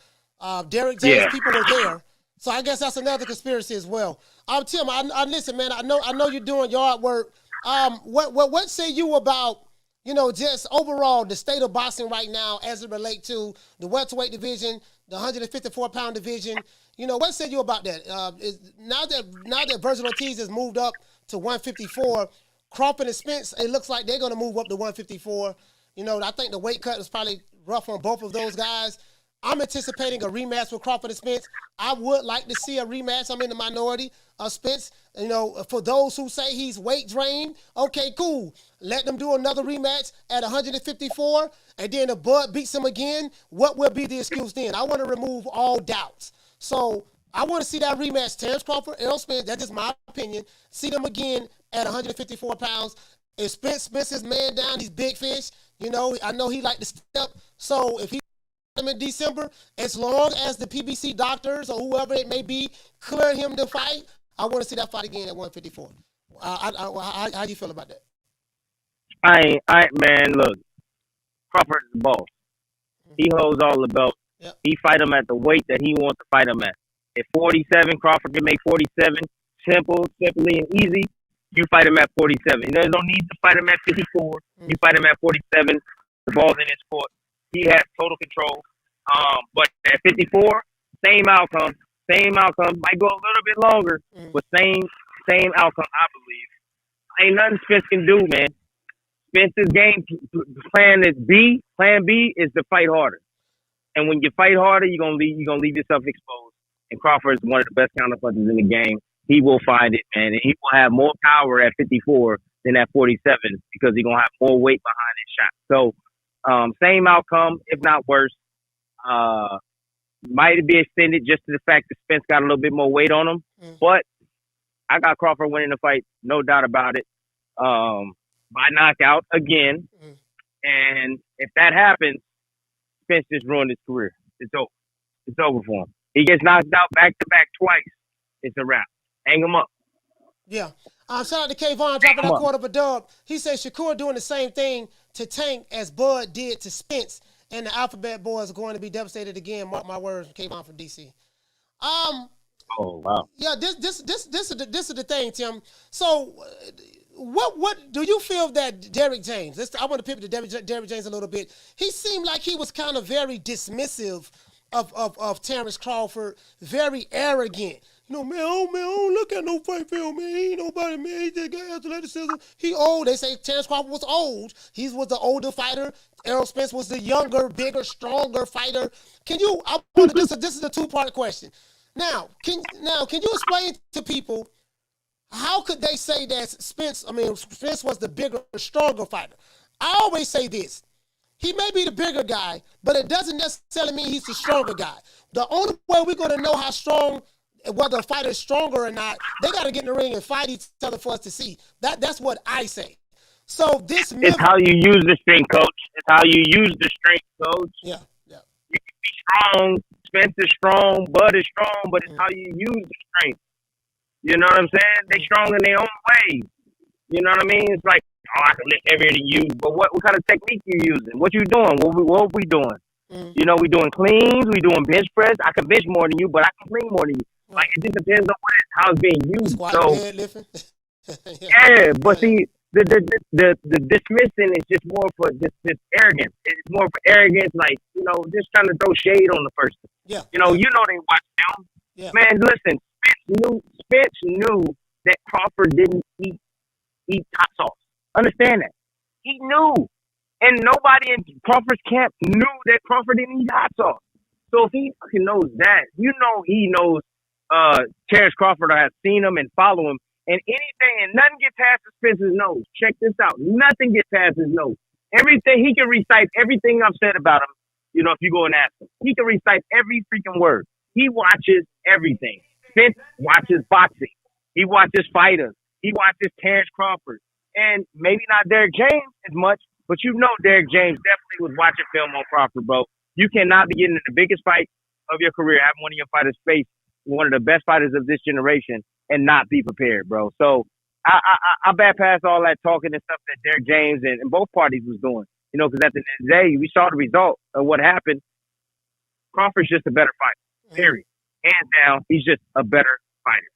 Derek James people were there. So I guess that's another conspiracy as well. Tim, I listen, man. I know you're doing yard work. What say you about, you know, just overall the state of boxing right now as it relates to the welterweight division, the 154-pound division? You know, what say you about that? Now that Virgil Ortiz has moved up to 154, Crawford and Spence, it looks like they're going to move up to 154. You know, I think the weight cut is probably rough on both of those guys. I'm anticipating a rematch with Crawford and Spence. I would like to see a rematch. I'm in the minority of Spence. You know, for those who say he's weight drained, okay, cool. Let them do another rematch at 154, and then if Bud beats him again, what will be the excuse then? I want to remove all doubts. So I want to see that rematch. Terence Crawford, Errol Spence, that's just my opinion. See them again at 154 pounds. If Spence his man down, he's big fish. You know, I know he like to step. So if he in December, as long as the PBC doctors or whoever it may be clear him to fight, I want to see that fight again at 154. How do you feel about that? Man, look, Crawford is the boss. He holds all the belts Yep. He fight him at the weight that he wants to fight him at. At 47, Crawford can make 47 simply and easy. You fight him at 47. There's no need to fight him at 54. You fight him at 47. The ball's in his court. He has total control. But at 54, same outcome. Same outcome. Might go a little bit longer, but same outcome, I believe. Ain't nothing Spence can do, man. Spence's game plan B is to fight harder. And when you fight harder, you're gonna leave yourself exposed. And Crawford is one of the best counterpunchers in the game. He will find it, man, and he will have more power at 54 than at 47 because he's gonna have more weight behind his shot. So, same outcome, if not worse. Might be extended just to the fact that Spence got a little bit more weight on him, but I got Crawford winning the fight, no doubt about it, by knockout again. And if that happens, Spence just ruined his career. It's over. It's over for him. He gets knocked out back to back twice. It's a wrap. Hang him up. Yeah. Shout out to Kayvon dropping that quarter of a dub. He says Shakur doing the same thing to Tank as Bud did to Spence, and the Alphabet Boys are going to be devastated again. Mark my words, Kayvon from DC. Oh wow. Yeah, this is the thing, Tim. So, what do you feel that Derrick James? I want to pivot to Derrick James a little bit. He seemed like he was kind of very dismissive of Terence Crawford, very arrogant. You know, man, I don't look at no fight film, man. He ain't nobody, man. He just got athleticism. He old. They say Terence Crawford was old. He was the older fighter. Errol Spence was the younger, bigger, stronger fighter. This is a two-part question. Now, can you explain to people how could they say that Spence was the bigger, stronger fighter? I always say this. He may be the bigger guy, but it doesn't necessarily mean he's the stronger guy. The only way we're going to know how strong, whether a fighter is stronger or not, they got to get in the ring and fight each other for us to see. That's what I say. So this it's how you use the strength, coach. It's how you use the strength, coach. Yeah. You can be strong. Spence is strong. Bud is strong, but it's how you use the strength. You know what I'm saying? They strong in their own way. You know what I mean? It's like, I can lift heavier than you, but what kind of technique you using? What you doing? What we doing? You know, we doing cleans, we doing bench press. I can bench more than you, but I can clean more than you. Like, it just depends on how it's being used. Squat, so, but see, the dismissing is just more for just arrogance. It's more for arrogance, like, you know, just trying to throw shade on the person. Yeah. You know they watch film. Yeah. Man, listen, Spence knew that Crawford didn't eat hot sauce. Understand that. He knew. And nobody in Crawford's camp knew that Crawford didn't eat hot sauce. So if he fucking knows that, you know he knows Terence Crawford has seen him and follow him. And nothing gets past Spence's nose. Check this out. Nothing gets past his nose. Everything, he can recite everything I've said about him, you know, if you go and ask him. He can recite every freaking word. He watches everything. Spence watches boxing. He watches fighters. He watches Terence Crawford. And maybe not Derrick James as much, but you know Derrick James definitely was watching film on Crawford, bro. You cannot be getting in the biggest fight of your career, having one of your fighters face one of the best fighters of this generation and not be prepared, bro. So I bypass all that talking and stuff that Derrick James and both parties was doing, you know, because at the end of the day, we saw the result of what happened. Crawford's just a better fighter, period. Hands down, he's just a better fighter.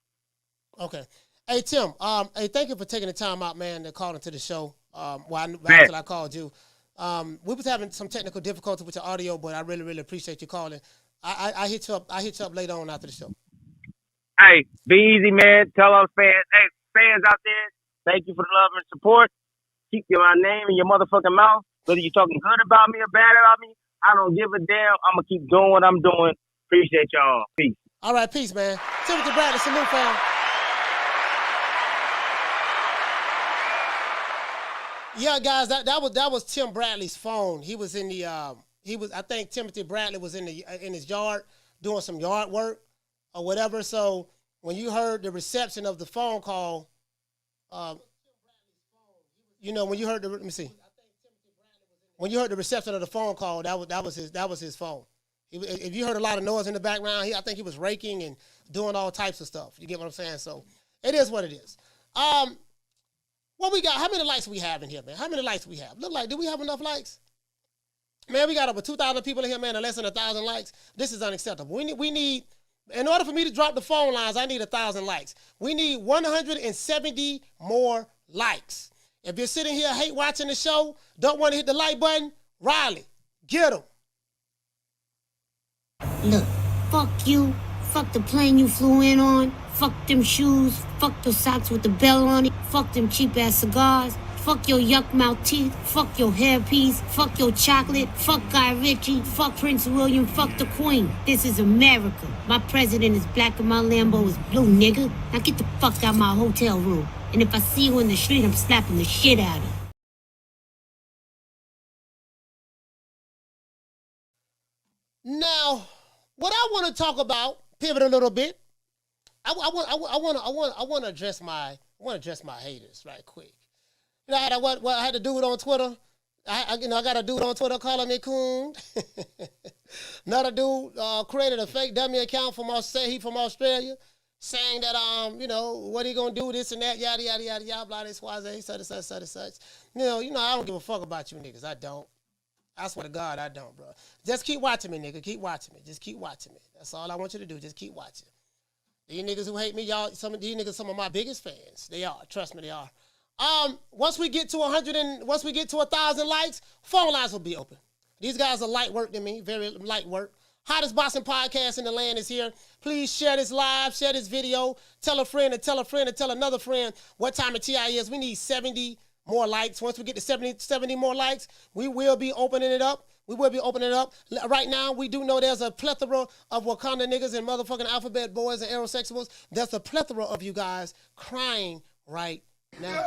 Okay. Hey, Tim, thank you for taking the time out, man, to call into the show. Until I called you. We was having some technical difficulty with the audio, but I really, really appreciate you calling. I hit you up later on after the show. Hey, be easy, man. Tell our fans, hey, fans out there, thank you for the love and support. Keep my name in your motherfucking mouth. Whether you're talking good about me or bad about me, I don't give a damn. I'm going to keep doing what I'm doing. Appreciate y'all. Peace. All right, peace, man. Timothy Bradley, salute, fam. Yeah, guys, that was Tim Bradley's phone. He was in the I think Timothy Bradley was in his yard doing some yard work or whatever. So when you heard the reception of the phone call, you know, when you heard when you heard the reception of the phone call, that was his phone. If you heard a lot of noise in the background, I think he was raking and doing all types of stuff. You get what I'm saying? So it is what it is. What we got? How many likes we have in here, man? How many likes we have? Look like, do we have enough likes? Man, we got over 2,000 people in here, man, and less than 1,000 likes. This is unacceptable. We need, in order for me to drop the phone lines, I need 1,000 likes. We need 170 more likes. If you're sitting here hate watching the show, don't want to hit the like button, Riley, get him. Look, fuck you. Fuck the plane you flew in on. Fuck them shoes. Fuck those socks with the bell on it. Fuck them cheap-ass cigars. Fuck your yuck mouth teeth. Fuck your hairpiece. Fuck your chocolate. Fuck Guy Ritchie. Fuck Prince William. Fuck the Queen. This is America. My president is black and my Lambo is blue, nigga. Now get the fuck out my hotel room. And if I see you in the street, I'm slapping the shit out of you. Now, what I want to talk about, pivot a little bit. I want to address my haters right quick. You know, I had to do it on Twitter. I got a dude on Twitter calling me coon. Another dude created a fake dummy account from Australia, saying that what he gonna do, this and that, yada yada yada yada, blah, this, such. You know, I don't give a fuck about you niggas. I don't. I swear to God, I don't, bro. Just keep watching me, nigga. Keep watching me. Just keep watching me. That's all I want you to do. Just keep watching. These niggas who hate me, y'all, some of these niggas, some of my biggest fans. They are. Trust me, they are. Once we get to 1,000 likes, phone lines will be open. These guys are light work to me, very light work. Hottest boxing podcast in the land is here. Please share this live, share this video. Tell a friend and tell a friend and tell another friend what time of TI is. We need 70 more likes. Once we get to 70 more likes, we will be opening it up. Right now, we do know there's a plethora of Wakanda niggas and motherfucking alphabet boys and Errolsexuals. There's a plethora of you guys crying right now.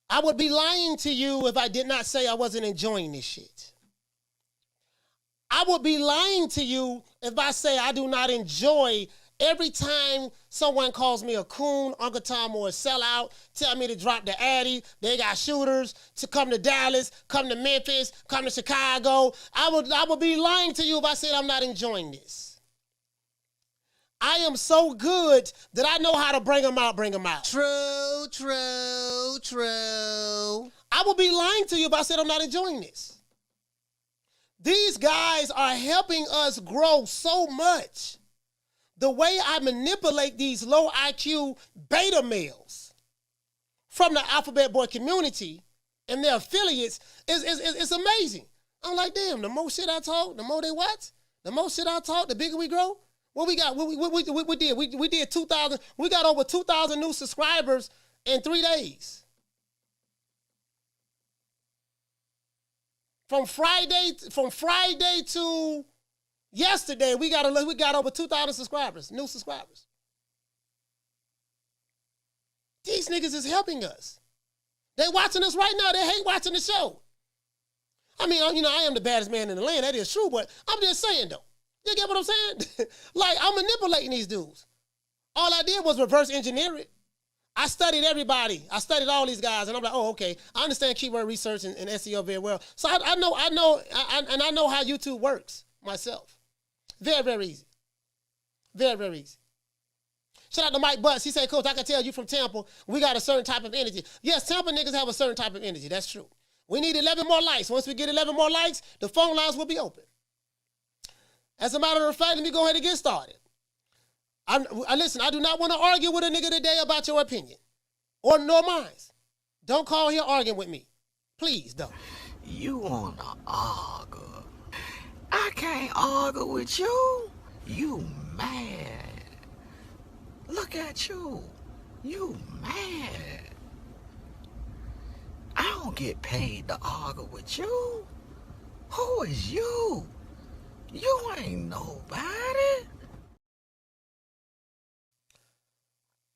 I would be lying to you if I did not say I wasn't enjoying this shit. I would be lying to you if I say I do not enjoy every time someone calls me a coon, Uncle Tom, or a sellout, tell me to drop the Addy, they got shooters, to come to Dallas, come to Memphis, come to Chicago. I would be lying to you if I said I'm not enjoying this. I am so good that I know how to bring them out. True. I would be lying to you if I said I'm not enjoying this. These guys are helping us grow so much. The way I manipulate these low IQ beta males from the alphabet boy community and their affiliates is amazing. I'm like, damn, the more shit I talk, the more they what? The more shit I talk, the bigger we grow. What we got? We did 2,000. We got over 2,000 new subscribers in 3 days. From Friday to yesterday, we got over 2,000 subscribers, new subscribers. These niggas is helping us. They watching us right now. They hate watching the show. I mean, I am the baddest man in the land. That is true, but I'm just saying though. You get what I'm saying? Like, I'm manipulating these dudes. All I did was reverse engineer it. I studied everybody. I studied all these guys, and I'm like, oh, okay. I understand keyword research and SEO very well. So I know how YouTube works myself. Very, very easy. Very, very easy. Shout out to Mike Butts. He said, Coach, I can tell you from Tampa, we got a certain type of energy. Yes, Tampa niggas have a certain type of energy. That's true. We need 11 more likes. Once we get 11 more likes, the phone lines will be open. As a matter of fact, let me go ahead and get started. Listen, I do not want to argue with a nigga today about your opinion. Or nor mine. Don't call here arguing with me. Please don't. You wanna argue. I can't argue with you. You mad. Look at you. You mad. I don't get paid to argue with you. Who is you? You ain't nobody.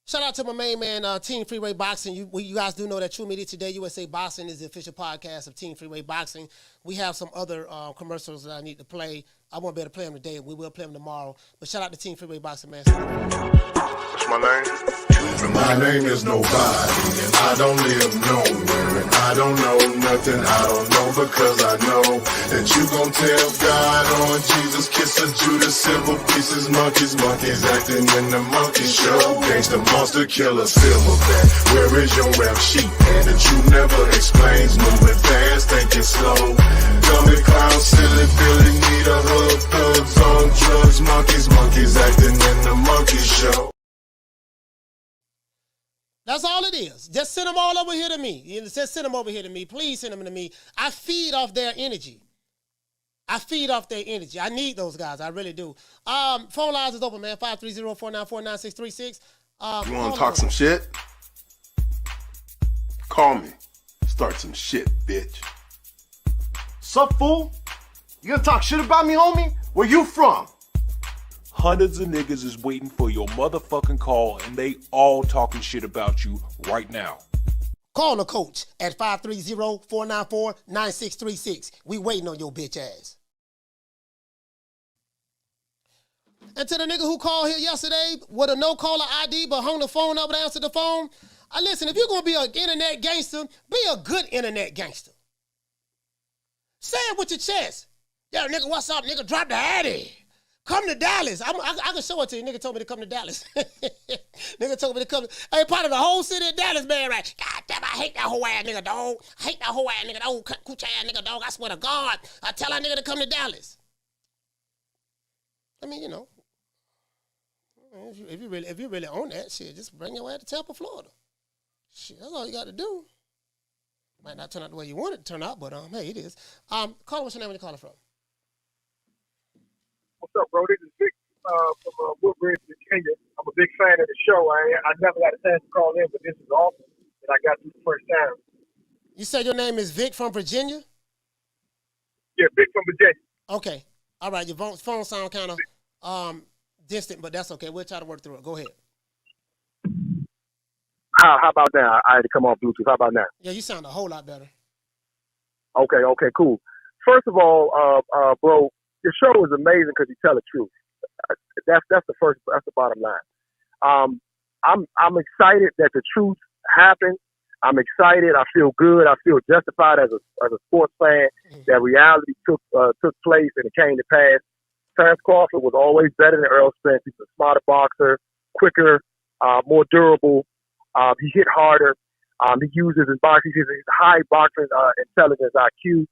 Shout out to my main man, Team Freeway Boxing. You guys do know that True Media Today USA Boxing is the official podcast of Team Freeway Boxing. We have some other commercials that I need to play I won't be able to play them today. We will play them tomorrow. But shout out to Team Freeway Boxing, man. What's my name? My name is nobody, and I don't live nowhere, and I don't know nothing. I don't know because I know that you gon' tell God on Jesus, kiss a Judas, silver pieces, monkeys acting in the monkey show. Gangsta monster killer, silverback. Where is your rap sheet? And the truth never explains. Moving fast, thinking slow. Dummy clown, silly Billy, need a hug. Thugs on drugs, monkeys acting in the monkey show. That's all it is. Just send them all over here to me. Just send them over here to me. Please send them to me. I feed off their energy. I need those guys. I really do. Phone lines is open, man. 530-494-9636. You want to talk some shit? Call me. Start some shit, bitch. Sup, fool? You gonna talk shit about me, homie? Where you from? Hundreds of niggas is waiting for your motherfucking call, and they all talking shit about you right now. Call the coach at 530-494-9636. We waiting on your bitch ass. And to the nigga who called here yesterday with a no-caller ID but hung the phone up and answered the phone, listen, if you're going to be an internet gangster, be a good internet gangster. Say it with your chest. Yo, nigga, what's up, nigga? Drop the Addy. Come to Dallas. I can show it to you. Nigga told me to come to Dallas. Nigga told me to come. Hey, part of the whole city of Dallas, man, right? God damn, I hate that whole ass nigga, dog. I hate that whole ass nigga, dog. Cooch ass nigga, dog. I swear to God, I tell that nigga to come to Dallas. I mean, you know, if you really own that shit, just bring your ass to Tampa, Florida. Shit, that's all you got to do. Might not turn out the way you want it to turn out, but hey, it is. Caller, what's your name? Where you calling from? What's up, bro? This is Vic from Woodbridge, Virginia. I'm a big fan of the show. I never got a chance to call in, but this is awesome that I got through the first time. You said your name is Vic from Virginia? Yeah, Vic from Virginia. Okay. All right, your phone sound kind of distant, but that's okay. We'll try to work through it. Go ahead. How about now? I had to come off Bluetooth. How about now? Yeah, you sound a whole lot better. Okay, cool. First of all, bro, your show is amazing because you tell the truth. That's the bottom line. I'm excited that the truth happened. I'm excited. I feel good. I feel justified as a sports fan that reality took place and it came to pass. Terence Crawford was always better than Errol Spence. He's a smarter boxer, quicker, more durable. He hit harder. He uses his boxing. He's high boxing intelligence IQ.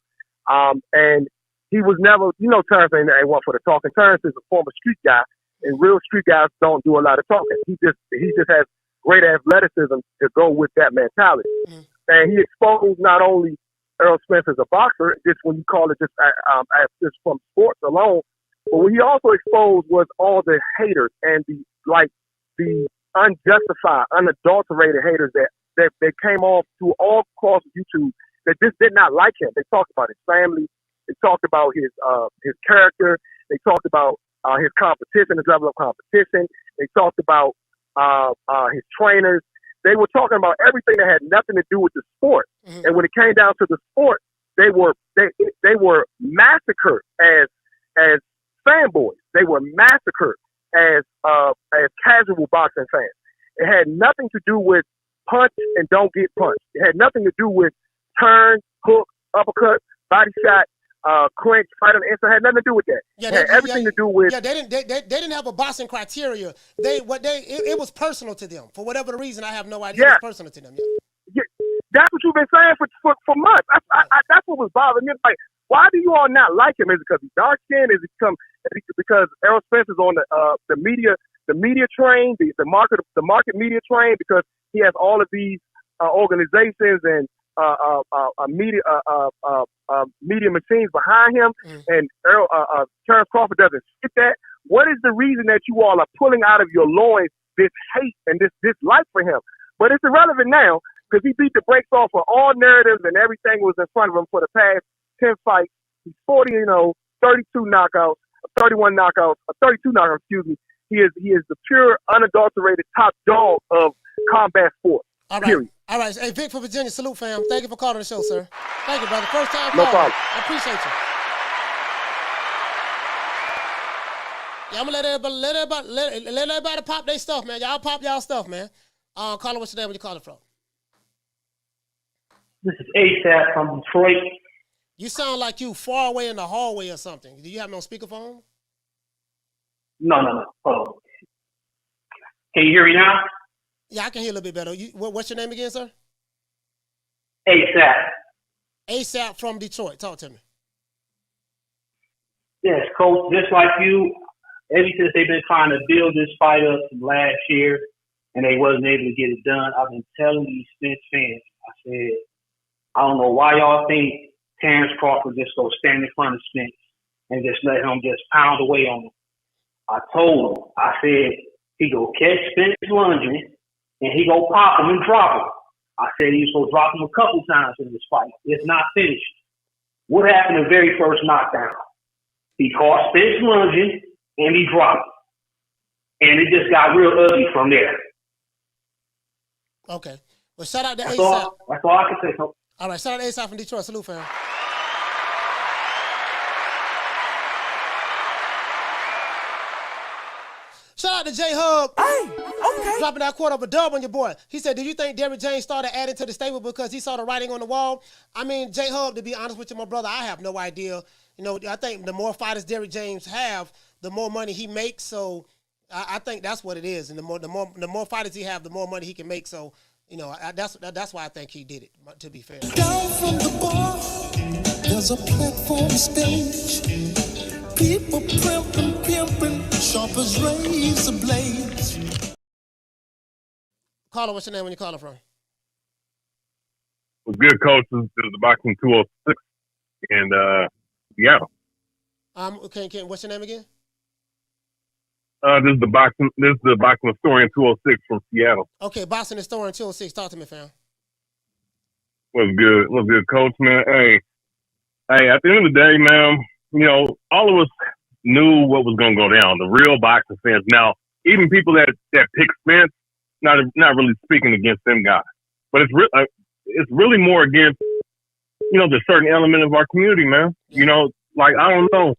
And he was never, Terence ain't one for the talking. Terence is a former street guy, and real street guys don't do a lot of talking. He just has great athleticism to go with that mentality. And he exposed not only Errol Spence as a boxer, just when you call it just from sports alone, but what he also exposed was all the haters and the unjustified, unadulterated haters that came off through all across YouTube that just did not like him. They talked about his family. They talked about his character. They talked about his competition, his level of competition. They talked about his trainers. They were talking about everything that had nothing to do with the sport. And when it came down to the sport, they were massacred as fanboys. They were massacred as casual boxing fans. It had nothing to do with punch and don't get punched. It had nothing to do with turn, hook, uppercut, body shot, clinch, fight on the inside. It had nothing to do with that. It had everything to do with. Yeah, they didn't have a boxing criteria. It was personal to them for whatever the reason. I have no idea. It was personal to them. Yeah, that's what you've been saying for months. That's what was bothering me. Like, why do you all not like him? Is it because he's dark skinned? Is it because Errol Spence is on the media train, the market media train, because he has all of these organizations and media machines behind him, and Terence Crawford doesn't fit that? What is the reason that you all are pulling out of your loins this hate and this dislike for him? But it's irrelevant now because he beat the brakes off of all narratives and everything was in front of him for the past 10 fights. He's 40-0, 32 knockouts, 31 knockouts, 32 knockouts, excuse me. He is the pure, unadulterated top dog of combat sports. All right. Period. All right. Hey, Vic from Virginia, salute, fam. Thank you for calling the show, sir. Thank you, brother. First time No calling. problem. I appreciate you. Yeah, I'm gonna let everybody pop their stuff, man. Y'all pop y'all stuff, man. Caller, what's your name? Where you calling from? This is ASAP from Detroit. You sound like you far away in the hallway or something. Do you have me on speakerphone? No. Hold on. Can you hear me now? Yeah, I can hear a little bit better. What's your name again, sir? ASAP. ASAP from Detroit. Talk to me. Yes, Coach, just like you, ever since they've been trying to build this fight up from last year and they wasn't able to get it done, I've been telling these Spence fans, I said, I don't know why y'all think Terence Crawford just go stand in front of Spence and just let him just pound away on him. I told him, I said, he go catch Spence lunging and he go pop him and drop him. I said he was supposed to drop him a couple times in this fight. It's not finished. What happened the very first knockdown? He caught Spence lunging and he dropped him. And it just got real ugly from there. Okay. Well, shout out to that's ASAP. That's all I can say. So. All right, shout out to ASAP from Detroit. Salute, fam. Shout out to J-Hub. Hey, okay. Dropping that quarter of a dub on your boy. He said, do you think Derrick James started adding to the stable because he saw the writing on the wall? I mean, J-Hub, to be honest with you, my brother, I have no idea. You know, I think the more fighters Derrick James have, the more money he makes. So I think that's what it is. And the more fighters he have, the more money he can make. So, you know, that's why I think he did it, to be fair. Down from the bar, there's a platform stage. People pimping, sharp as razor blades. Caller, what's your name when you calling from? Well, good, Coach. This is the Boxing 206 in Seattle. Okay, what's your name again? This is the Boxing Historian 206 from Seattle. Okay, Boxing Historian 206. Talk to me, fam. What's good, Coach, man? Hey, at the end of the day, man, you know, all of us knew what was going to go down. The real boxing fans. Now, even people that pick Spence, not really speaking against them guys, but it's really more against, you know, the certain element of our community, man. You know, like, I don't know,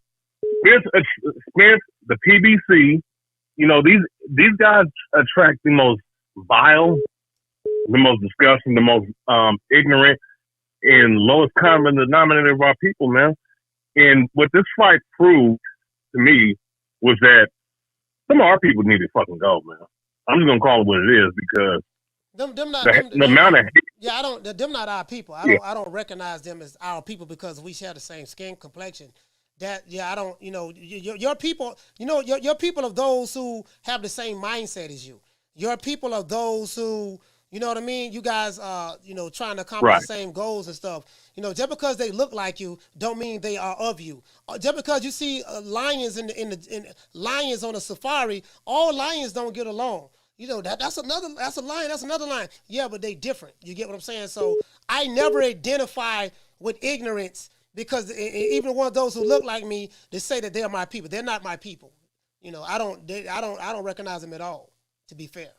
Spence, the PBC, you know, these guys attract the most vile, the most disgusting, the most ignorant, and lowest common denominator of our people, man. And what this fight proved to me was that some of our people need to fucking go, man. I'm just gonna call it what it is because the amount of hate. Them not our people. I don't recognize them as our people because we share the same skin complexion. I don't. You know, your people. You know, your people of those who have the same mindset as you. Your people of those who. You know what I mean? You guys are, you know, trying to accomplish the same goals and stuff. You know, just because they look like you, don't mean they are of you. Just because you see lions in lions on a safari, all lions don't get along. You know, that's a lion. That's another lion. Yeah, but they different. You get what I'm saying? So I never identify with ignorance because even one of those who look like me, they say that they're my people. They're not my people. You know, I don't recognize them at all. To be fair.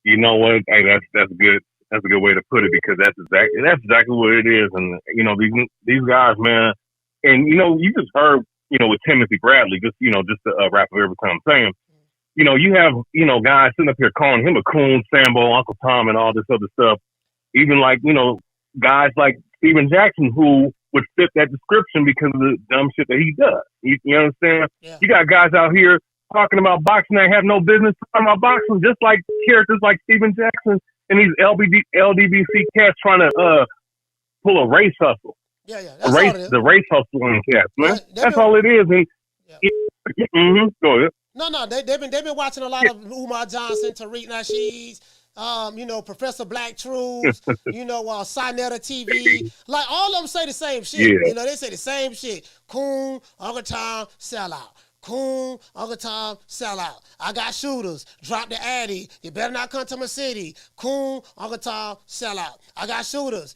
You know what? Hey, that's good. That's a good way to put it because that's exactly what it is. And you know, these guys, man. And you know, you just heard, you know, with Timothy Bradley, just to wrap up everything I'm saying. You know, you have, you know, guys sitting up here calling him a coon, Sambo, Uncle Tom, and all this other stuff. Even like, you know, guys like Steven Jackson who would fit that description because of the dumb shit that he does. You understand? Yeah. You got guys out here talking about boxing that have no business talking about boxing, just like characters like Steven Jackson and these LDBC cats trying to pull a race hustle. Yeah. The race hustle on cats, man. That's all it is. And go ahead. No, they've been watching a lot of Umar Johnson, Tariq Nasheed, you know, Professor Black Truths, you know, Sinetta TV. Like, all of them say the same shit. Yeah. You know, they say the same shit. Coon, Uncle Tom, sellout. Coon, Uncle Tom, sellout. I got shooters. Drop the Addy. You better not come to my city. Coon, Uncle Tom, sellout. I got shooters.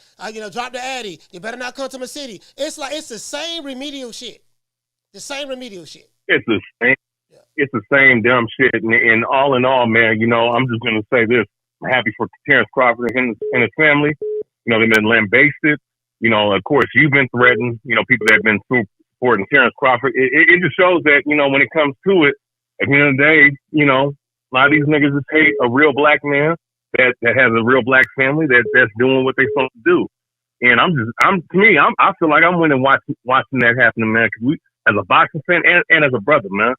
Drop the Addy. You better not come to my city. It's the same remedial shit. The same remedial shit. It's the same. Yeah. It's the same dumb shit. And all in all, man, you know, I'm just gonna say this. I'm happy for Terence Crawford and his family. You know, they've been lambasted. You know, of course, you've been threatened. You know, people that have been supporting Terence Crawford. It just shows that, you know, when it comes to it, at the end of the day, you know, a lot of these niggas just hate a real black man that has a real black family that's doing what they're supposed to do. And I feel like I'm winning watching that happen, man. Cause as a boxing fan and as a brother, man.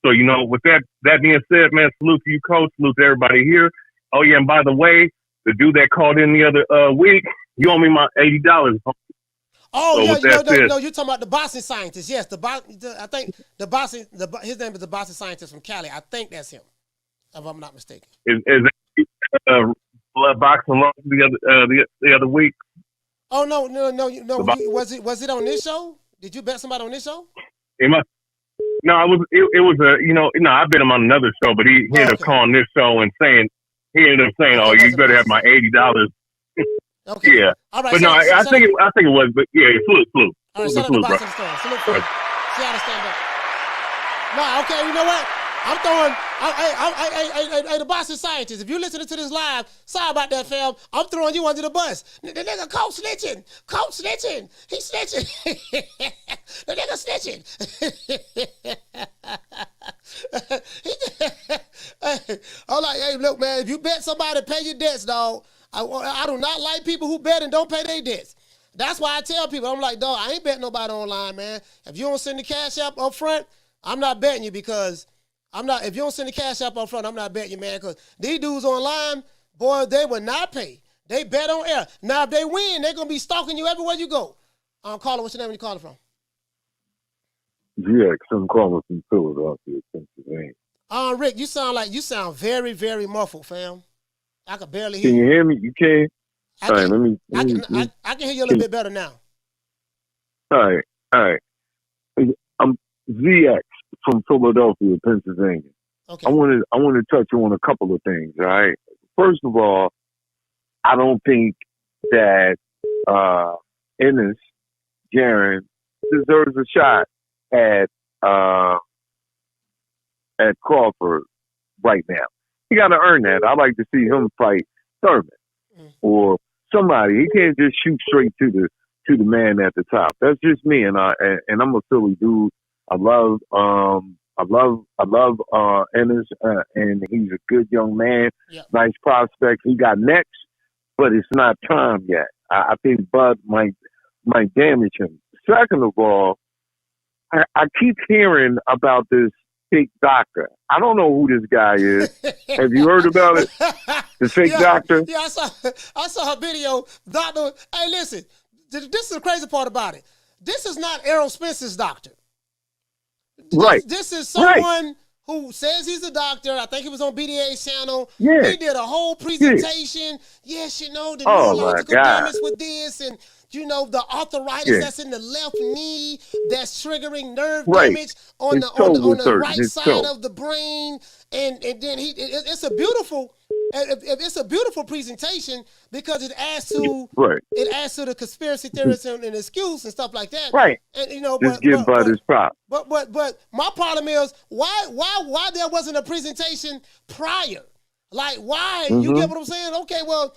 So, you know, with that being said, man, salute to you, coach. Salute to everybody here. Oh yeah, and by the way, the dude that called in the other week, you owe me my $80. Oh, so yeah, no, you're talking about the boxing scientist. Yes, I think his name is the boxing scientist from Cali. I think that's him, if I'm not mistaken. Is that boxing the other week? Oh no! Was it on this show? Did you bet somebody on this show? No, it was I bet him on another show, but he ended up calling this show and saying oh, you better have my $80. Okay. Yeah. All right, but no, I think it was, but yeah, salute. All right, salute, bro. Salute, bro. See how to stand up. No, okay, you know what? I'm throwing. Hey, the boxing scientist. If you're listening to this live, sorry about that, fam. I'm throwing you under the bus. The nigga coach snitching. He snitching. The nigga snitching. I'm like, hey, look, man. If you bet somebody, pay your debts, dog. I do not like people who bet and don't pay their debts. That's why I tell people, I'm like, dog, I ain't betting nobody online, man. If you don't send the cash app up front, I'm not betting you because if you don't send the cash app up front, I'm not betting you, man, because these dudes online, boy, they will not pay. They bet on air. Now, if they win, they're going to be stalking you everywhere you go. Caller, what's your name and you calling from? GX, I'm calling from Philadelphia, Pennsylvania. Rick, you sound very, very muffled, fam. I can barely hear you. Can you hear me? You can? All right, I can hear you a little bit better now. All right. I'm ZX from Philadelphia, Pennsylvania. Okay. I want to touch on a couple of things. All right. First of all, I don't think that Ennis Jaren deserves a shot at Crawford right now. He got to earn that. I'd like to see him fight Thurman or somebody. He can't just shoot straight to the man at the top. That's just me, and I'm a Philly dude. I love Ennis, and he's a good young man. Yep. Nice prospect. He got next, but it's not time yet. I think Bud might damage him. Second of all, I keep hearing about this fake doctor. I don't know who this guy is. Have you heard about it? The fake doctor? Yeah, I saw a video. Doctor, hey, listen, this is the crazy part about it. This is not Errol Spence's doctor. Right. This is someone who says he's a doctor. I think he was on BDA's channel. Yeah. He did a whole presentation. Yes, the neurological damage with this and the arthritis that's in the left knee that's triggering nerve damage on the right side of the brain. And then it's a beautiful presentation because it adds to the conspiracy theorists and excuse and stuff like that. Right. And just give Bud his prop. But my problem is why there wasn't a presentation prior? Like why? You get what I'm saying? Okay, well,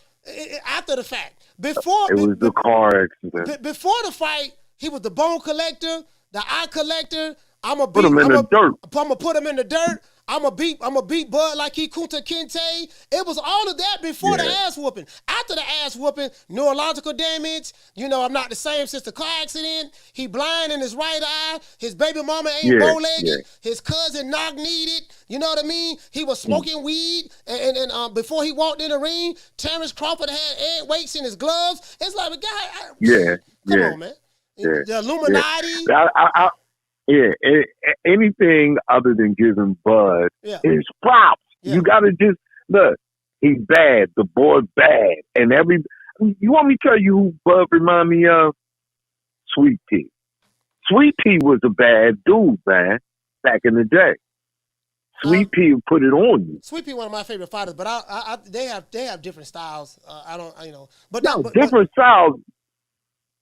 after the fact. Before it was the car accident. Before the fight, he was the bone collector, the eye collector. I'm gonna put him in the dirt. I'm gonna put him in the dirt. I'm gonna beat Bud like he Kunta Kinte. It was all of that before the ass whooping. After the ass whooping, neurological damage. I'm not the same since the car accident. He blind in his right eye. His baby mama ain't bow-legged. Yeah. His cousin knock-kneed. You know what I mean? He was smoking weed. And before he walked in the ring, Terence Crawford had egg weights in his gloves. It's like, come on, man. Yeah. The Illuminati. Anything other than giving Bud is props. You gotta just look. He's bad. The boy's bad, and you want me to tell you who Bud remind me of? Sweet Pea. Sweet Pea was a bad dude, man. Back in the day, Sweet Pea put it on you. Sweet Pea, one of my favorite fighters, but they have different styles. Different styles.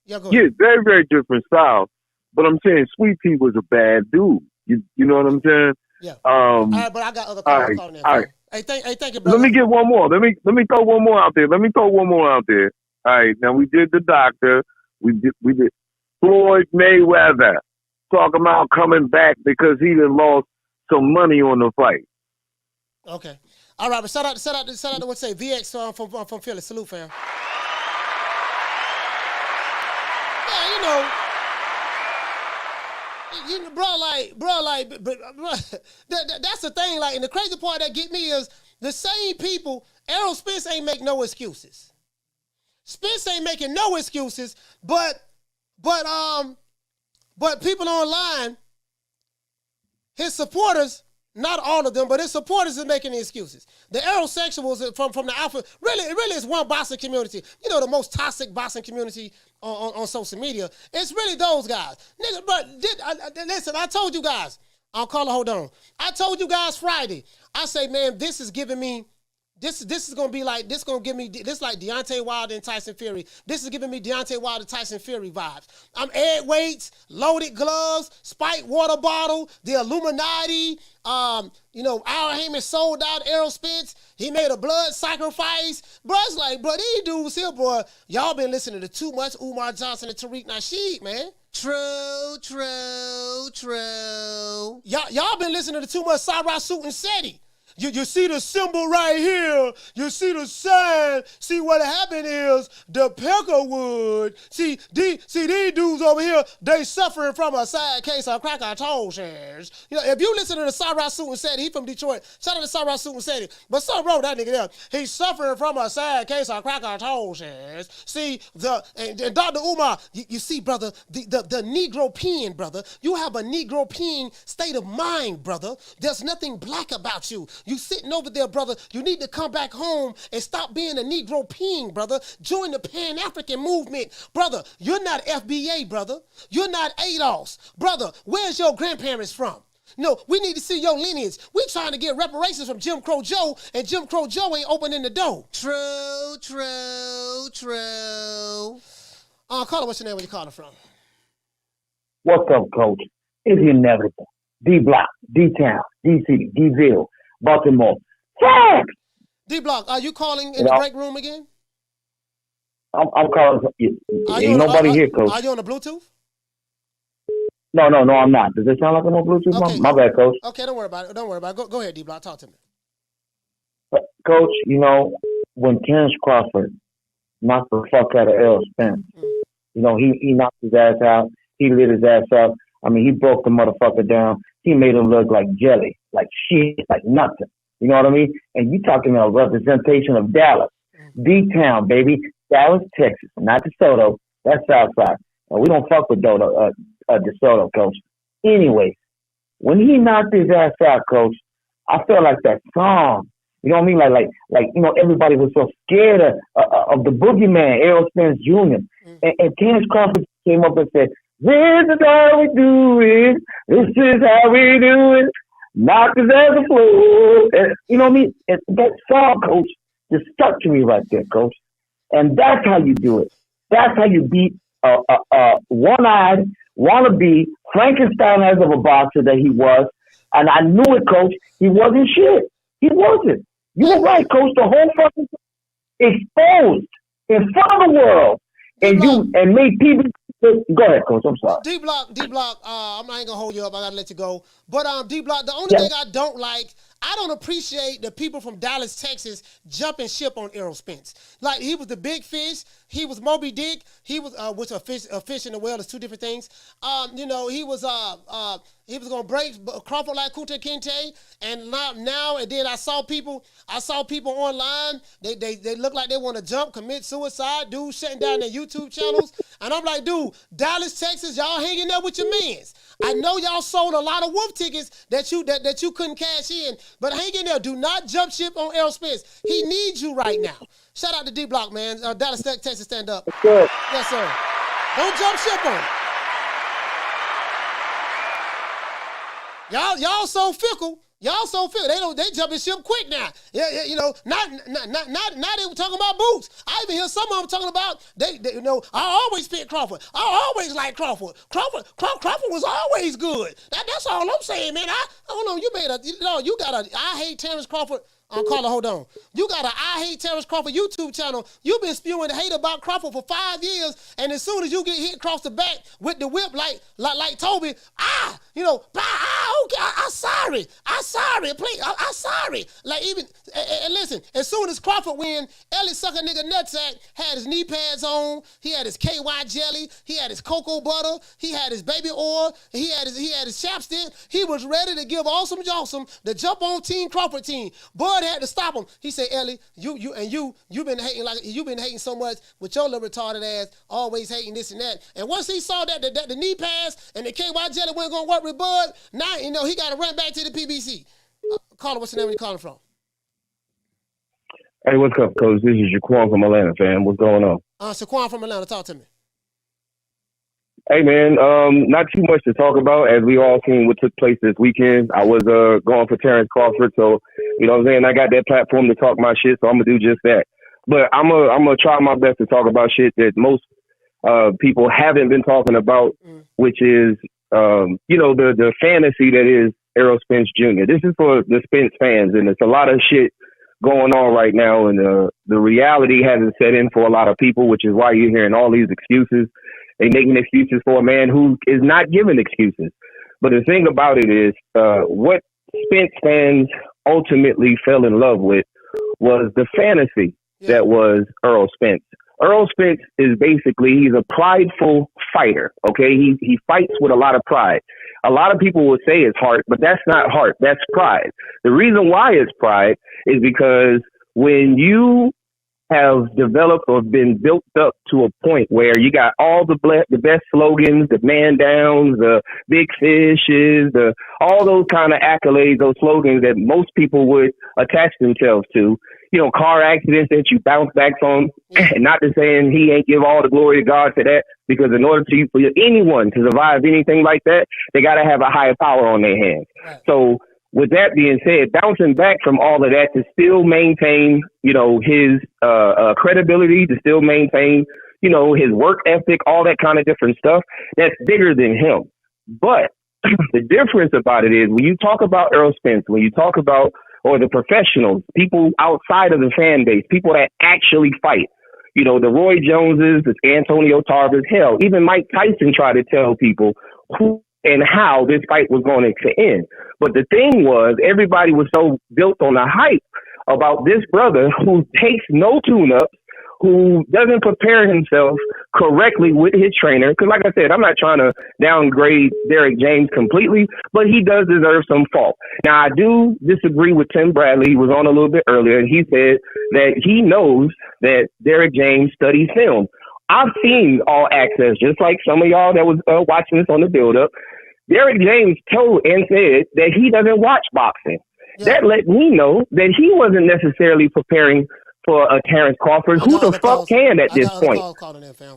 Yeah, go ahead. Yeah, very, very different styles. But I'm saying Sweet Pea was a bad dude. You know what I'm saying? Yeah. All right, but I got other callers calling in. All right. Hey, thank you, brother. Let me get one more. Let me throw one more out there. All right. Now we did the doctor. We did Floyd Mayweather. talking about coming back because he done lost some money on the fight. Okay. All right, but shout out to what's say VX from Philly. Salute, fam. Yeah, that's the thing. Like, and the crazy part that get me is the same people. Errol Spence ain't make no excuses. Spence ain't making no excuses, but people online, his supporters. Not all of them, but his supporters is making the excuses. The Errolsexuals from the Alpha, really is one boxing community. You know, the most toxic boxing community on social media. It's really those guys. Nigga, but listen, I told you guys. I'll call it, hold on. I told you guys Friday. I say, man, this is giving me, this is going to be like, this going to give me, this like Deontay Wilder and Tyson Fury. This is giving me Deontay Wilder, Tyson Fury vibes. I'm Ed weights, loaded gloves, spiked water bottle, the Illuminati, Al Heyman sold out Errol Spence. He made a blood sacrifice. Bro, it's like, bro, these dudes here, boy, y'all been listening to too much Umar Johnson and Tariq Nasheed, man. True. Y'all been listening to too much Cyrus Suit and Seti. You see the symbol right here. You see the sign. See what happened is the Peckerwood. See these dudes over here, they suffering from a sad case of crackatosis. You know, if you listen to the Cyrus Suit and Seti, he from Detroit. Shout out to Cyrus Suit and Seti. But some wrote that nigga there. He's suffering from a sad case of crackatosis. See, and Dr. Umar, you see, brother, the Negro peeing, brother. You have a Negro peeing state of mind, brother. There's nothing black about you. You sitting over there, brother. You need to come back home and stop being a Negro peeing, brother. Join the Pan-African movement. Brother, you're not FBA, brother. You're not ADOS. Brother, where's your grandparents from? No, we need to see your lineage. We trying to get reparations from Jim Crow Joe, and Jim Crow Joe ain't opening the door. True. Caller, what's your name? Where you calling from? What's up, Coach? It's inevitable. D-Block, D-Town, D-City, D-Ville, Baltimore. Facts! D-Block, are you calling in the break room again? I'm calling. Ain't nobody here, Coach. Are you on the Bluetooth? No, I'm not. Does it sound like I'm on Bluetooth? Okay. My bad, Coach. Okay, don't worry about it. Go ahead, D-Block. Talk to me. Coach, when Terence Crawford knocked the fuck out of Errol Spence, he knocked his ass out. He lit his ass up. I mean, he broke the motherfucker down. He made him look like jelly, like shit, like nothing. You know what I mean? And you talking about representation of Dallas. D-Town, baby. Dallas, Texas. Not DeSoto. That's Southside. And we don't fuck with DeSoto, Coach. Anyway, when he knocked his ass out, Coach, I felt like that song. You know what I mean? Like everybody was so scared of the boogeyman, Errol Spence Jr. And Terence Crawford came up and said, "This is how we do it. This is how we do it. Knock us out the floor." And, you know what I mean? And that song, Coach, just stuck to me right there, Coach. And that's how you do it. That's how you beat one-eyed, wannabe, Frankenstein-as of a boxer that he was. And I knew it, Coach. He wasn't shit. He wasn't. You were right, Coach. The whole fucking exposed in front of the world. And made people. Go ahead, Coach. I'm sorry. D-Block. I'm not gonna hold you up. I gotta let you go. But D-Block, the only thing I don't like, I don't appreciate the people from Dallas, Texas, jumping ship on Errol Spence. Like, he was the big fish. He was Moby Dick. He was which a fish in the well is two different things. He was gonna break Crawford like Kunta Kinte, and now and then I saw people online. They look like they want to jump, commit suicide. Dudes shutting down their YouTube channels, and I'm like, dude, Dallas, Texas, y'all hanging there with your mans. I know y'all sold a lot of wolf tickets that you couldn't cash in, but hang in there. Do not jump ship on Errol Spence. He needs you right now. Shout out to D-Block, man. Dallas, Texas, stand up. Good. Yes, sir. Don't jump ship on him. Y'all so fickle. Y'all so fit. They jumping ship quick now. Yeah, you know, not they were talking about Boots. I even hear some of them talking about they you know, I always fit Crawford. I always like Crawford. Crawford was always good. That's all I'm saying, man. I don't know. You got a I hate Terence Crawford. Carla, hold on. You got a I hate Terence Crawford YouTube channel. You've been spewing hate about Crawford for 5 years, and as soon as you get hit across the back with the whip like Toby, you know, okay, I'm sorry. Please, I'm sorry. Like even, and listen, as soon as Crawford win, Ellie suck a nigga nutsack, had his knee pads on, he had his KY jelly, he had his cocoa butter, he had his baby oil, he had his chapstick. He was ready to give awesome the jump on Team Crawford team. Bud had to stop him. He said, Ellie, you've been hating so much with your little retarded ass, always hating this and that. And once he saw that the knee pads and the KY jelly wasn't gonna work with Bud, now you know he got to run back to the PBC. Caller, what's the name you calling from? Hey, what's up, Coach? This is Jaquan from Atlanta, fam. What's going on? Shaquan from Atlanta, talk to me. Hey, man, not too much to talk about. As we all seen what took place this weekend, I was going for Terence Crawford, so, you know what I'm saying, I got that platform to talk my shit, so I'm going to do just that. But I'm gonna try my best to talk about shit that most people haven't been talking about, which is, you know, the fantasy that is Errol Spence Jr. This is for the Spence fans, and it's a lot of shit going on right now, and the reality hasn't set in for a lot of people, which is why you're hearing all these excuses. They making excuses for a man who is not giving excuses. But the thing about it is, what Spence fans ultimately fell in love with was the fantasy that was Errol Spence. Errol Spence is basically, he's a prideful fighter, okay? He fights with a lot of pride. A lot of people would say it's heart, but that's not heart, that's pride. The reason why it's pride is because when you have developed or been built up to a point where you got all the best slogans, the man downs, the big fishes, all those kind of accolades, those slogans that most people would attach themselves to, you know, car accidents that you bounce back from, and not to saying he ain't give all the glory to God for that, because in order for anyone to survive anything like that, they got to have a higher power on their hands. Right. So with that being said, bouncing back from all of that to still maintain, you know, his credibility, to still maintain, you know, his work ethic, all that kind of different stuff, that's bigger than him. But the difference about it is when you talk about Errol Spence, when you talk about, or the professionals, people outside of the fan base, people that actually fight, you know, the Roy Joneses, the Antonio Tarvers, hell, even Mike Tyson tried to tell people who and how this fight was going to end. But the thing was, everybody was so built on the hype about this brother who takes no tune-ups, who doesn't prepare himself correctly with his trainer. Because like I said, I'm not trying to downgrade Derek James completely, but he does deserve some fault. Now, I do disagree with Tim Bradley. He was on a little bit earlier, and he said that he knows that Derek James studies film. I've seen All Access, just like some of y'all that was watching this on the build-up. Derek James told and said that he doesn't watch boxing. Yeah. That let me know that he wasn't necessarily preparing for a Terence Crawford. Who the fuck can at this point?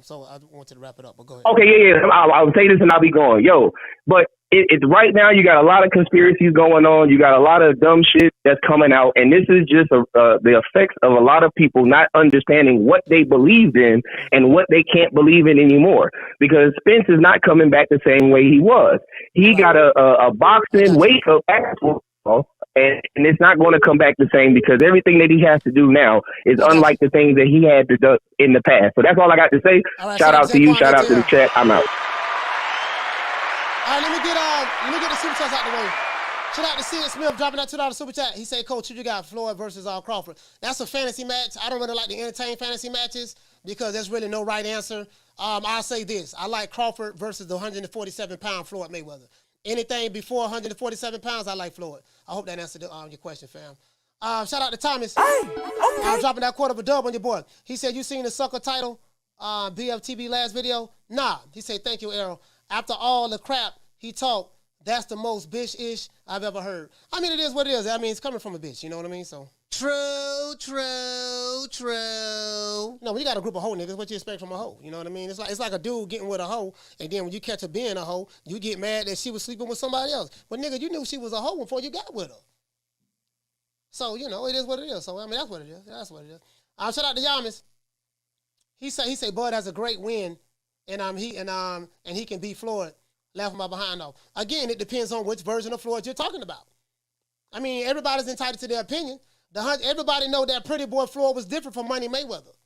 So I wanted to wrap it up, but go ahead. Okay, yeah. I'll say this and I'll be going. But it's right now you got a lot of conspiracies going on. You got a lot of dumb shit that's coming out. And this is just the effects of a lot of people not understanding what they believed in and what they can't believe in anymore. Because Spence is not coming back the same way he was. He got a boxing wake-up actual. And it's not going to come back the same, because everything that he has to do now is unlike the things that he had to do in the past. So that's all I got to say. Right, shout out to you. Shout out to the chat. I'm out. All right, let me get the super chats out the way. Shout out to Sid Smith dropping that $2 super chat. He said, Coach, who you got? Floyd versus Crawford. That's a fantasy match. I don't really like to entertain fantasy matches because there's really no right answer. I'll say this. I like Crawford versus the 147-pound Floyd Mayweather. Anything before 147 pounds, I like Floyd. I hope that answered your question, fam. Shout out to Thomas. I'm dropping that quarter of a dub on your boy. He said, you seen the sucker title BFTB last video? Nah. He said, thank you, Errol. After all the crap he talked, that's the most bitch-ish I've ever heard. I mean, it is what it is. I mean, it's coming from a bitch. You know what I mean? So true. No, when you got a group of hoe niggas, what you expect from a hoe? You know what I mean? It's like a dude getting with a hoe, and then when you catch her being a hoe, you get mad that she was sleeping with somebody else. But nigga, you knew she was a hoe before you got with her. So, you know, it is what it is. So, I mean, that's what it is. That's what it is. Shout out to Yamis. He say Bud has a great win, and he can beat Floyd, laughing my behind off. Again, it depends on which version of Floyd you're talking about. I mean, everybody's entitled to their opinion. Everybody know that Pretty Boy Floyd was different from Money Mayweather.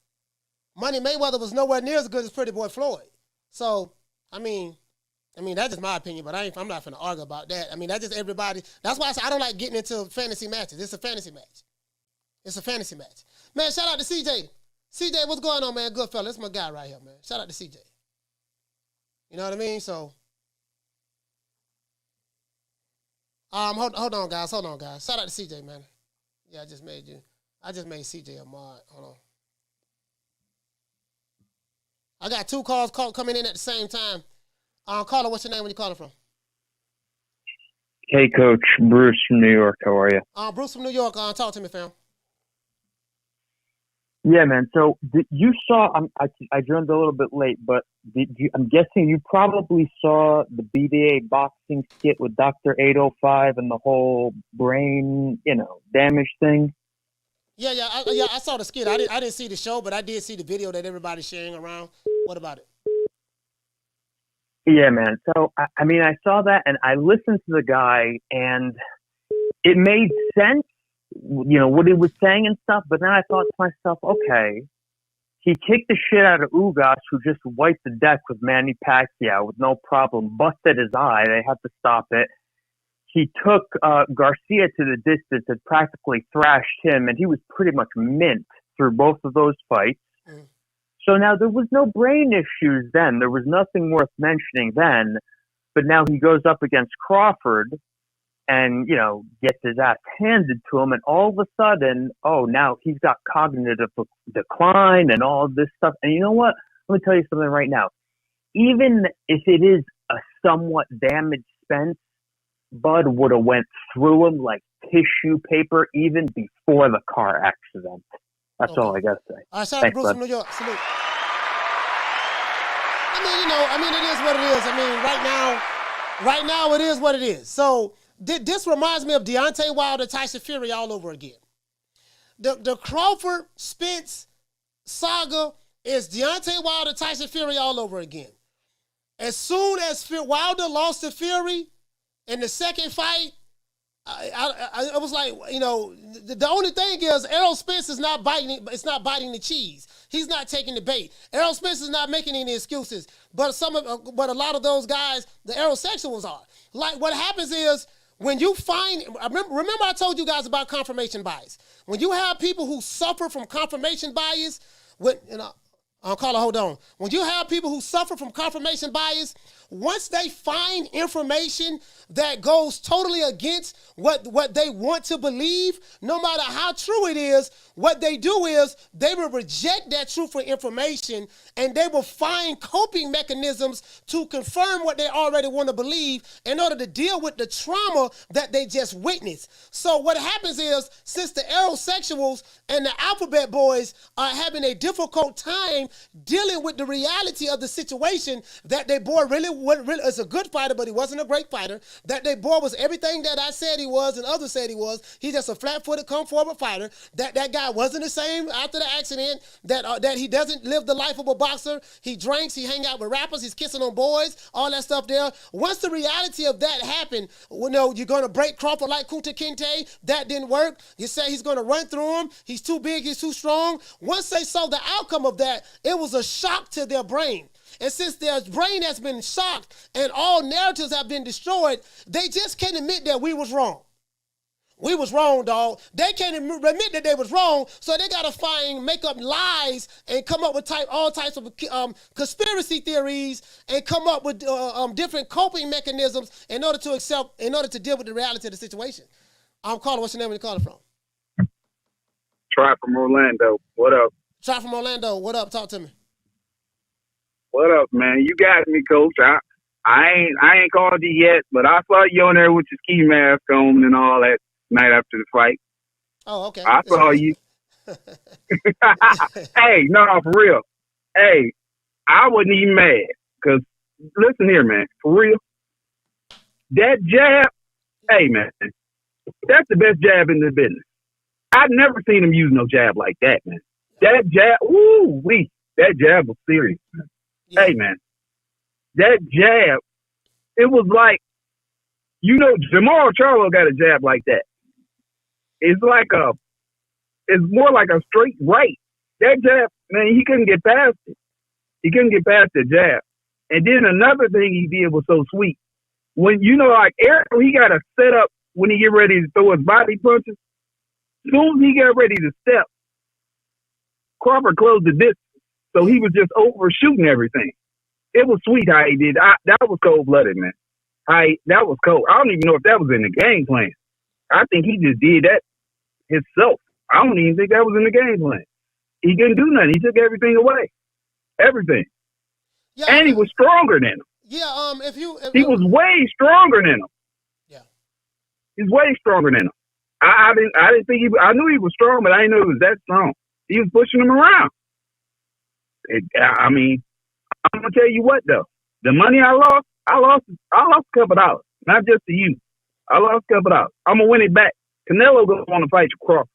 Money Mayweather was nowhere near as good as Pretty Boy Floyd. So, I mean, that's just my opinion, but I'm not going to argue about that. I mean, that's just everybody. That's why I say I don't like getting into fantasy matches. It's a fantasy match. It's a fantasy match. Man, shout out to CJ. CJ, what's going on, man? Good fella. That's my guy right here, man. Shout out to CJ. You know what I mean? So, hold on, guys. Shout out to CJ, man. Yeah, I just made CJ a mod. Hold on. I got 2 calls coming in at the same time. Caller, what's your name when you calling from? Hey, Coach. Bruce from New York. How are you? Bruce from New York. Talk to me, fam. Yeah, man. So you saw, I joined a little bit late, but I'm guessing you probably saw the BDA boxing skit with Dr. 805 and the whole brain, damage thing. Yeah, I saw the skit. I didn't see the show, but I did see the video that everybody's sharing around. What about it? Yeah, man. So, I mean, I saw that and I listened to the guy and it made sense, what he was saying and stuff. But then I thought to myself, okay, he kicked the shit out of Ugas, who just wiped the deck with Manny Pacquiao with no problem, busted his eye. They had to stop it. He took Garcia to the distance and practically thrashed him, and he was pretty much mint through both of those fights. So now there was no brain issues then. There was nothing worth mentioning then. But now he goes up against Crawford and, gets his ass handed to him. And all of a sudden, now he's got cognitive decline and all this stuff. And you know what? Let me tell you something right now. Even if it is a somewhat damaged Spence, Bud would have went through him like tissue paper even before the car accident. That's all I got to say. All right, shout out to Bruce from New York. Salute. I mean, it is what it is. I mean, right now it is what it is. So this reminds me of Deontay Wilder, Tyson Fury all over again. The Crawford Spence saga is Deontay Wilder, Tyson Fury all over again. As soon as Wilder lost to Fury in the second fight, I was like, the only thing is Errol Spence is not biting. It's not biting the cheese. He's not taking the bait. Errol Spence is not making any excuses. But a lot of those guys, the Errolsexuals are. Like what happens is when you find. Remember I told you guys about confirmation bias. When you have people who suffer from confirmation bias, caller, hold on. When you have people who suffer from confirmation bias, once they find information that goes totally against what they want to believe, no matter how true it is, what they do is they will reject that truthful information and they will find coping mechanisms to confirm what they already want to believe in order to deal with the trauma that they just witnessed. So what happens is, since the Errolsexuals and the Alphabet Boys are having a difficult time dealing with the reality of the situation, that their boy really is a good fighter, but he wasn't a great fighter, that their boy was everything that I said he was and others said he was. He's just a flat-footed, come-forward fighter. That guy wasn't the same after the accident, that he doesn't live the life of a boxer. He drinks, he hang out with rappers, he's kissing on boys, all that stuff there. Once the reality of that happened, you're going to break Crawford like Kunta Kinte. That didn't work. You say he's going to run through him. He's too big, he's too strong. Once they saw the outcome of that, it was a shock to their brain. And since their brain has been shocked and all narratives have been destroyed, they just can't admit that we was wrong. We was wrong, dog. They can't admit that they was wrong, so they got to make up lies and come up with all types of conspiracy theories and come up with different coping mechanisms in order to deal with the reality of the situation. I'm calling. What's your name? Where you calling from? Try from Orlando. What up? Try from Orlando. What up? Talk to me. What up, man? You got me, Coach. I ain't called you yet, but I saw you on there with your ski mask on and all that night after the fight. Oh, okay. I saw you. Hey, no, for real. Hey, I wasn't even mad because listen here, man. For real, that jab. Hey, man, that's the best jab in the business. I've never seen him use no jab like that, man. That jab, that jab was serious, man. Yeah. Hey, man, that jab, it was like, Jamal Charlo got a jab like that. It's more like a straight right. That jab, man, he couldn't get past it. He couldn't get past the jab. And then another thing he did was so sweet. When, like Errol, he got a setup when he get ready to throw his body punches. As soon as he got ready to step, Crawford closed the distance. So he was just overshooting everything. It was sweet how he did. That was cold-blooded, man. That was cold. I don't even know if that was in the game plan. I think he just did that himself. I don't even think that was in the game plan. He didn't do nothing. He took everything away. Everything. Yeah, and he was stronger than him. Yeah, he was way stronger than him. Yeah. He's way stronger than him. I didn't think I knew he was strong, but I didn't know he was that strong. He was pushing him around. I'm gonna tell you what though. The money I lost a couple dollars. Not just to you. I lost a couple dollars. I'm gonna win it back. Canelo gonna want to fight Crawford.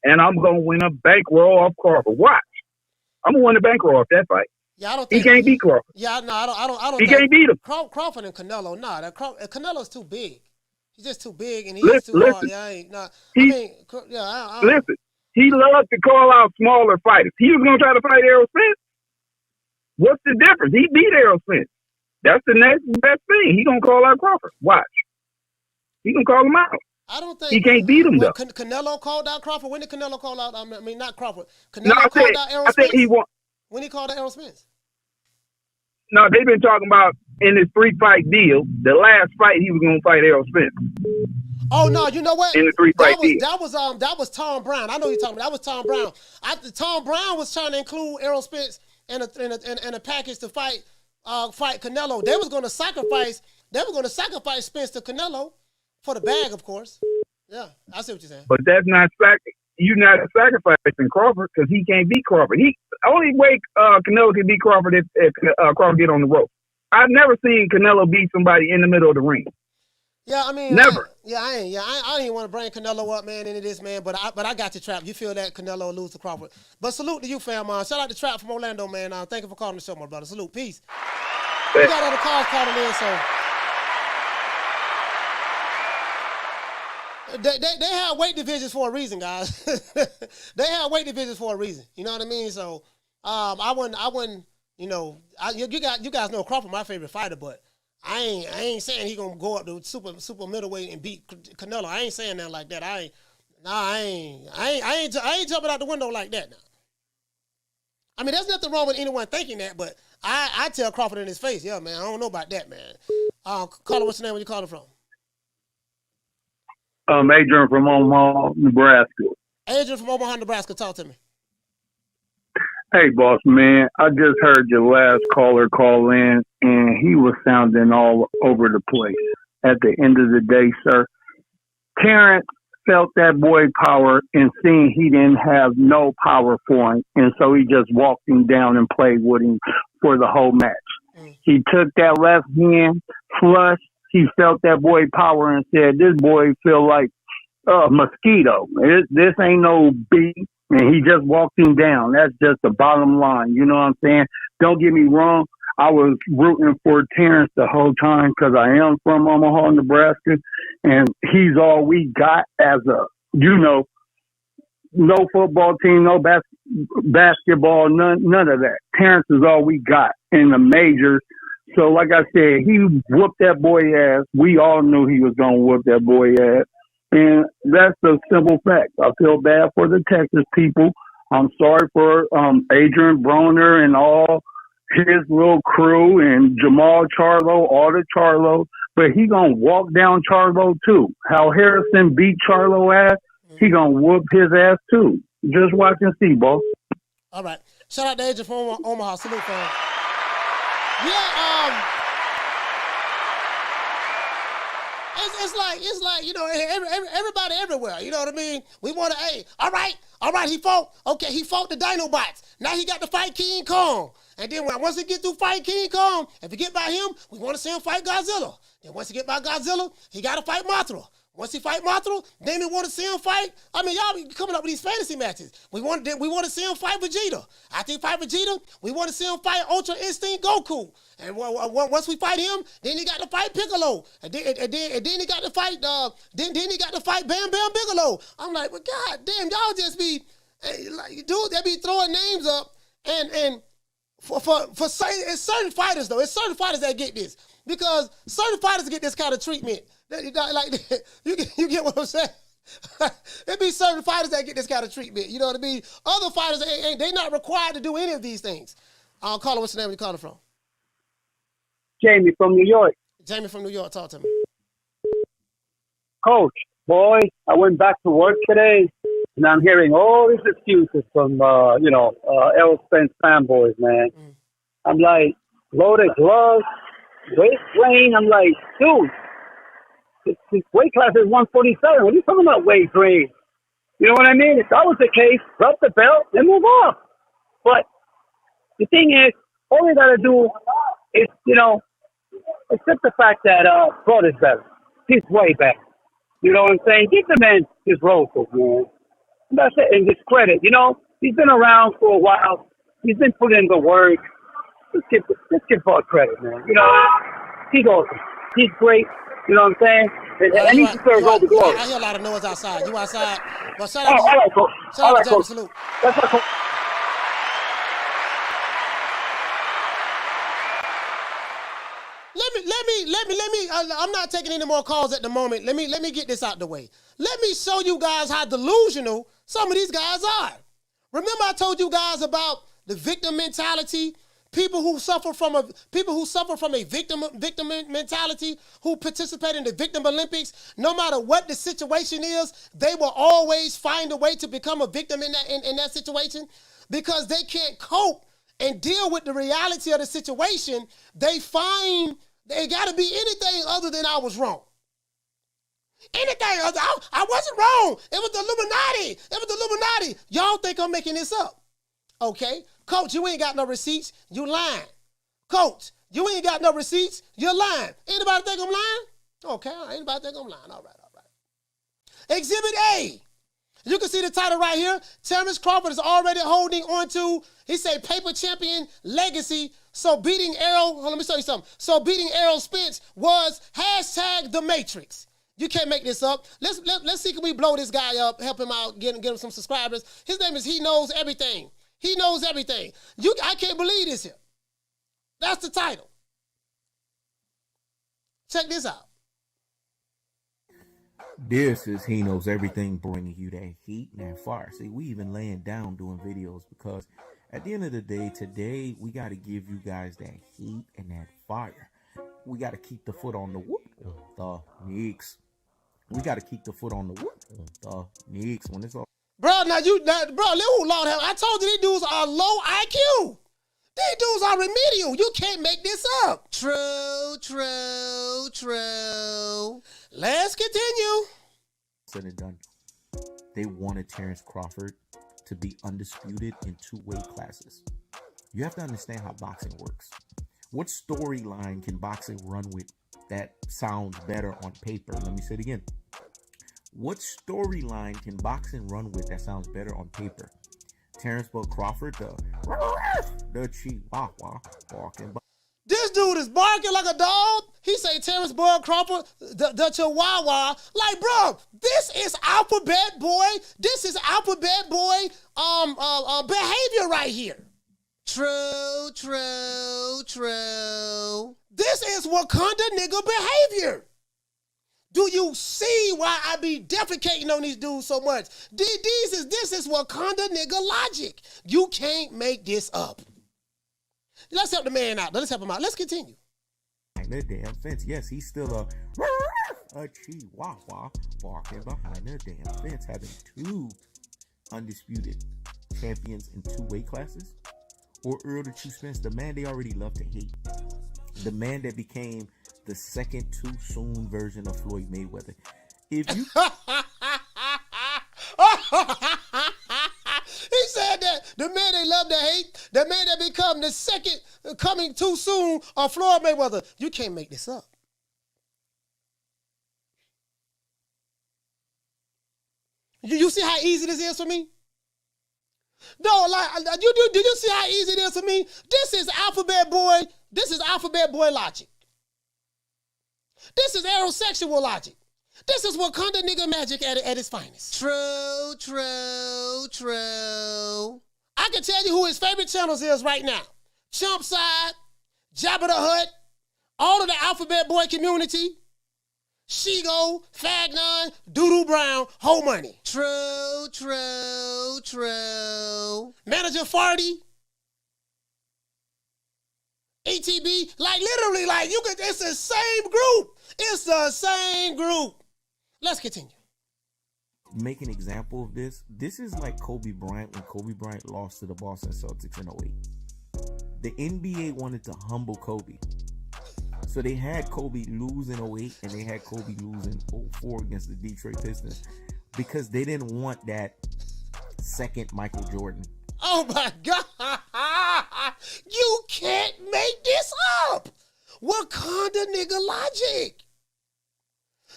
And I'm gonna win a bankroll off Crawford. Watch. I'm gonna win a bankroll off that fight. Yeah, I don't think he can't beat Crawford. Yeah, no, I don't. He can't beat him. Crawford and Canelo, Canelo's too big. He's just too big and he's too hard. Yeah, listen, he loves to call out smaller fighters. He was gonna try to fight Errol Spence. What's the difference? He beat Errol Spence. That's the next best thing. He gonna call out Crawford. Watch. He gonna call him out. I don't think he can't beat him though. Canelo called out Crawford. When did Canelo call out? Not Crawford. Canelo called out Errol Spence. I think he won. When he called out Errol Spence? No, they've been talking about in this 3-fight deal. The last fight he was gonna fight Errol Spence. Oh no! You know what? In the 3-fight deal. That was Tom Brown. I know you're talking about. That was Tom Brown. Tom Brown was trying to include Errol Spence in a package to fight Canelo. They was going to sacrifice Spence to Canelo for the bag, of course. Yeah, I see what you're saying. But that's not you're not sacrificing Crawford because he can't beat Crawford. Only way Canelo can beat Crawford if Crawford get on the rope. I've never seen Canelo beat somebody in the middle of the ring. Yeah, I mean, never. I didn't want to bring Canelo up, man, into this, man. But I got you, Trap. You feel that Canelo will lose to Crawford. But salute to you, fam. Shout out to Trap from Orlando, man. Thank you for calling the show, my brother. Salute, peace. We got other calls calling in, so they have weight divisions for a reason, guys. They have weight divisions for a reason. You know what I mean? So I wouldn't. You know, you guys know Crawford, my favorite fighter, but I ain't saying he gonna go up to super middleweight and beat Canelo. I ain't saying that like that. I ain't jumping out the window like that now. I mean, there's nothing wrong with anyone thinking that, but I tell Crawford in his face, yeah, man, I don't know about that, man. Caller, what's your name? Where you calling from? Adrian from Omaha, Nebraska. Adrian from Omaha, Nebraska. Talk to me. Hey, boss man, I just heard your last caller call in, and he was sounding all over the place. At the end of the day, sir, Terence felt that boy power and seeing he didn't have no power for him, and so he just walked him down and played with him for the whole match. He took that left hand flush. He felt that boy power and said, this boy feel like a mosquito. This ain't no bee. And he just walked him down. That's just the bottom line. You know what I'm saying? Don't get me wrong. I was rooting for Terence the whole time because I am from Omaha, Nebraska. And he's all we got as no football team, no basketball, none of that. Terence is all we got in the majors. So like I said, he whooped that boy ass. We all knew he was going to whoop that boy ass. And that's the simple fact. I feel bad for the Texas people. I'm sorry for Adrian Broner and all his little crew and Jamal Charlo, all the Charlo. But he going to walk down Charlo too. How Harrison beat Charlo ass, he going to whoop his ass too. Just watch and see, boss. All right. Shout out to Adrian from Omaha. Salute, fam. Yeah, It's like, you know, everybody everywhere. You know what I mean? We want to, all right, he fought the Dinobots. Now he got to fight King Kong. And then once he get through fighting King Kong, if he get by him, we want to see him fight Godzilla. Then once he get by Godzilla, he got to fight Mothra. Once he fight Mothra, then we want to see him fight. I mean, y'all be coming up with these fantasy matches. We want to see him fight Vegeta. After he fight Vegeta, we want to see him fight Ultra Instinct Goku. And once we fight him, then he got to fight Piccolo. And then he got to fight. Then he got to fight Bam Bam Bigelow. I'm like, well, god damn, y'all just be like, dude, they be throwing names up and for it's certain fighters though. It's certain fighters that get this because certain fighters get this kind of treatment. Like you get what I'm saying? There be certain fighters that get this kind of treatment. You know what I mean? Other fighters they not required to do any of these things. Caller, what's the name? Where you calling from? Jamie from New York. Jamie from New York. Talk to me. Coach, boy, I went back to work today, and I'm hearing all these excuses from Errol Spence fanboys, man. I'm like, loaded gloves, weight train. I'm like, dude. His weight class is 147. What are you talking about weight train? You know what I mean? If that was the case, drop the belt and move on. But the thing is, all you got to do is, accept the fact that Broad is better. He's way better. You know what I'm saying? Give the man his roses, man. And that's it. And his credit. He's been around for a while. He's been putting in the work. Let's give Broad credit, man. He's awesome. He's great. You know what I'm saying? And he deserves all the glory. I hear a lot of noise outside. You outside? Well, shout out to all right, Coach. Shout out to Jamie. Salute. That's what Coach. Let me. I'm not taking any more calls at the moment. Let me get this out the way. Let me show you guys how delusional some of these guys are. Remember, I told you guys about the victim mentality. People who suffer from a victim mentality, who participate in the Victim Olympics, no matter what the situation is, they will always find a way to become a victim in that situation because they can't cope and deal with the reality of the situation. They find they got to be anything other than I was wrong. Anything other, I wasn't wrong. It was the Illuminati. It was the Illuminati. Y'all think I'm making this up? Okay. Coach, you ain't got no receipts. You lying. Coach, you ain't got no receipts. You're lying. Anybody think I'm lying? Okay. Anybody think I'm lying? All right. Exhibit A. You can see the title right here. Terence Crawford is already holding on to, he said, paper champion legacy. So beating Errol, let me show you something. So beating Errol Spence was #The Matrix. You can't make this up. Let's see, can we blow this guy up, help him out, get him some subscribers. His name is He Knows Everything. He knows everything. I can't believe this here. That's the title. Check this out. This is He Knows Everything, bringing you that heat and that fire. See, we even laying down doing videos because at the end of the day, today, we got to give you guys that heat and that fire. We got to keep the foot on the Knicks. We got to keep the foot on the Knicks when it's all. Bro, Lord, I told you these dudes are low IQ. These dudes are remedial. You can't make this up. True. Let's continue. Said and done. They wanted Terence Crawford to be undisputed in 2 weight classes. You have to understand how boxing works. What storyline can boxing run with that sounds better on paper? Let me say it again. What storyline can boxing run with that sounds better on paper? Terence Crawford, the Chihuahua walking by. This dude is barking like a dog. He say Terence Crawford, the Chihuahua. Like, bro, this is alphabet boy. This is alphabet boy behavior right here. True. This is Wakanda nigga behavior. Do you see why I be defecating on these dudes so much? This is Wakanda nigga logic. You can't make this up. Let's help the man out. Let's help him out. Let's continue. The damn fence. Yes, he's still a Chihuahua walking behind the damn fence, having 2 undisputed champions in 2 weight classes. Or Errol Spence, the man they already love to hate. The man that became the second too soon version of Floyd Mayweather. If you he said that the man they love to hate, the man that become the second coming too soon of Floyd Mayweather. You can't make this up. You see how easy this is for me? No, like do you see how easy it is for me? This is alphabet boy. This is alphabet boy logic. This is Errolsexual logic. This is Wakanda nigga magic at its finest. True. I can tell you who his favorite channels is right now. Chump Side, Jabba the Hut, all of the alphabet boy community, Shego, Fagnon, Doodoo Brown, whole money. True. Manager Farty, ETB, like literally, like you could, it's the same group. It's the same group. Let's continue. Make an example of this. This is like Kobe Bryant when Kobe Bryant lost to the Boston Celtics in 08. The NBA wanted to humble Kobe. So they had Kobe lose in 08 and they had Kobe lose in 04 against the Detroit Pistons because they didn't want that second Michael Jordan. Oh my God. You can't make this up. Wakanda nigga logic.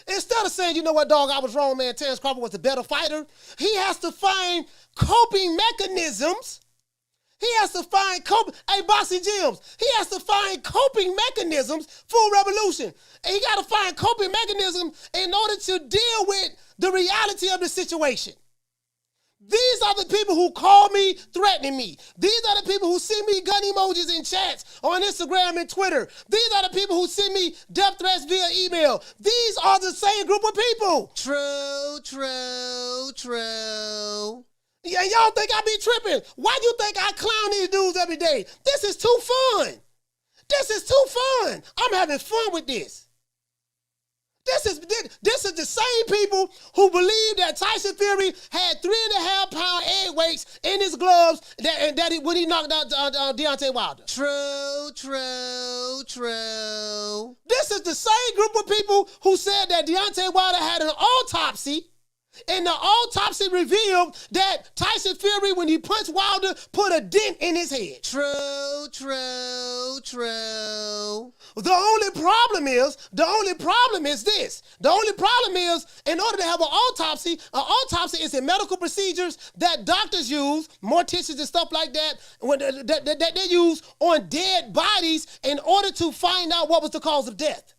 Instead of saying, you know what, dog, I was wrong, man, Terence Crawford was a better fighter, he has to find coping mechanisms. He has to find hey, Bossy Jims, he has to find coping mechanisms for revolution. And he got to find coping mechanisms in order to deal with the reality of the situation. These are the people who call me threatening me. These are the people who send me gun emojis in chats on Instagram and Twitter. These are the people who send me death threats via email. These are the same group of people. True. Yeah, y'all think I be tripping. Why do you think I clown these dudes every day? This is too fun. I'm having fun with this. This is the same people who believe that Tyson Fury had 3.5 pound egg weights in his gloves when he knocked out Deontay Wilder. True. This is the same group of people who said that Deontay Wilder had an autopsy, and the autopsy revealed that Tyson Fury, when he punched Wilder, put a dent in his head. True. The only problem is this. The only problem is, in order to have an autopsy is a medical procedures that doctors use, morticians and stuff like that, that they use on dead bodies in order to find out what was the cause of death.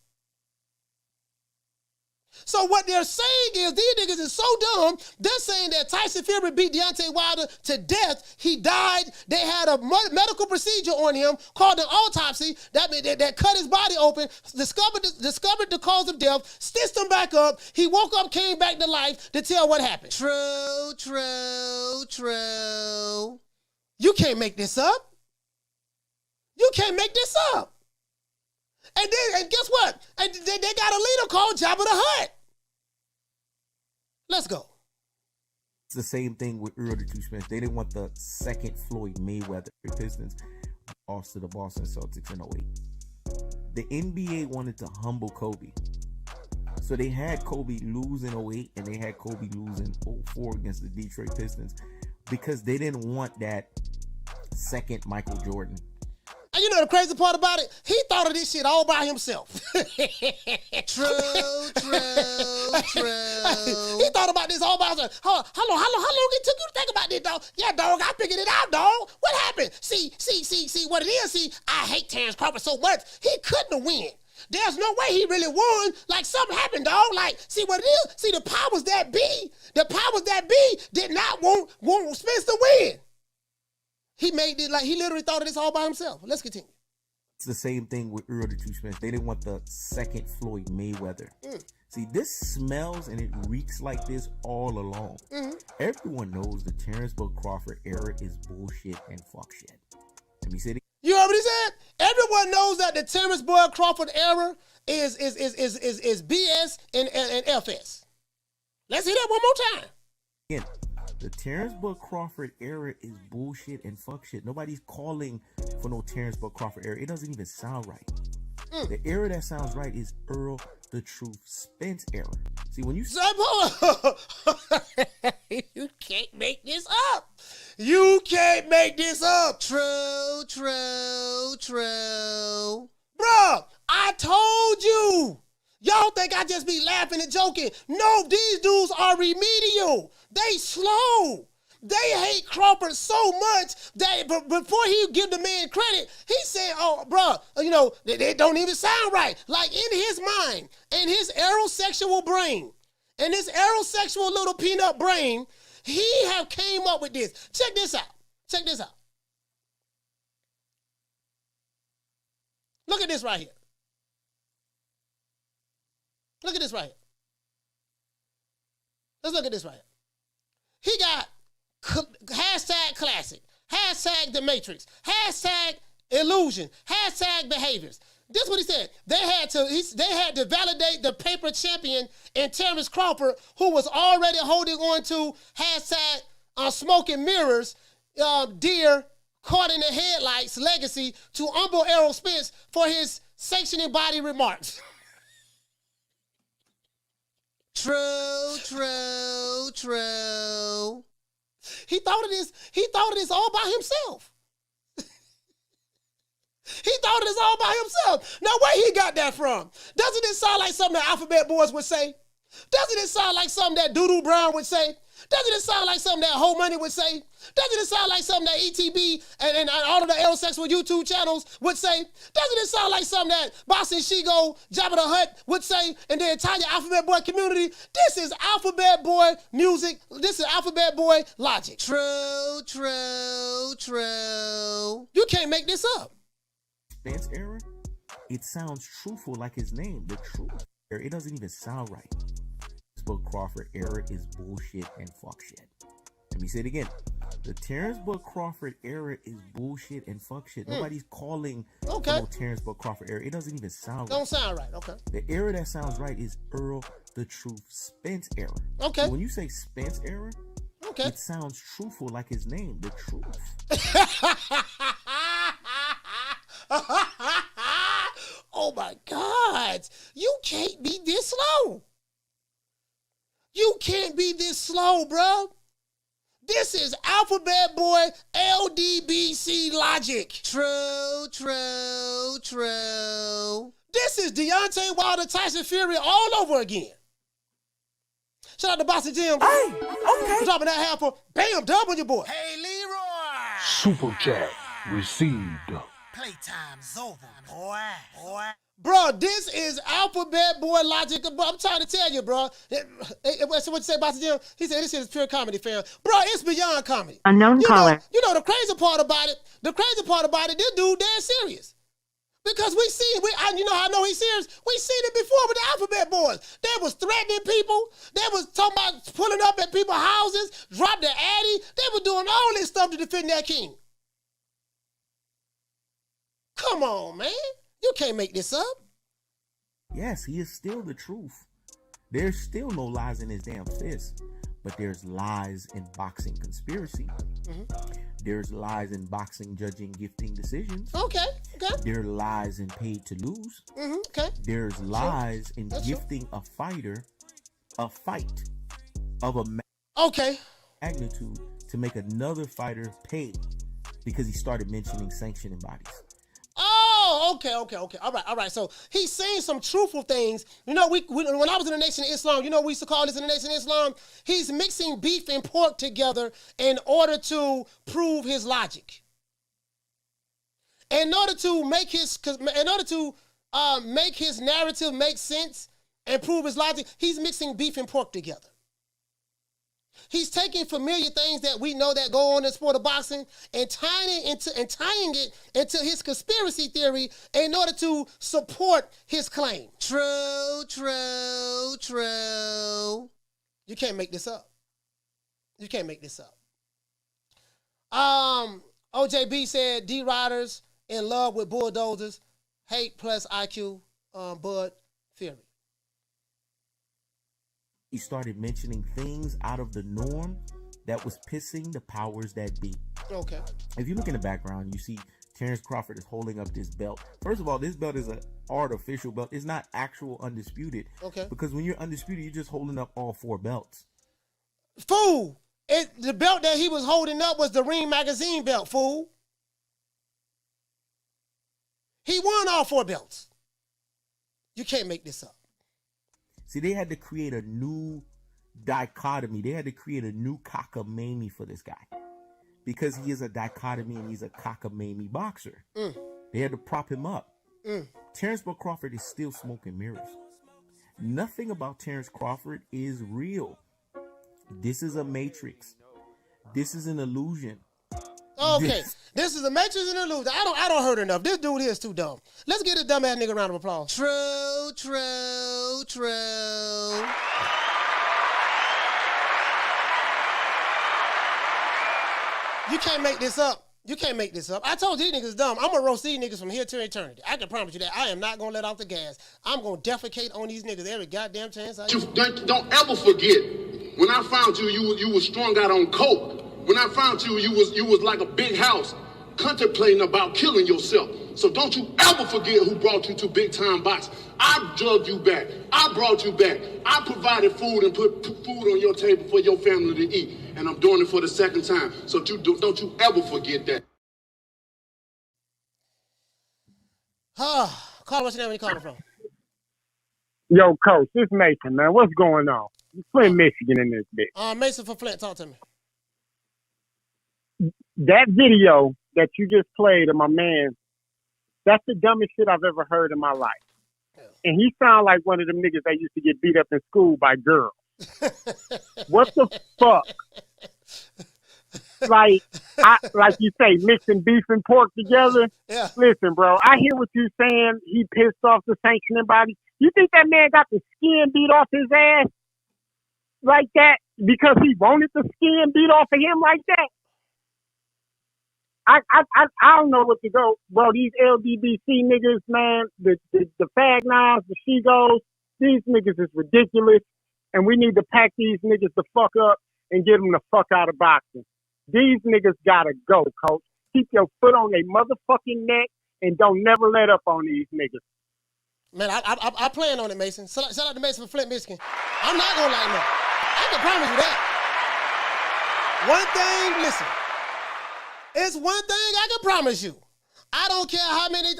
So what they're saying is, these niggas is so dumb, they're saying that Tyson Fury beat Deontay Wilder to death. He died. They had a medical procedure on him called an autopsy that cut his body open, discovered the cause of death, stitched him back up. He woke up, came back to life to tell what happened. True. You can't make this up. And guess what? And they got a leader called Jabba the Hut. Let's go. It's the same thing with Errol Spence. They didn't want the second Floyd Mayweather Pistons lost to the Boston Celtics in 08. The NBA wanted to humble Kobe. So they had Kobe lose in 08 and they had Kobe lose in 04 against the Detroit Pistons because they didn't want that second Michael Jordan. And you know the crazy part about it? He thought of this shit all by himself. True. He thought about this all by himself. How long it took you to think about this, dog? Yeah, dog, I figured it out, dog. What happened? See what it is. See, I hate Terence Crawford so much. He couldn't win. There's no way he really won. Like, something happened, dog. Like, see what it is? See, the powers that be did not want Spence to win. He made it like he literally thought of this all by himself. Let's continue. It's the same thing with Errol Spence. They didn't want the second Floyd Mayweather. See, this smells and it reeks like this all along. Everyone knows the Terence Crawford era is bullshit and fuck shit. Let me say it. You heard what he said? Everyone knows that the Terence Crawford era is BS and FS. Let's hear that one more time. Again, the Terence Crawford era is bullshit and fuck shit. Nobody's calling for no Terence Crawford era. It doesn't even sound right. The era that sounds right is Errol the Truth Spence era. See, when you you can't make this up. True. Bruh, I told you. Y'all think I just be laughing and joking. No, these dudes are remedial. They slow. They hate Crawford so much that before he give the man credit, he said, oh, bro, you know, they don't even sound right. Like in his mind, in his Errolsexual brain, in his Errolsexual little peanut brain, he have came up with this. Check this out. Check this out. Look at this right here. Look at this right here. Let's look at this right here. He got hashtag classic, hashtag the matrix, hashtag illusion, hashtag behaviors. This is what he said. They had to validate the paper champion in Terence Crawford, who was already holding on to hashtag smoke and mirrors, dear caught in the headlights legacy to humble Errol Spence for his sanctioning body remarks. True. He thought of this all by himself. He thought of this all by himself. Now, where he got that from? Doesn't it sound like something that Alphabet Boys would say? Doesn't it sound like something that Doodoo Brown would say? Doesn't it sound like something that Whole Money would say? Doesn't it sound like something that ETB and all of the Errolsexual YouTube channels would say? Doesn't it sound like something that Boss and Shego, Jabba the Hut would say, and the entire Alphabet Boy community? This is Alphabet Boy music. This is Alphabet Boy logic. True. You can't make this up. Spence era, it sounds truthful like his name, the truth. It doesn't even sound right. Book Crawford era is bullshit and fuck shit. Let me say it again. The Terence Book Crawford era is bullshit and fuck shit. Nobody's calling the Terence Book Crawford era. It doesn't even sound right. Don't sound right, okay. The era that sounds right is Earl the Truth Spence era. Okay. So when you say Spence era, it sounds truthful like his name, the truth. Oh my God. You can't be this slow. You can't be this slow, bro. This is Alphabet Boy LDBC logic. True. This is Deontay Wilder, Tyson Fury all over again. Shout out to Boss and Jim. Hey, okay. For dropping that half for bam, dub on your boy. Hey, Leroy. Super chat received. Playtime's over, boy. Bro, this is Alphabet Boy logic. Bro, I'm trying to tell you, bro. So what you say about Jim? He said this is pure comedy, fam. Bro, it's beyond comedy. Unknown caller. You know the crazy part about it? This dude dead serious. Because you know how I know he's serious? We seen it before with the Alphabet Boys. They was threatening people. They was talking about pulling up at people's houses, drop the addy. They were doing all this stuff to defend their king. Come on, man. You can't make this up. Yes, he is still the truth. There's still no lies in his damn fist. But there's lies in boxing conspiracy. There's lies in boxing judging gifting decisions. Okay. There are lies in paid to lose. There's lies in gifting a fighter a fight of a magnitude to make another fighter pay because he started mentioning sanctioning bodies. Oh, okay. All right. So he's saying some truthful things. You know, when I was in the Nation of Islam, you know we used to call this in the Nation of Islam? He's mixing beef and pork together in order to prove his logic. In order to make his narrative make sense and prove his logic, he's mixing beef and pork together. He's taking familiar things that we know that go on in the sport of boxing and tying it into his conspiracy theory in order to support his claim. True. You can't make this up. OJB said D Riders in love with bulldozers, hate plus IQ, Bud Theory. He started mentioning things out of the norm that was pissing the powers that be. Okay. If you look in the background, you see Terence Crawford is holding up this belt. First of all, this belt is an artificial belt. It's not actual undisputed. Okay. Because when you're undisputed, you're just holding up all four belts. Fool! The belt that he was holding up was the Ring Magazine belt, fool. He won all four belts. You can't make this up. See, they had to create a new dichotomy. They had to create a new cockamamie for this guy because he is a dichotomy and he's a cockamamie boxer. They had to prop him up. Terence Crawford is still smoking mirrors. Nothing about Terence Crawford is real. This is a matrix. This is an illusion. Okay, this is a matrix and an illusion. I don't hurt enough. This dude here is too dumb. Let's give this dumbass nigga a round of applause. True. You can't make this up. I told you these niggas dumb. I'm gonna roast these niggas from here to eternity. I can promise you that. I am not gonna let off the gas. I'm gonna defecate on these niggas every goddamn chance I get. Don't ever forget, when I found you, you was strung out on coke. When I found you, you was like a big house, contemplating about killing yourself. So don't you ever forget who brought you to Big Time Box. I drugged you back. I brought you back. I provided food and put food on your table for your family to eat. And I'm doing it for the second time. So don't you ever forget that. Carl, what's your name? Where you calling from? Yo, Coach, this Mason, man. What's going on? Flint, Michigan in this bitch. Mason from Flint, talk to me. That video that you just played of my man, that's the dumbest shit I've ever heard in my life. And he sound like one of them niggas that used to get beat up in school by girls. What the fuck? Like you say, mixing beef and pork together. Yeah. Listen, bro, I hear what you're saying. He pissed off the sanctioning body. You think that man got the skin beat off his ass like that because he wanted the skin beat off of him like that? I don't know what to go, bro. These LDBC niggas, man, the Fagnons, the Shegos, these niggas is ridiculous, and we need to pack these niggas the fuck up and get them the fuck out of boxing. These niggas gotta go, Coach. Keep your foot on their motherfucking neck and don't never let up on these niggas. Man, I plan on it, Mason. Shout out to Mason from Flint, Michigan. I'm not gonna lie, man. I can promise you that. One thing, listen. It's one thing I can promise you. I don't care how many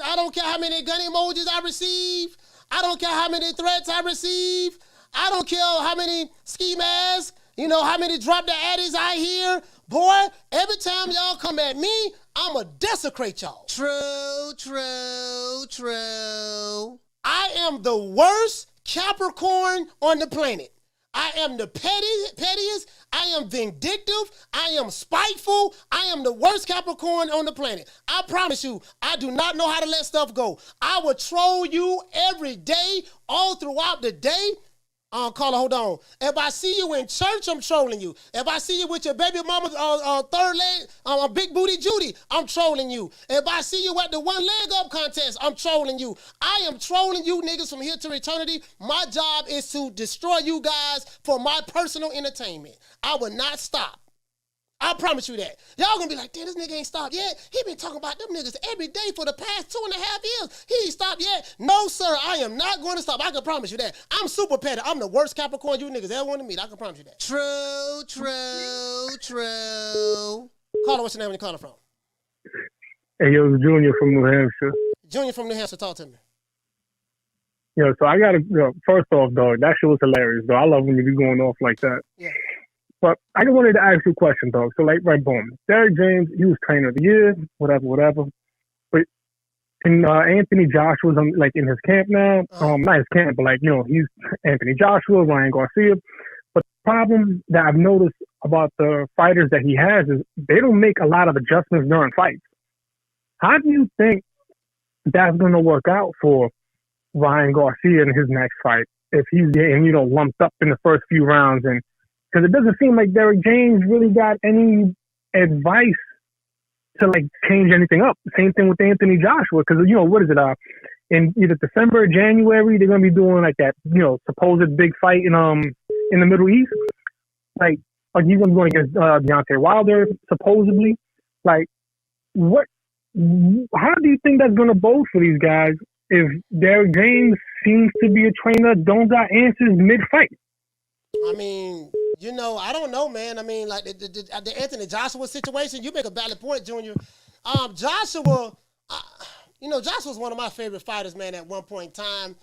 gun emojis I receive. I don't care how many threats I receive. I don't care how many ski masks, how many drop the addies I hear. Boy, every time y'all come at me, I'ma desecrate y'all. True. I am the worst Capricorn on the planet. I am the pettiest. I am vindictive. I am spiteful. I am the worst Capricorn on the planet. I promise you, I do not know how to let stuff go. I will troll you every day, all throughout the day. Carla, hold on. If I see you in church, I'm trolling you. If I see you with your baby mama's third leg, Big Booty Judy, I'm trolling you. If I see you at the one leg up contest, I'm trolling you. I am trolling you niggas from here to eternity. My job is to destroy you guys for my personal entertainment. I will not stop. I promise you that. Y'all gonna be like, damn, this nigga ain't stopped yet. He been talking about them niggas every day for the past 2.5 years. He ain't stopped yet. No, sir, I am not going to stop. I can promise you that. I'm super petty. I'm the worst Capricorn you niggas ever want to meet. I can promise you that. True. Caller, what's your name when you calling from? Hey, yo, it's Junior from New Hampshire. Junior from New Hampshire, talk to me. Yo, so I gotta, first off, dog, that shit was hilarious, though. I love when you be going off like that. Yeah. But I just wanted to ask you a question, dog. So, right, boom. Derrick James, he was trainer of the year, whatever. But Anthony Joshua's in his camp now. Not his camp, but he's Anthony Joshua, Ryan Garcia. But the problem that I've noticed about the fighters that he has is they don't make a lot of adjustments during fights. How do you think that's going to work out for Ryan Garcia in his next fight if he's getting, lumped up in the first few rounds? And because it doesn't seem like Derrick James really got any advice to change anything up. Same thing with Anthony Joshua, because what is it? In either December or January, they're gonna be doing that supposed big fight in the Middle East. He's gonna be going against Deontay Wilder supposedly. What? How do you think that's gonna bode for these guys if Derrick James seems to be a trainer don't got answers mid fight? I mean, I don't know, man. I mean, the Anthony Joshua situation, you make a valid point, Junior. Joshua's one of my favorite fighters, man, at one point in time.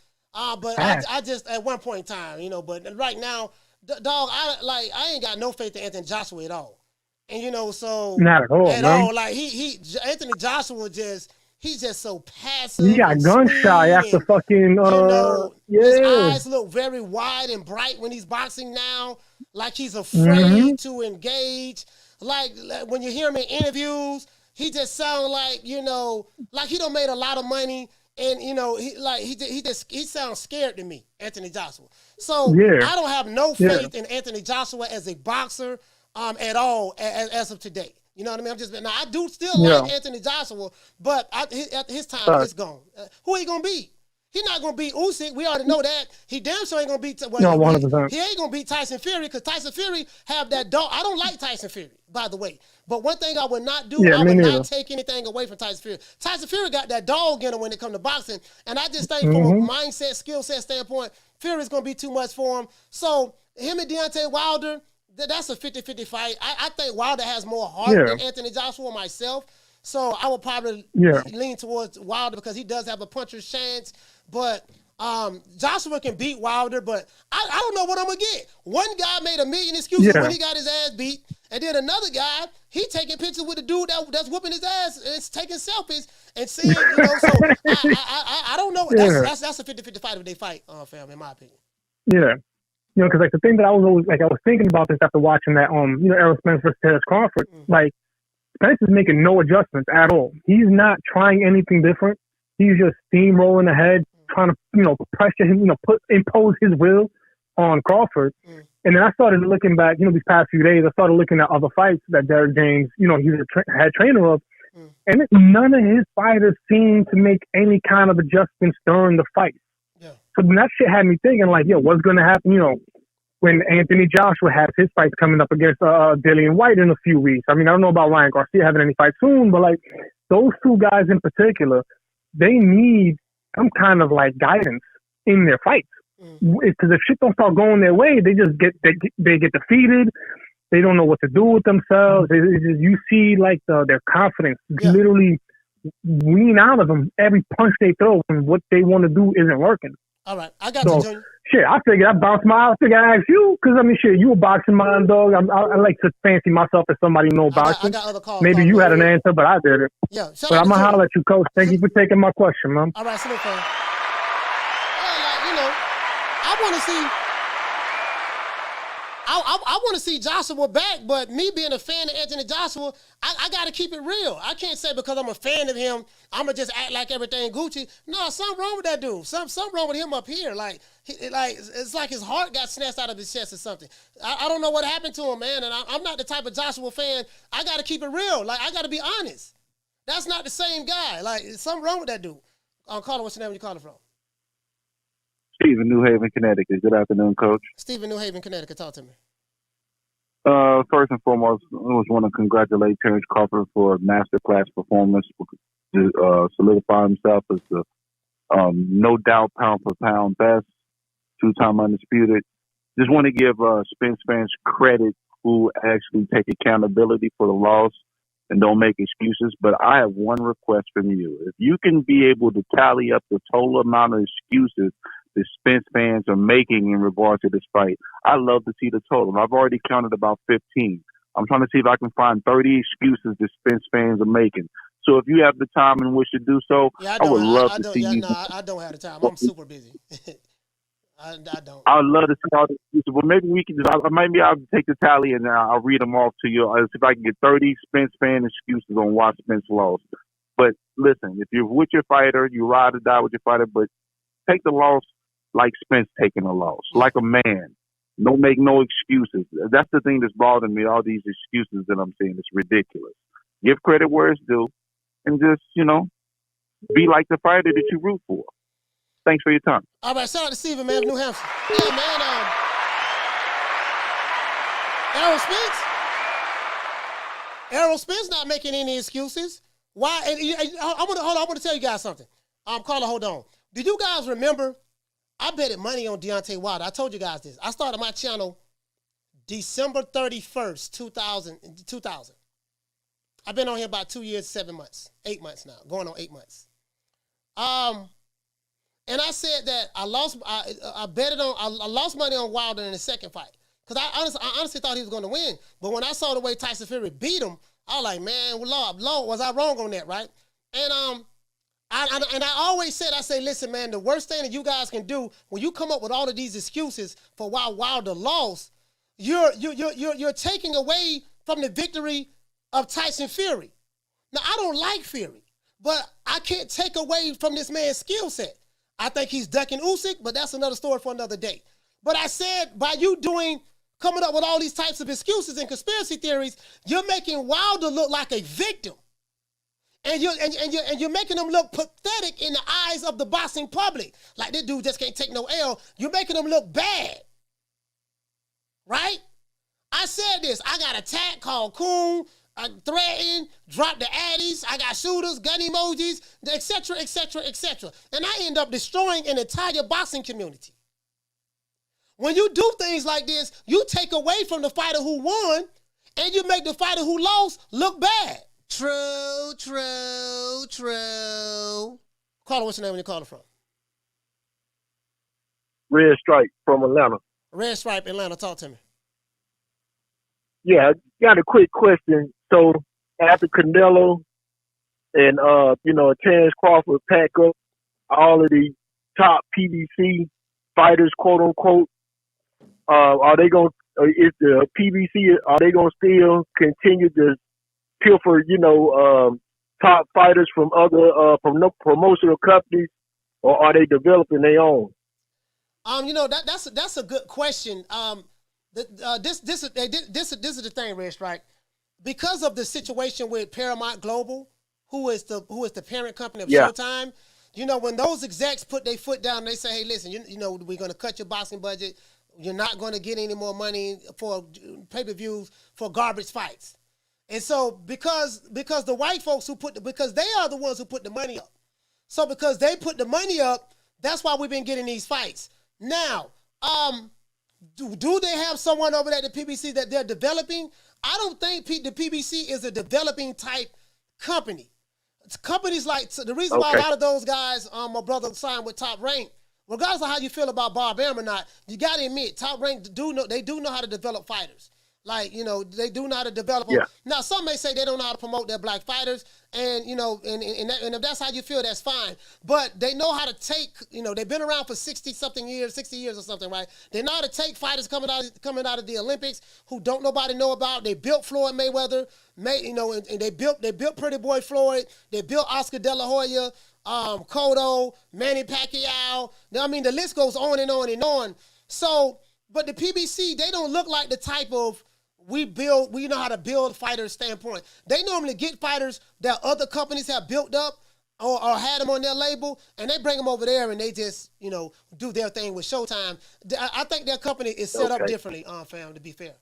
But I just at one point in time, you know. But right now, dog, I ain't got no faith in Anthony Joshua at all. And you know, so not at all, man. Like Anthony Joshua he's just so passive. He got gun shy after fucking. His eyes look very wide and bright when he's boxing now. Like he's afraid to engage. Like when you hear him in interviews, he just sounds like, you know, like he done made a lot of money. And you know, he sounds scared to me, Anthony Joshua. So I don't have no faith in Anthony Joshua as a boxer at all as of today. You know what I mean? I do still like Anthony Joshua, but his time is gone. Who he gonna beat? He's not gonna beat Usyk. We already know that. He damn sure ain't gonna beat. Well, no, 100%. He ain't gonna beat Tyson Fury because Tyson Fury have that dog. I don't like Tyson Fury, by the way. But one thing I would not do, I would not take anything away from Tyson Fury. Tyson Fury got that dog in him when it comes to boxing, and I just think from a mindset, skill set standpoint, Fury's gonna be too much for him. So him and Deontay Wilder, that's a 50-50 fight. I think Wilder has more heart than Anthony Joshua myself. So I would probably lean towards Wilder because he does have a puncher's chance. But Joshua can beat Wilder, but I don't know what I'm going to get. One guy made a million excuses when he got his ass beat, and then another guy, he taking pictures with the dude that's whooping his ass and taking selfies and seeing, you know, so I don't know. That's a 50-50 fight if they fight, fam, in my opinion. Yeah. You know, because like the thing that I was thinking about this after watching that, you know, Errol Spence versus Terence Crawford, like, Spence is making no adjustments at all. He's not trying anything different. He's just steamrolling ahead, trying to, you know, pressure him, you know, impose his will on Crawford. And then I started looking back, you know, these past few days, I started looking at other fights that Derek James, you know, he's a head trainer of. And none of his fighters seem to make any kind of adjustments during the fight. So then that shit had me thinking, like, yo, what's going to happen, you know, when Anthony Joshua has his fights coming up against Dillian White in a few weeks. I mean, I don't know about Ryan Garcia having any fights soon, but, like, those two guys in particular, they need some kind of, like, guidance in their fights. Because if shit don't start going their way, they just get defeated. They don't know what to do with themselves. You see, like, their confidence literally wean out of them every punch they throw, and what they want to do isn't working. All right, I got you, Junior. Shit, I figured I'd bounce I figured I'd ask you, because, I mean, shit, you a boxing mind, dog. I like to fancy myself as somebody who knows boxing. I got other calls. Maybe you had an answer, but I did it. Yeah, but I'm going to holler at you, Coach. Thank you for taking my question, man. All right, salute, fam. Like, you know, I want to see... I want to see Joshua back, but me being a fan of Anthony Joshua, I got to keep it real. I can't say because I'm a fan of him, I'm going to just act like everything Gucci. No, something wrong with that dude. Something wrong with him up here. Like, it's like his heart got snatched out of his chest or something. I don't know what happened to him, man, and I'm not the type of Joshua fan. I got to keep it real. Like, I got to be honest. That's not the same guy. Like, something wrong with that dude. Caller, what's your name? Where you calling from? Stephen, New Haven, Connecticut. Good afternoon, Coach. Stephen, New Haven, Connecticut. Talk to me. First and foremost, I just want to congratulate Terence Crawford for a masterclass performance to solidify himself as the no doubt pound for pound best, 2-time undisputed. Just want to give Spence fans credit who actually take accountability for the loss and don't make excuses. But I have one request from you. If you can be able to tally up the total amount of excuses the Spence fans are making in regard to this fight, I'd love to see the total. I've already counted about 15. I'm trying to see if I can find 30 excuses the Spence fans are making. So if you have the time and wish to do so, I would love to see you. No, I don't have the time. I'm super busy. I don't. I would love to see all the excuses. Well, maybe we can just, maybe I'll take the tally and I'll read them off to you. See if I can get 30 Spence fan excuses on why Spence lost. But listen, if you're with your fighter, you ride or die with your fighter, but take the loss like Spence taking a loss, like a man. Don't make no excuses. That's the thing that's bothering me, all these excuses that I'm seeing. It's ridiculous. Give credit where it's due and just, you know, be like the fighter that you root for. Thanks for your time. All right, shout out to Steven, man, New Hampshire. Yeah, man. Errol Spence not making any excuses. Why? And I want to tell you guys something. Carla, hold on. Do you guys remember? I betted money on Deontay Wilder. I told you guys this. I started my channel December 31st, 2000. I've been on here about 2 years, 7 months, 8 months now, going on 8 months. And I said that I lost money on Wilder in the second fight. Because I honestly thought he was going to win. But when I saw the way Tyson Fury beat him, I was like, man, Lord, was I wrong on that, right? And I always said, listen, man, the worst thing that you guys can do when you come up with all of these excuses for why Wilder lost, you're taking away from the victory of Tyson Fury. Now, I don't like Fury, but I can't take away from this man's skill set. I think he's ducking Usyk, but that's another story for another day. But I said, by you coming up with all these types of excuses and conspiracy theories, you're making Wilder look like a victim. And you're making him look pathetic in the eyes of the boxing public. Like, this dude just can't take no L. You're making him look bad. Right? I said this. I got a tag called Coon, threaten, drop the addies. I got shooters, gun emojis, etc., etc., etc. And I end up destroying an entire boxing community. When you do things like this, you take away from the fighter who won, and you make the fighter who lost look bad. True. Caller, what's your name when you call it from? Red Stripe from Atlanta. Red Stripe, Atlanta. Talk to me. Yeah, I got a quick question. So after Canelo and Terence Crawford pack up all of the top PBC fighters, quote unquote, are they going? Is the PBC? Are they going to still continue to pilfer, top fighters from other promotional companies, or are they developing their own? That's a good question. This is the thing, Red Strike. Because of the situation with Paramount Global, who is the parent company of Showtime, when those execs put their foot down, they say, hey, listen, we're going to cut your boxing budget. You're not going to get any more money for pay-per-views for garbage fights. And so because the white folks because they are the ones who put the money up. So because they put the money up, that's why we've been getting these fights. Now, do they have someone over there at the PBC that they're developing? I don't think the PBC is a developing type company. It's companies like, the reason why a lot of those guys, my brother signed with Top Rank, regardless of how you feel about Bob Arum or not, you got to admit, Top Rank do know how to develop fighters. Like, they do know how to develop them. Yeah. Now, some may say they don't know how to promote their black fighters, and if that's how you feel, that's fine. But they know how to take, they've been around for 60 years or something, right? They know how to take fighters coming out of the Olympics who don't nobody know about. They built Floyd Mayweather, and they built Pretty Boy Floyd. They built Oscar De La Hoya, Cotto, Manny Pacquiao. I mean, the list goes on and on and on. So, but the PBC, they don't look like the type of we know how to build fighters standpoint. They normally get fighters that other companies have built up or had them on their label, and they bring them over there and they just, do their thing with Showtime. I think their company is set up differently, fam, to be fair.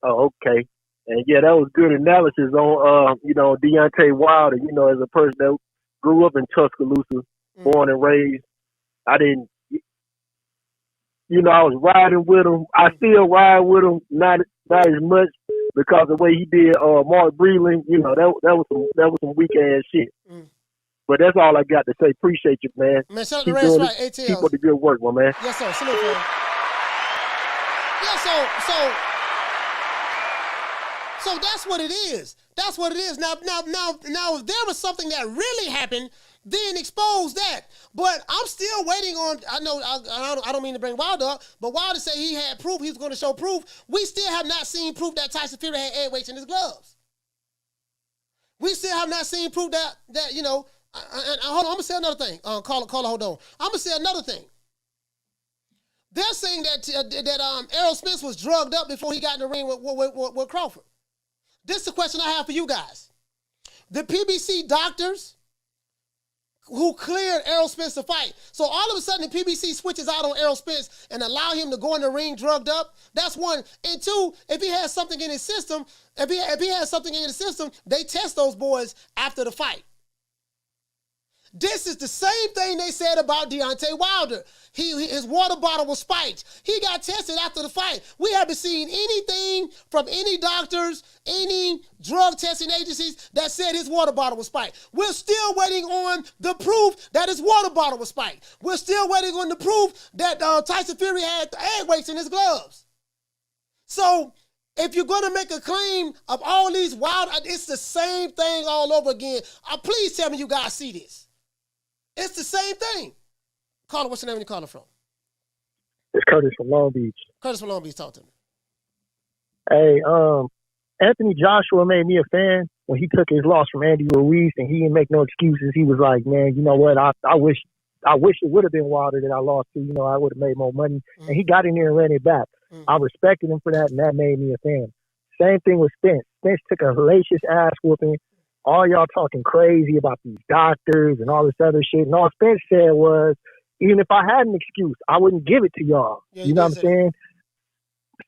Oh, okay. And yeah, that was good analysis on, Deontay Wilder, as a person that grew up in Tuscaloosa, born and raised. I was riding with him. I still ride with him, not as much because the way he did Mark Breland, that was some weak ass shit. But that's all I got to say. Appreciate you, man. Man, shout out to Red Strike, ATL. Keep up the good work, my man. Yes, sir. Salute, man. Yeah, so that's what it is. That's what it is. Now, if there was something that really happened, then expose that. But I'm still waiting on, I don't mean to bring Wilder up, but Wilder said he had proof, he was going to show proof. We still have not seen proof that Tyson Fury had air weights in his gloves. We still have not seen proof that hold on, I'm going to say another thing. Caller, hold on. I'm going to say another thing. They're saying that Errol Spence was drugged up before he got in the ring with Crawford. This is the question I have for you guys. The PBC doctors who cleared Errol Spence to fight. So all of a sudden the PBC switches out on Errol Spence and allow him to go in the ring drugged up. That's one. And two, if he has something in his system, they test those boys after the fight. This is the same thing they said about Deontay Wilder. His water bottle was spiked. He got tested after the fight. We haven't seen anything from any doctors, any drug testing agencies that said his water bottle was spiked. We're still waiting on the proof that his water bottle was spiked. We're still waiting on the proof that Tyson Fury had egg weights in his gloves. So if you're going to make a claim of all these wild, it's the same thing all over again. Please tell me you guys see this. It's the same thing. Caller, what's the name you're calling from? It's Curtis from Long Beach. Curtis from Long Beach, talk to me. Hey, Anthony Joshua made me a fan when he took his loss from Andy Ruiz, and he didn't make no excuses. He was like, man, you know what? I wish it would have been Wilder that I lost to. You know, I would have made more money. And he got in there and ran it back. I respected him for that, and that made me a fan. Same thing with Spence. Spence took a hellacious ass whooping. All y'all talking crazy about these doctors and all this other shit. And all Spence said was, even if I had an excuse, I wouldn't give it to y'all. Yeah, you know what I'm saying?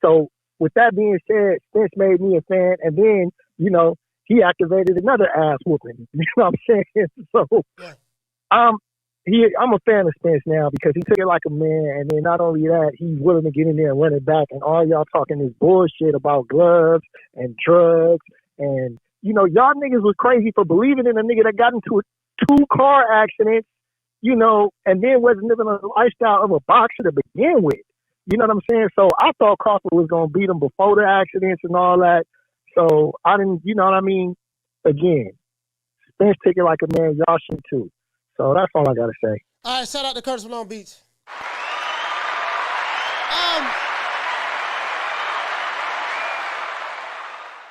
So with that being said, Spence made me a fan. And then, you know, he activated another ass whooping. You know what I'm saying? So I'm a fan of Spence now because he took it like a man. And then not only that, he's willing to get in there and run it back. And all y'all talking this bullshit about gloves and drugs and, you know, y'all niggas was crazy for believing in a nigga that got into 2 car accidents, you know, and then wasn't living a lifestyle of a boxer to begin with. You know what I'm saying? So I thought Crawford was going to beat him before the accidents and all that. So I didn't, you know what I mean? Again, Spence took it like a man. Y'all should too. So that's all I got to say. All right, shout out to Curtis from Long Beach.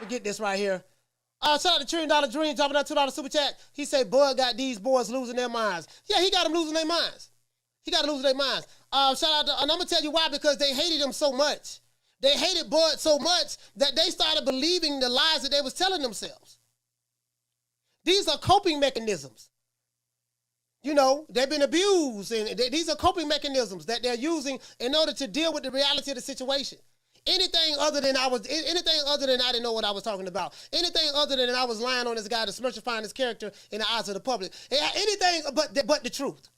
We get this right here. Shout out to $1 Trillion Dream, dropping that $2 super chat. He said, Bud got these boys losing their minds. Yeah, he got them losing their minds. Shout out to, and I'm going to tell you why, because they hated him so much. They hated Bud so much that they started believing the lies that they was telling themselves. These are coping mechanisms. You know, they've been abused, and these are coping mechanisms that they're using in order to deal with the reality of the situation. Anything other than I didn't know what I was talking about. Anything other than I was lying on this guy to smirchifying his character in the eyes of the public. Anything but the truth.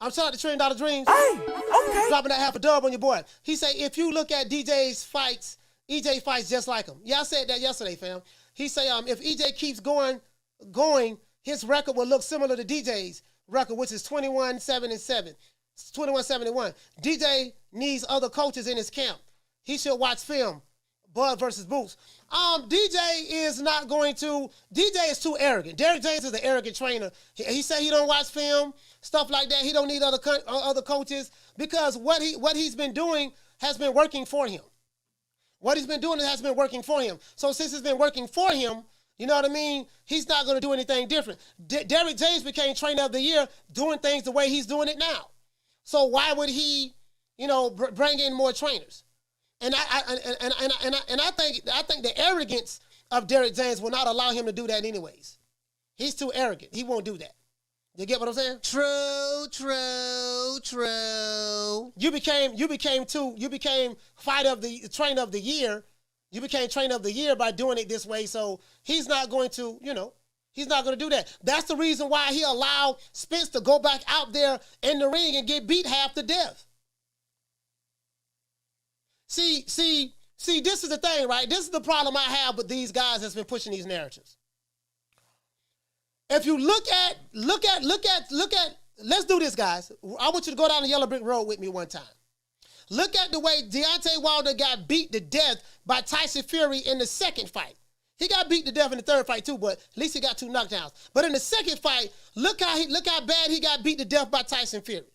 I'm shout out to $1 Trillion Dreams. Hey, okay. Dropping that half a dub on your boy. He say if you look at DJ's fights, EJ fights just like him. Yeah, I said that yesterday, fam. He say if EJ keeps going, his record will look similar to DJ's record, which is 21-7-7. 21-71. DJ needs other coaches in his camp. He should watch film. Bud versus Boots. DJ is not going to. DJ is too arrogant. Derrick James is an arrogant trainer. He said he don't watch film, stuff like that. He don't need other coaches because what he's been doing has been working for him. What he's been doing has been working for him. So since it's been working for him, you know what I mean? He's not going to do anything different. Derrick James became trainer of the year doing things the way he's doing it now. So why would he, bring in more trainers? And I think the arrogance of Derrick James will not allow him to do that anyways. He's too arrogant. He won't do that. You get what I'm saying? True. You became trainer of the year. You became trainer of the year by doing it this way. So he's not going to, he's not going to do that. That's the reason why he allowed Spence to go back out there in the ring and get beat half to death. See, this is the thing, right? This is the problem I have with these guys that's been pushing these narratives. If you look at, let's do this, guys. I want you to go down the yellow brick road with me one time. Look at the way Deontay Wilder got beat to death by Tyson Fury in the second fight. He got beat to death in the third fight too, but at least he got 2 knockdowns. But in the second fight, look how bad he got beat to death by Tyson Fury.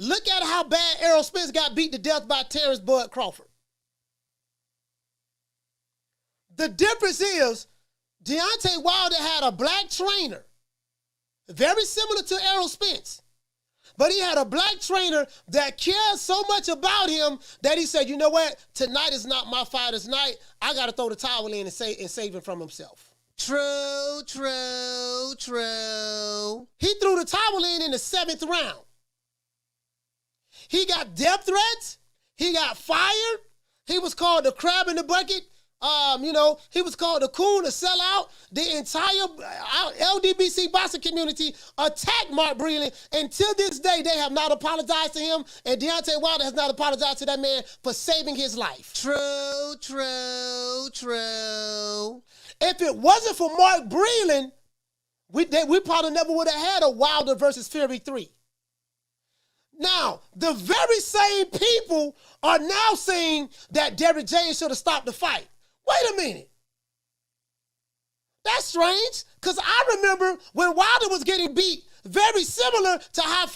Look at how bad Errol Spence got beat to death by Terence Bud Crawford. The difference is Deontay Wilder had a black trainer, very similar to Errol Spence. But he had a black trainer that cared so much about him that he said, you know what? Tonight is not my fighter's night. I got to throw the towel in and save him from himself. True. He threw the towel in the 7th round. He got death threats. He got fired. He was called the crab in the bucket He was called a coon, a sellout. The entire LDBC boxing community attacked Mark Breland. And till this day, they have not apologized to him. And Deontay Wilder has not apologized to that man for saving his life. True. If it wasn't for Mark Breland, we probably never would have had a Wilder versus Fury 3. Now, the very same people are now saying that Derrick James should have stopped the fight. Wait a minute. That's strange, because I remember when Wilder was getting beat, very similar to how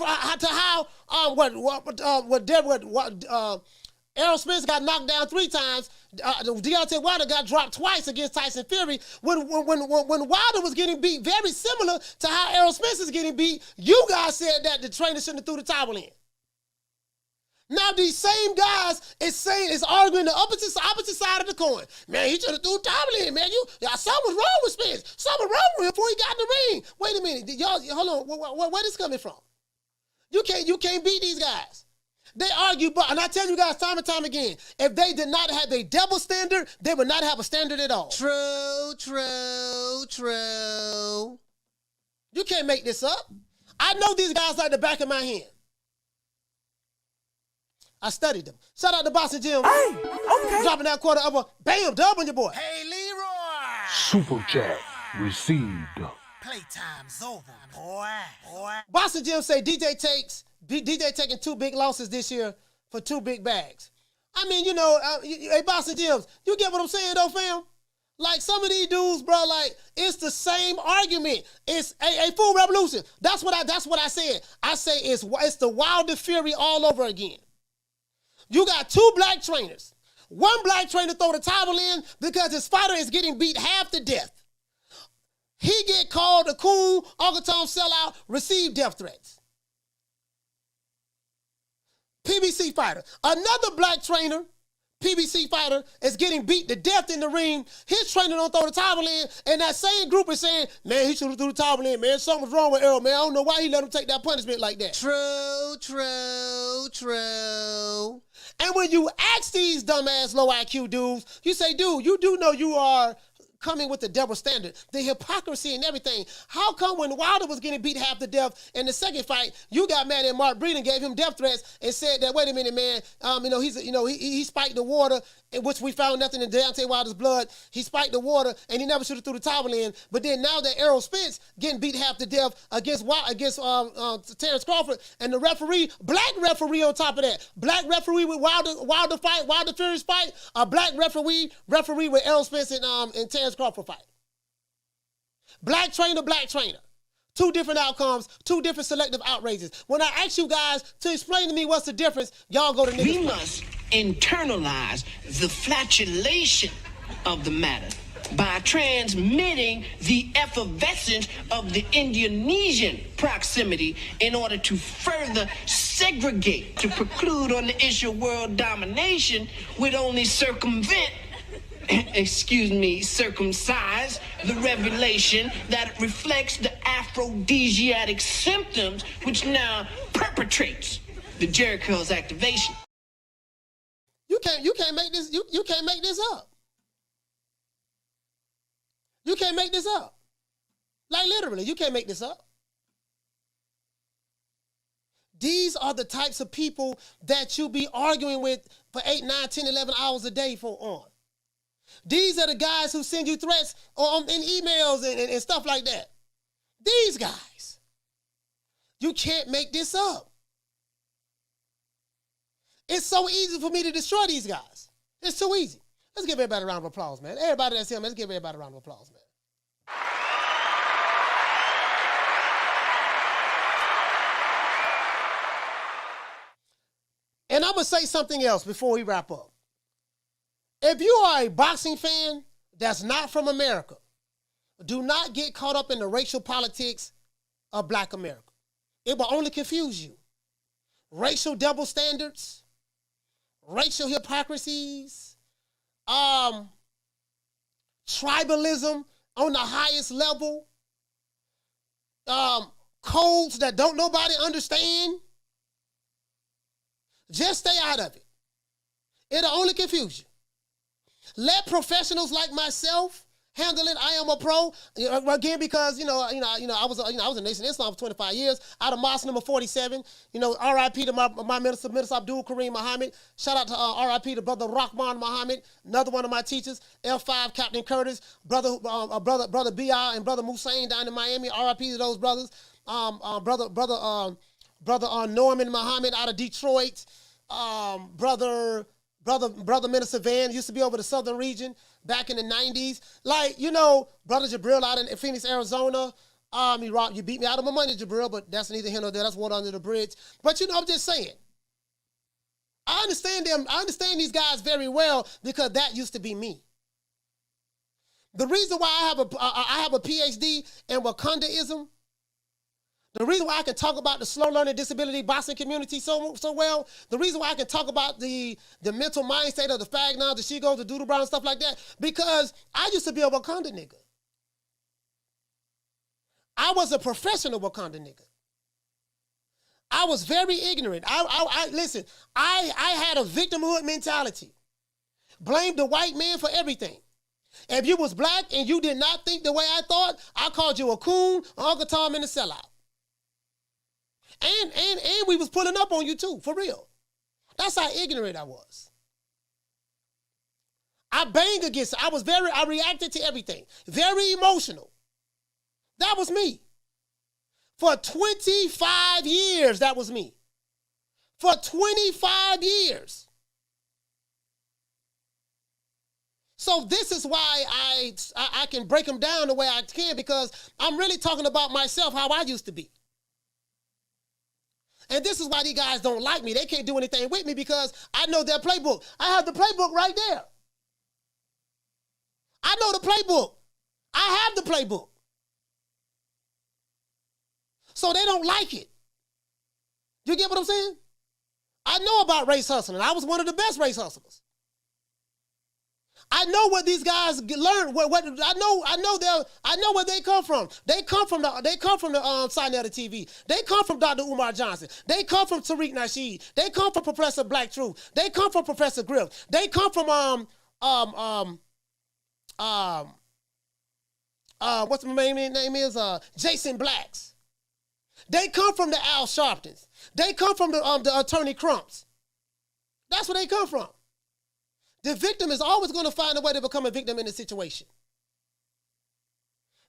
Errol Spence got knocked down 3 times. Deontay Wilder got dropped twice against Tyson Fury. When Wilder was getting beat, very similar to how Errol Spence is getting beat, you guys said that the trainer shouldn't have threw the towel in. Now these same guys is arguing the opposite side of the coin. Man, he should have threw the towel in, man. Something was wrong with Spence. Something was wrong with him before he got in the ring. Wait a minute, y'all, hold on. Where this coming from? You can't beat these guys. They argue, and I tell you guys time and time again, if they did not have a double standard, they would not have a standard at all. True. You can't make this up. I know these guys like the back of my hand. I studied them. Shout out to Boxing Gym. Hey, okay. Dropping that quarter of a bam dub on your boy. Hey, Leroy. Super chat received. Playtime's over, boy. Boxing Gym say DJ taking 2 big losses this year for 2 big bags. I mean, hey, Boxing Gyms, you get what I'm saying though, fam? Like some of these dudes, bro, like it's the same argument. It's a full revolution. That's what I said. I say it's the Wilder Fury all over again. You got 2 black trainers. One black trainer throw the towel in because his fighter is getting beat half to death. He get called a coon, Uncle Tom sellout, receive death threats. PBC fighter. Another black trainer, PBC fighter, is getting beat to death in the ring. His trainer don't throw the towel in, and that same group is saying, man, he should have threw the towel in, man. Something's wrong with Errol, man. I don't know why he let him take that punishment like that. True. And when you ask these dumbass low IQ dudes, you say, dude, you do know you are coming with the double standard, the hypocrisy and everything. How come when Wilder was getting beat half to death in the second fight, you got mad at Mark Breland, gave him death threats, and said that, wait a minute, man, he spiked the water, in which we found nothing in Deontay Wilder's blood. He spiked the water, and he never should have threw the towel in. But then now that Errol Spence getting beat half to death against Terence Crawford, and the referee, black referee on top of that, black referee with Wilder Fury's fight, a black referee with Errol Spence and Terence Crawford fight. Black trainer. 2 different outcomes, 2 different selective outrages. When I ask you guys to explain to me what's the difference, y'all go to niggas. We must internalize the flatulation of the matter by transmitting the effervescence of the Indonesian proximity in order to further segregate, to preclude on the issue of world domination would only circumcise the revelation that reflects the aphrodisiac symptoms which now perpetrates the Jericho's activation. You can't make this. You can't make this up. You can't make this up. Like literally, you can't make this up. These are the types of people that you be arguing with for 8, 9, 10, 11 hours a day on. These are the guys who send you threats in emails and stuff like that. These guys. You can't make this up. It's so easy for me to destroy these guys. It's too easy. Let's give everybody a round of applause, man. Everybody that's here, man, let's give everybody a round of applause, man. And I'm going to say something else before we wrap up. If you are a boxing fan that's not from America, do not get caught up in the racial politics of Black America. It will only confuse you. Racial double standards, racial hypocrisies, tribalism on the highest level, codes that don't nobody understand. Just stay out of it. It'll only confuse you. Let professionals like myself handle it. I am a pro. Again, because I was a Nation Islam for 25 years. Out of Mosque number 47. R.I.P. to my minister Abdul Kareem Muhammad. Shout out to R.I.P. to brother Rahman Muhammad, another one of my teachers. L5 Captain Curtis, brother B.I. and brother Musain down in Miami. R.I.P. to those brothers. Brother Norman Muhammad out of Detroit. Brother Minister Van used to be over the southern region back in the 90s. Brother Jabril out in Phoenix, Arizona. You beat me out of my money, Jabril, but that's neither here nor there. That's water under the bridge. But I'm just saying. I understand them. I understand these guys very well because that used to be me. The reason why I have a PhD in Wakandaism, the reason why I can talk about the slow learning disability boxing community so well, the reason why I can talk about the mental mind state of the Fagnon, the Shego, the Doodle Brown, and stuff like that, because I used to be a Wakanda nigga. I was a professional Wakanda nigga. I was very ignorant. Listen, I had a victimhood mentality. Blamed the white man for everything. If you was black and you did not think the way I thought, I called you a coon, Uncle Tom, and a sellout. And we was pulling up on you too, for real. That's how ignorant I was. I banged against it. I reacted to everything. Very emotional. That was me. For 25 years, that was me. For 25 years. So this is why I can break them down the way I can, because I'm really talking about myself, how I used to be. And this is why these guys don't like me. They can't do anything with me because I know their playbook. I have the playbook right there. I know the playbook. I have the playbook. So they don't like it. You get what I'm saying? I know about race hustling. I was one of the best race hustlers. I know what these guys learn. I know where they come from. They come from the Sinetta TV. They come from Dr. Umar Johnson. They come from Tariq Nasheed. They come from Professor Black Truth. They come from Professor Griff. They come from what's my name is Jason Blacks. They come from the Al Sharptons. They come from the Attorney Crumps. That's where they come from. The victim is always going to find a way to become a victim in a situation.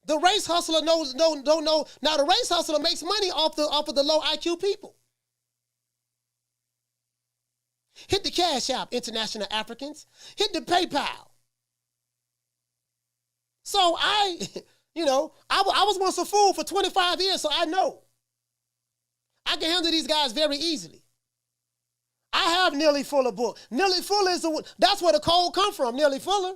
The race hustler don't know. Now the race hustler makes money off of the low IQ people. Hit the Cash App, International Africans. Hit the PayPal. So I was once a fool for 25 years, so I know. I can handle these guys very easily. I have Nearly Fuller book. Nearly Fuller that's where the code come from, Nearly Fuller.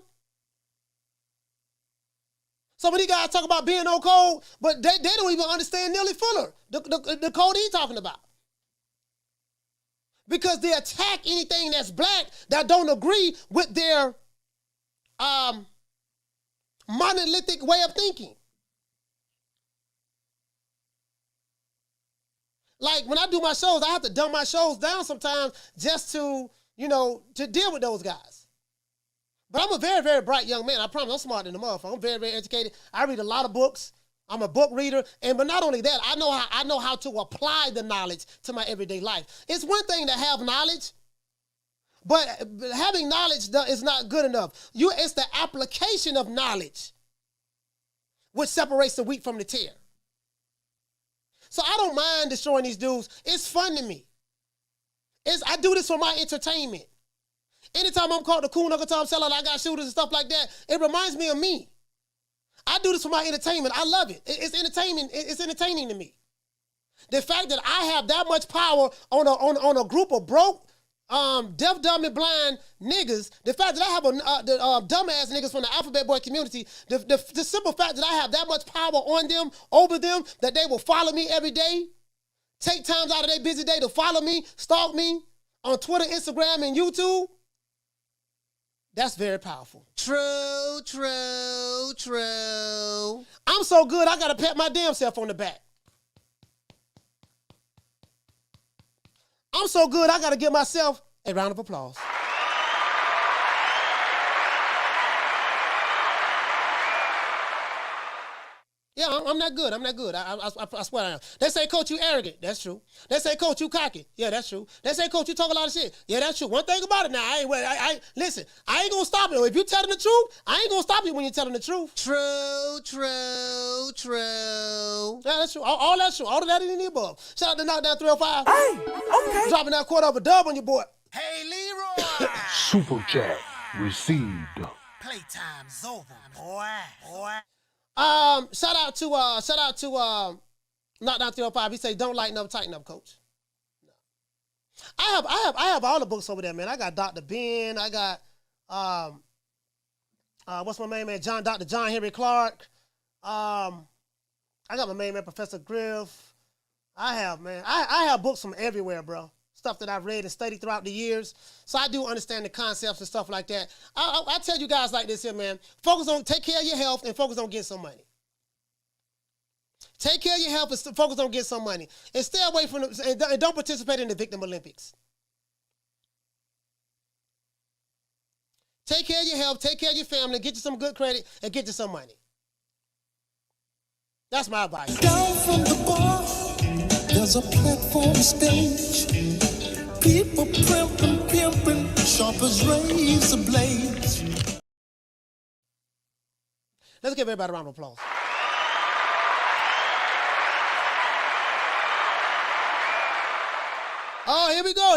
Some of these guys talk about being on code, but they don't even understand Nearly Fuller, the code he's talking about. Because they attack anything that's black that don't agree with their monolithic way of thinking. Like when I do my shows, I have to dumb my shows down sometimes just to deal with those guys. But I'm a very, very bright young man. I promise I'm smarter than the motherfucker. I'm very, very educated. I read a lot of books. I'm a book reader. But not only that, I know how to apply the knowledge to my everyday life. It's one thing to have knowledge, but having knowledge is not good enough. It's the application of knowledge which separates the wheat from the tare. So I don't mind destroying these dudes. It's fun to me. I do this for my entertainment. Anytime I'm called the cool Uncle Tom sellout, I got shooters and stuff like that, it reminds me of me. I do this for my entertainment. I love it. It's entertainment. It's entertaining to me. The fact that I have that much power on a group of broke, deaf, dumb, and blind niggas, the fact that I have dumbass niggas from the Alphabet Boy community, the simple fact that I have that much power on them, over them, that they will follow me every day, take times out of their busy day to follow me, stalk me on Twitter, Instagram, and YouTube, that's very powerful. True, true, true. I'm so good, I gotta pat my damn self on the back. I'm so good, I gotta give myself a round of applause. Yeah, I'm not good. I'm not good. I swear I am. They say, Coach, you arrogant. That's true. They say, Coach, you cocky. Yeah, that's true. They say, Coach, you talk a lot of shit. Yeah, that's true. One thing about it now, listen, I ain't gonna stop you. If you telling the truth, I ain't gonna stop you when you're telling the truth. True. Yeah, that's true. All that's true. All of that in the above. Shout out to Knockdown 305. Hey, okay. Dropping that quarter of a dub on your boy. Hey, Leroy. Super chat received. Playtime's over, boy. Shout out to Knockdown 305. He say, don't lighten up, tighten up, Coach. No. I have all the books over there, man. I got Dr. Ben. I got what's my main man? Dr. John Henry Clark. I got my main man, Professor Griff. I have books from everywhere, bro. Stuff that I've read and studied throughout the years. So I do understand the concepts and stuff like that. I tell you guys like this here, man. Take care of your health and focus on getting some money. Take care of your health and focus on getting some money. And stay away from and don't participate in the Victim Olympics. Take care of your health, take care of your family, get you some good credit, and get you some money. That's my advice. Down from the bar, there's a platform stage. People pimping, sharp as razor blades. Let's give everybody a round of applause. Oh, here we go.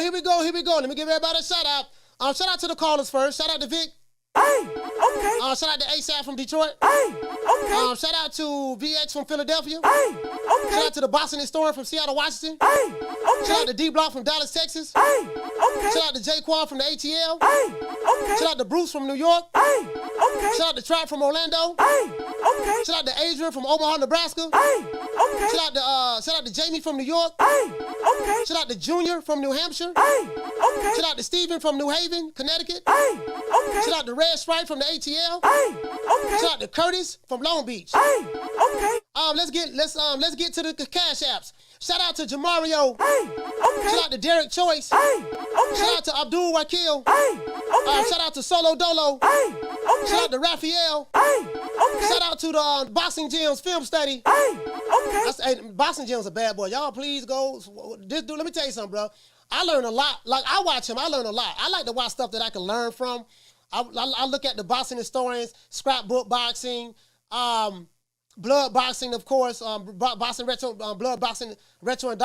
Let me give everybody a shout out. Shout out to the callers first. Shout out to Vic. Hey, okay. Shout out to ASAP from Detroit. Hey, okay. Shout out to VX from Philadelphia. Hey, okay. Shout out to the Boston Historian from Seattle, Washington. Hey, okay. Shout out to D Block from Dallas, Texas. Hey, okay. Shout out to J Quad from the ATL. Hey, okay. Shout out to Bruce from New York. Hey, okay. Shout out to Trap from Orlando. Hey, okay. Shout out to Adrian from Omaha, Nebraska. Hey, okay. Shout out to Jamie from New York. Hey, okay. Shout out to Junior from New Hampshire. Hey, okay. Shout out to Steven from New Haven, Connecticut. Hey, okay. Shout out to Red Stripe from the ATL. Hey, okay. Shout out to Curtis from Long Beach. Hey, okay. Let's get to the cash apps. Shout out to Jamario. Hey, okay. Shout out to Derek Choice. Hey, okay. Shout out to Abdul Wakil. Hey, okay. Shout out to Solo Dolo. Hey, okay. Shout out to Raphael. Hey, okay. Shout out to the Boxing Gyms Film Study. Hey, okay. Boxing Gym's a bad boy. Y'all please go. Let me tell you something, bro. I learn a lot. Like, I watch him, I learn a lot. I like to watch stuff that I can learn from. I look at the boxing historians, scrapbook boxing, blood boxing, of course, boxing retro, blood boxing retro and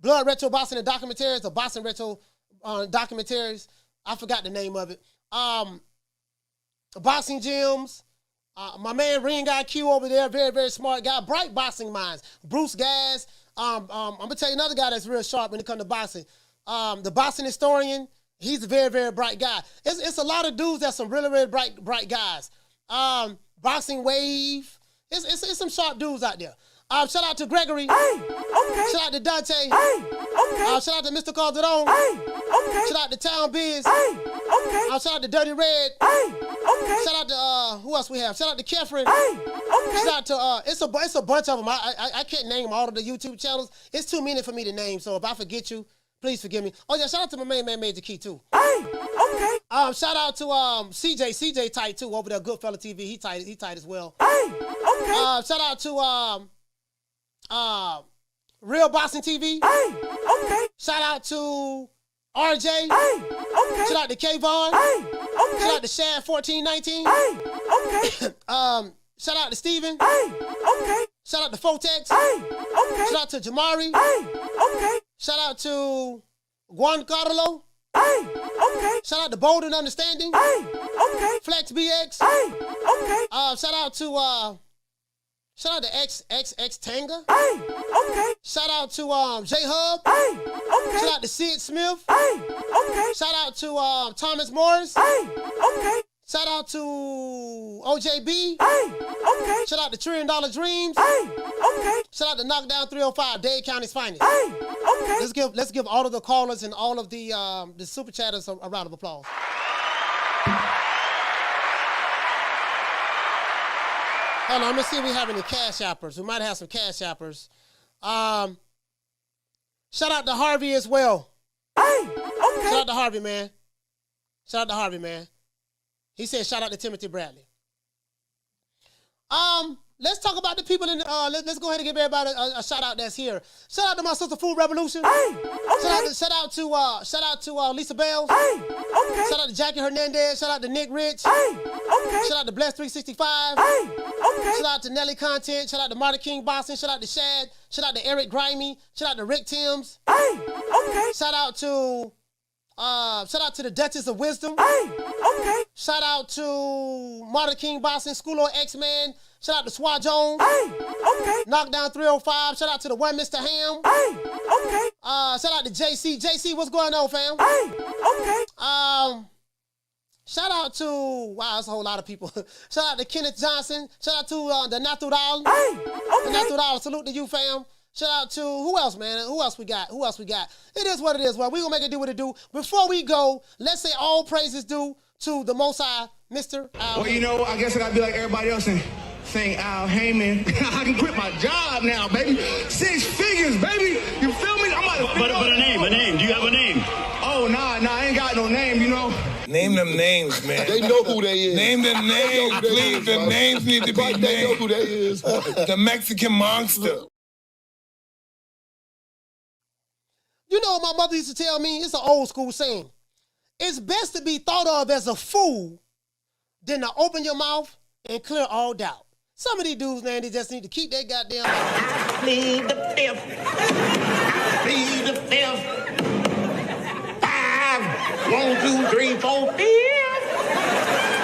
blood retro boxing and documentaries, or boxing retro documentaries. I forgot the name of it. Boxing gyms. My man Ring IQ over there, very, very smart guy. Bright boxing minds. Bruce Gas. I'm gonna tell you another guy that's real sharp when it comes to boxing. The boxing historian. He's a very, very bright guy. It's a lot of dudes that's some really, really bright guys. Boxing Wave. It's some sharp dudes out there. Shout out to Gregory. Hey, okay. Shout out to Dante. Hey, okay. Shout out to Mr. Calderon. Hey, okay. Shout out to Town Biz. Hey, okay. Shout out to Dirty Red. Hey, okay. Shout out to who else we have? Shout out to Kefren. Hey, okay. Shout out to it's a bunch of them. I can't name all of the YouTube channels. It's too many for me to name. So if I forget you, please forgive me. Oh yeah, shout out to my main man Major Key too. Hey, okay. Shout out to CJ tight too over there, Goodfella TV. He tight as well. Hey, okay. Shout out to Real Boxing TV. Hey, okay. Shout out to RJ. Hey, okay. Shout out to K-Von. Hey, okay. Shout out to Shad 1419. Hey, okay. Shout out to Steven. Hey, okay. Shout out to Fotex. Hey, okay. Shout out to Jamari. Hey, okay. Shout out to Juan Carlo. Hey, okay. Shout out to Bold and Understanding. Hey, okay. Flex BX. Hey, okay. Shout out to XXX Tanga. Hey, okay. Shout out to J Hub. Hey, okay. Shout out to Sid Smith. Hey, okay. Shout out to Thomas Morris. Hey, okay. Shout out to OJB. Hey, okay. Shout out to $1 Trillion Dreams. Hey, okay. Shout out to Knockdown 305, Dade County's finest. Hey, okay. Let's give all of the callers and all of the super chatters a round of applause. Hold on, let me see if we have any cash appers. We might have some cash appers. Shout out to Harvey as well. Hey, okay. Shout out to Harvey, man. Shout out to Harvey, man. He said shout out to Timothy Bradley. let's talk about the people in. Let's go ahead and give everybody a shout out that's here. Shout out to my sister Food Revolution. Hey, okay. Shout out to Lisa Bells. Hey, okay. Shout out to Jackie Hernandez. Shout out to Nick Rich. Hey, okay. Shout out to Bless 365. Hey, okay. Shout out to Nelly Content. Shout out to Marty King Boston. Shout out to Shad. Shout out to Eric Grimey. Shout out to Rick Timms. Hey, okay. Shout out to the Duchess of Wisdom. Hey, okay. Shout out to Marty King Boston, School of X-Man. Shout out to Swat Jones. Hey, okay. Knockdown 305. Shout out to the one Mr. Ham. Hey, okay. Shout out to JC. JC, what's going on, fam? Hey, okay. Shout out to, wow, that's a whole lot of people. Shout out to Kenneth Johnson. Shout out to the Natural. Hey, okay. The Natural. Salute to you, fam. Shout out to, who else, man? Who else we got? It is what it is. Well, we're going to make it do what it do. Before we go, let's say all praises due to the Most High, Mr. Al. Well, you know, I guess I got to be like everybody else and sing Al Heyman. I can quit my job now, baby. 6 figures, baby. You feel me? I'm about to But a name. Do you have a name? Oh, nah, I ain't got no name, you know. Name them names, man. They know who they is. Name them names, please. The names need to be named. They know who they is. The Mexican Monster. You know what my mother used to tell me? It's an old school saying. It's best to be thought of as a fool than to open your mouth and clear all doubt. Some of these dudes, man, they just need to keep their goddamn mouth. I plead the fifth. I plead the fifth. 5, 1, 2, 3, 4, 5.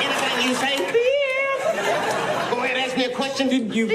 Anything you say, 5. Go ahead and ask me a question. Did you? 5.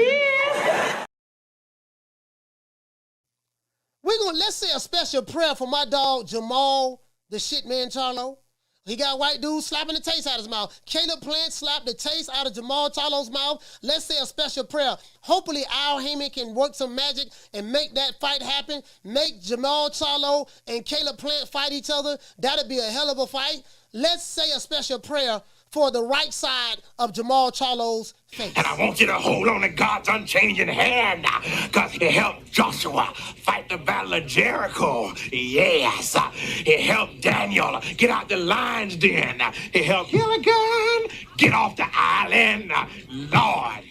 Let's say a special prayer for my dog Jamal, the shit man Charlo. He got white dudes slapping the taste out of his mouth. Caleb Plant slapped the taste out of Jamal Charlo's mouth. Let's say a special prayer. Hopefully Al Heyman can work some magic and make that fight happen. Make Jamal Charlo and Caleb Plant fight each other. That'd be a hell of a fight. Let's say a special prayer for the right side of Jamal Charlo's face. And I want you to hold on to God's unchanging hand, because he helped Joshua fight the battle of Jericho. Yes. He helped Daniel get out the lion's den. He helped Gilligan get off the island. Lord.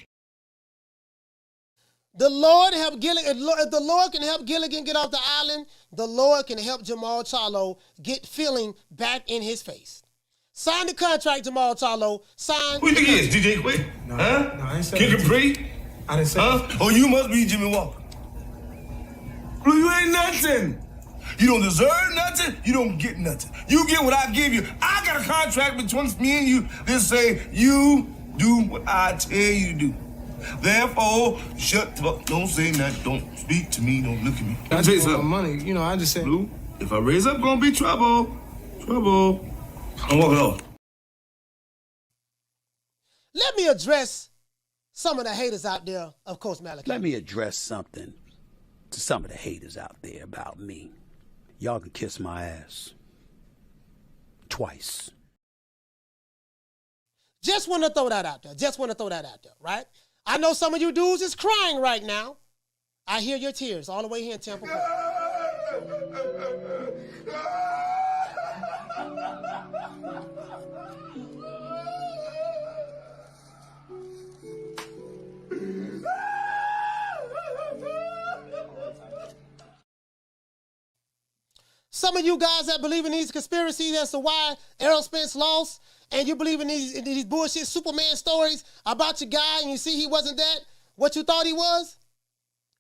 The Lord help Gilligan. If the Lord can help Gilligan get off the island, the Lord can help Jamal Charlo get feeling back in his face. Sign the contract, Jamal Charlo. Sign. Who you think he is, DJ Quick? No, huh? No, I ain't saying Kick a Pre? I didn't say that. Oh, you must be Jimmy Walker. Blue, you ain't nothing. You don't deserve nothing. You don't get nothing. You get what I give you. I got a contract between me and you that say you do what I tell you to do. Therefore, shut up. Don't say nothing. Don't speak to me. Don't look at me. I just want money. You know, I just said. Blue, if I raise up, gonna be trouble. Trouble. I'm walking off. Let me address some of the haters out there of Coach Malachi. Let me address something to some of the haters out there about me. Y'all can kiss my ass. Twice. Just want to throw that out there. Right? I know some of you dudes is crying right now. I hear your tears all the way here in Tampa Bay. Some of you guys that believe in these conspiracies as to why Errol Spence lost, and you believe in these bullshit Superman stories about your guy and you see he wasn't that, what you thought he was?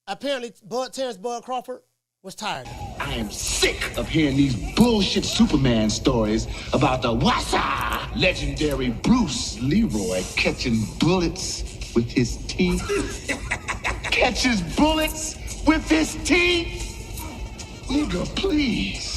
Apparently, Terence Crawford was tired of it. I am sick of hearing these bullshit Superman stories about the Wassa legendary Bruce Leroy catching bullets with his teeth. Catches bullets with his teeth? Nigga, please.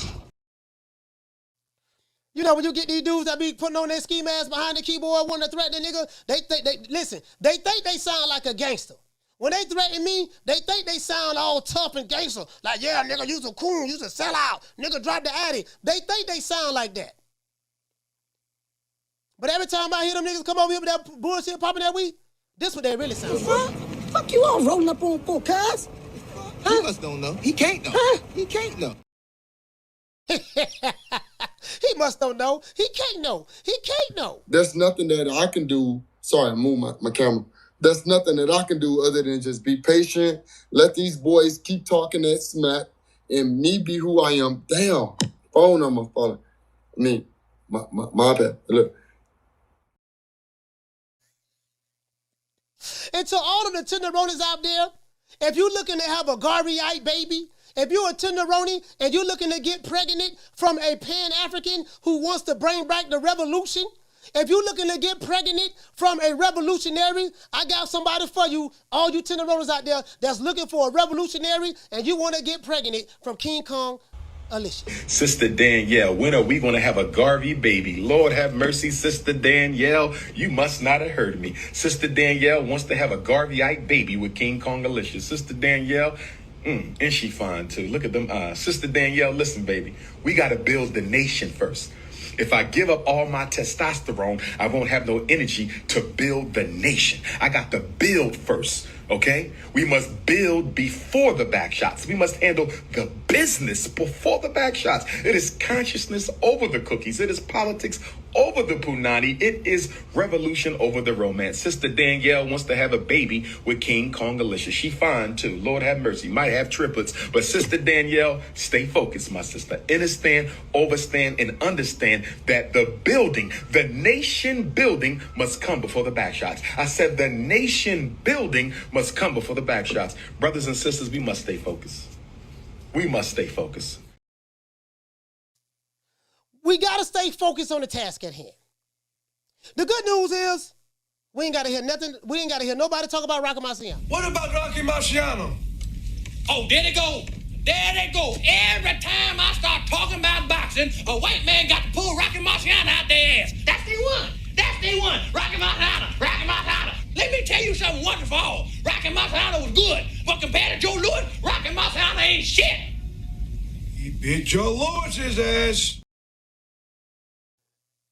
You know, when you get these dudes that be putting on their ski masks behind the keyboard wanting to threaten the nigga, they think they sound like a gangster. When they threaten me, they think they sound all tough and gangster. Like, yeah, nigga, you's a coon, you's a sellout. Nigga, drop the addy. They think they sound like that. But every time I hear them niggas come over here with that bullshit popping that weed, this what they really sound like. Fuck you all rolling up on for, cuz. He must don't know. He can't know. He can't know. He must don't know. He can't know. He can't know. There's nothing that I can do. Sorry, I moved my camera. There's nothing that I can do other than just be patient, let these boys keep talking that smack, and me be who I am. Damn, phone number falling. My bad. Look. And to all of the tenderonis out there, if you're looking to have a Garveyite baby, if you're a tenderoni and you're looking to get pregnant from a Pan-African who wants to bring back the revolution, if you're looking to get pregnant from a revolutionary, I got somebody for you, all you tenderonis out there that's looking for a revolutionary and you want to get pregnant from King Kong Alicia. Sister Danielle, when are we going to have a Garvey baby? Lord have mercy, Sister Danielle. You must not have heard me. Sister Danielle wants to have a Garveyite baby with King Kong Alicia. Sister Danielle, and she fine too. Look at them eyes. Sister Danielle, listen, baby. We got to build the nation first. If I give up all my testosterone, I won't have no energy to build the nation. I got to build first, okay? We must build before the back shots. We must handle the business before the back shots. It is consciousness over the cookies. It is politics over the punani. It is revolution over the romance. Sister Danielle wants to have a baby with King Kong Alicia. She fine too. Lord have mercy. Might have triplets. But Sister Danielle, stay focused, my sister. Understand, overstand, and understand that the building, the nation building must come before the back shots. I said the nation building must come before the back shots. Brothers and sisters, we must stay focused. We must stay focused. We got to stay focused on the task at hand. The good news is we ain't got to hear nothing. We ain't got to hear nobody talk about Rocky Marciano. What about Rocky Marciano? Oh, there they go. There they go. Every time I start talking about boxing, a white man got to pull Rocky Marciano out their ass. That's the one. That's the one. Rocky Marciano. Rocky Marciano. Let me tell you something wonderful. Rocky Marciano was good, but compared to Joe Louis, Rocky Marciano ain't shit. He beat Joe Louis's ass.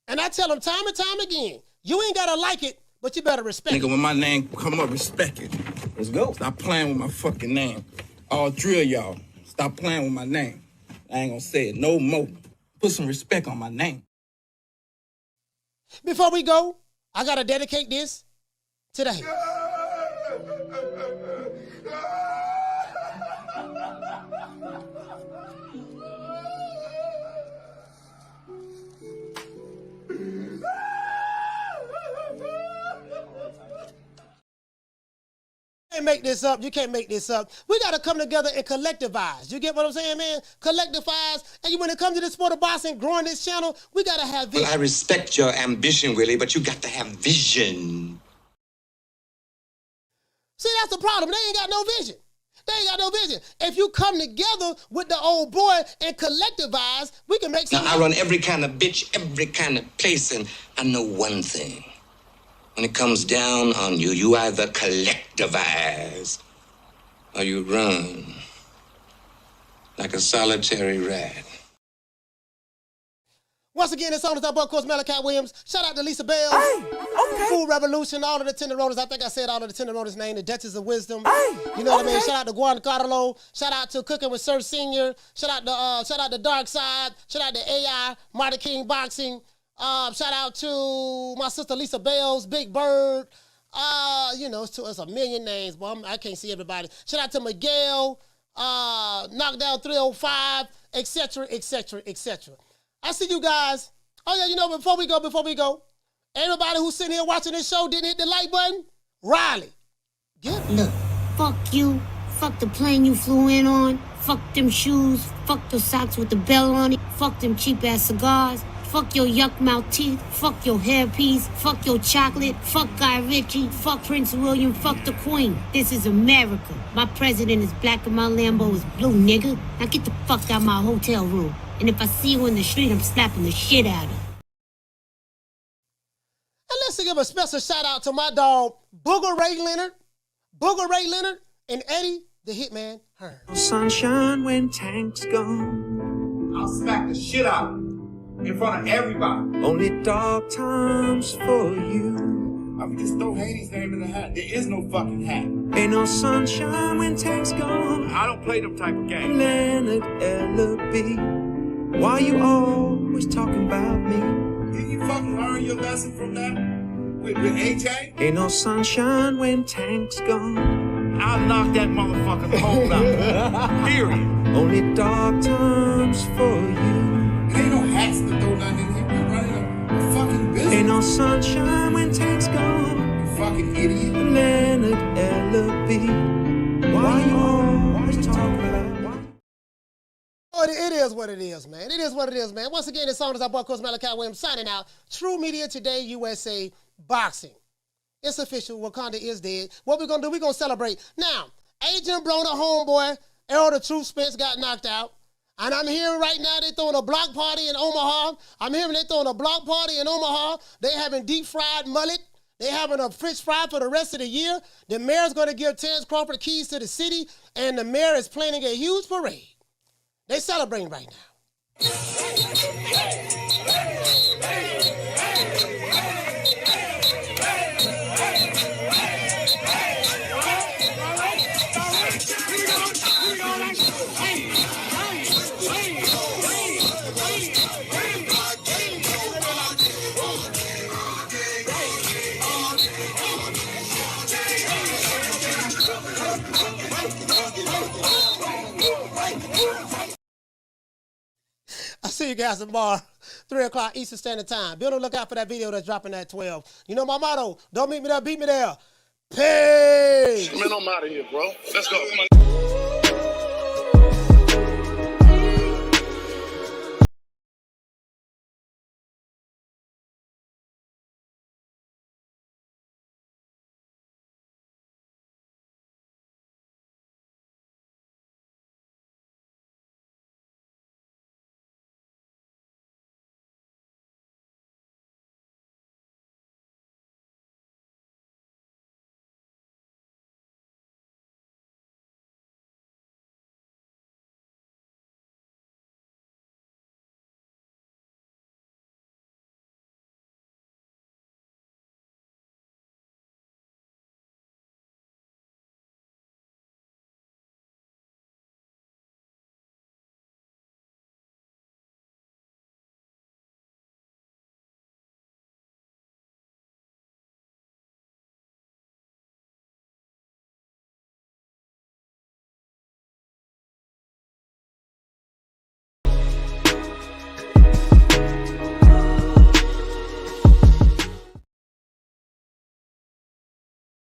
And I tell him time and time again, you ain't got to like it, but you better respect it. Nigga, when my name come up, respect it. Let's go. Stop playing with my fucking name. All three of y'all, stop playing with my name. I ain't gonna say it no more. Put some respect on my name. Before we go, I got to dedicate this to the hate. Can't make this up. You can't make this up. We got to come together and collectivize. You get what I'm saying, man? Collectivize. And when it comes to the sport of boxing, growing this channel, we got to have vision. Well, I respect your ambition, Willie, but you got to have vision. See, that's the problem. They ain't got no vision. They ain't got no vision. If you come together with the old boy and collectivize, we can make something. Now, I run every kind of bitch, every kind of place, and I know one thing. When it comes down on you, you either collectivize or you run like a solitary rat. Once again, this song is up, of course, Malachi Williams. Shout out to Lisa Bell. Hey, okay. Food Revolution, all of the tenderonis. I think I said all of the tenderonis' name, the Duchess of Wisdom. Hey, you know what I mean? Shout out to Juan Carlo. Shout out to Cooking with Sir Senior. Shout out to Dark Side. Shout out to AI, Marty King Boxing. Shout out to my sister Lisa Bells, Big Bird. It's a million names, but I can't see everybody. Shout out to Miguel, Knockdown 305, etc., etc., etc. I see you guys. Oh yeah, before we go, everybody who's sitting here watching this show didn't hit the like button. Riley, get it. Look, fuck you. Fuck the plane you flew in on. Fuck them shoes. Fuck the socks with the bell on it. Fuck them cheap ass cigars. Fuck your yuck mouth teeth. Fuck your hairpiece. Fuck your chocolate. Fuck Guy Ritchie. Fuck Prince William. Fuck the Queen. This is America. My president is black and my Lambo is blue, nigga. Now get the fuck out my hotel room. And if I see you in the street, I'm slapping the shit out of you. And let's give a special shout out to my dog, Booger Ray Leonard, and Eddie, the Hitman Hearn. Sunshine when Tank's gone. I'll smack the shit out of him in front of everybody. Only dark times for you. I mean, just throw Haney's name in the hat. There is no fucking hat. Ain't no sunshine when Tank's gone. I don't play them type of games. Leonard Ellaby, why you always talking about me? Did you fucking learn your lesson from that? With A-Tank? Ain't no sunshine when Tank's gone. I'll knock that motherfucker's hole out. Period. Only dark times for you. There ain't no hats to throw nothing in here. We're running a fucking business. Ain't no sunshine when Tank's gone. You fucking idiot. Leonard Ellaby. Why you always talking about? Oh, it is what it is, man. It is what it is, man. Once again, this song is our boy, Coach Malachi Williams, signing out. True Media Today, USA Boxing. It's official. Wakanda is dead. What we going to do, we're going to celebrate. Now, Agent Broner homeboy, Errol the Truth Spence got knocked out. And I'm hearing right now they're throwing a block party in Omaha. I'm hearing they're throwing a block party in Omaha. They having deep fried mullet. They having a fish fry for the rest of the year. The mayor's going to give Terence Crawford keys to the city, and the mayor is planning a huge parade. They celebrating right now. I'll see you guys tomorrow, 3 o'clock Eastern Standard Time. Be on the lookout for that video that's dropping at 12. You know my motto, don't meet me there, beat me there. Peace. Man, I'm out of here, bro. Let's go. Come on.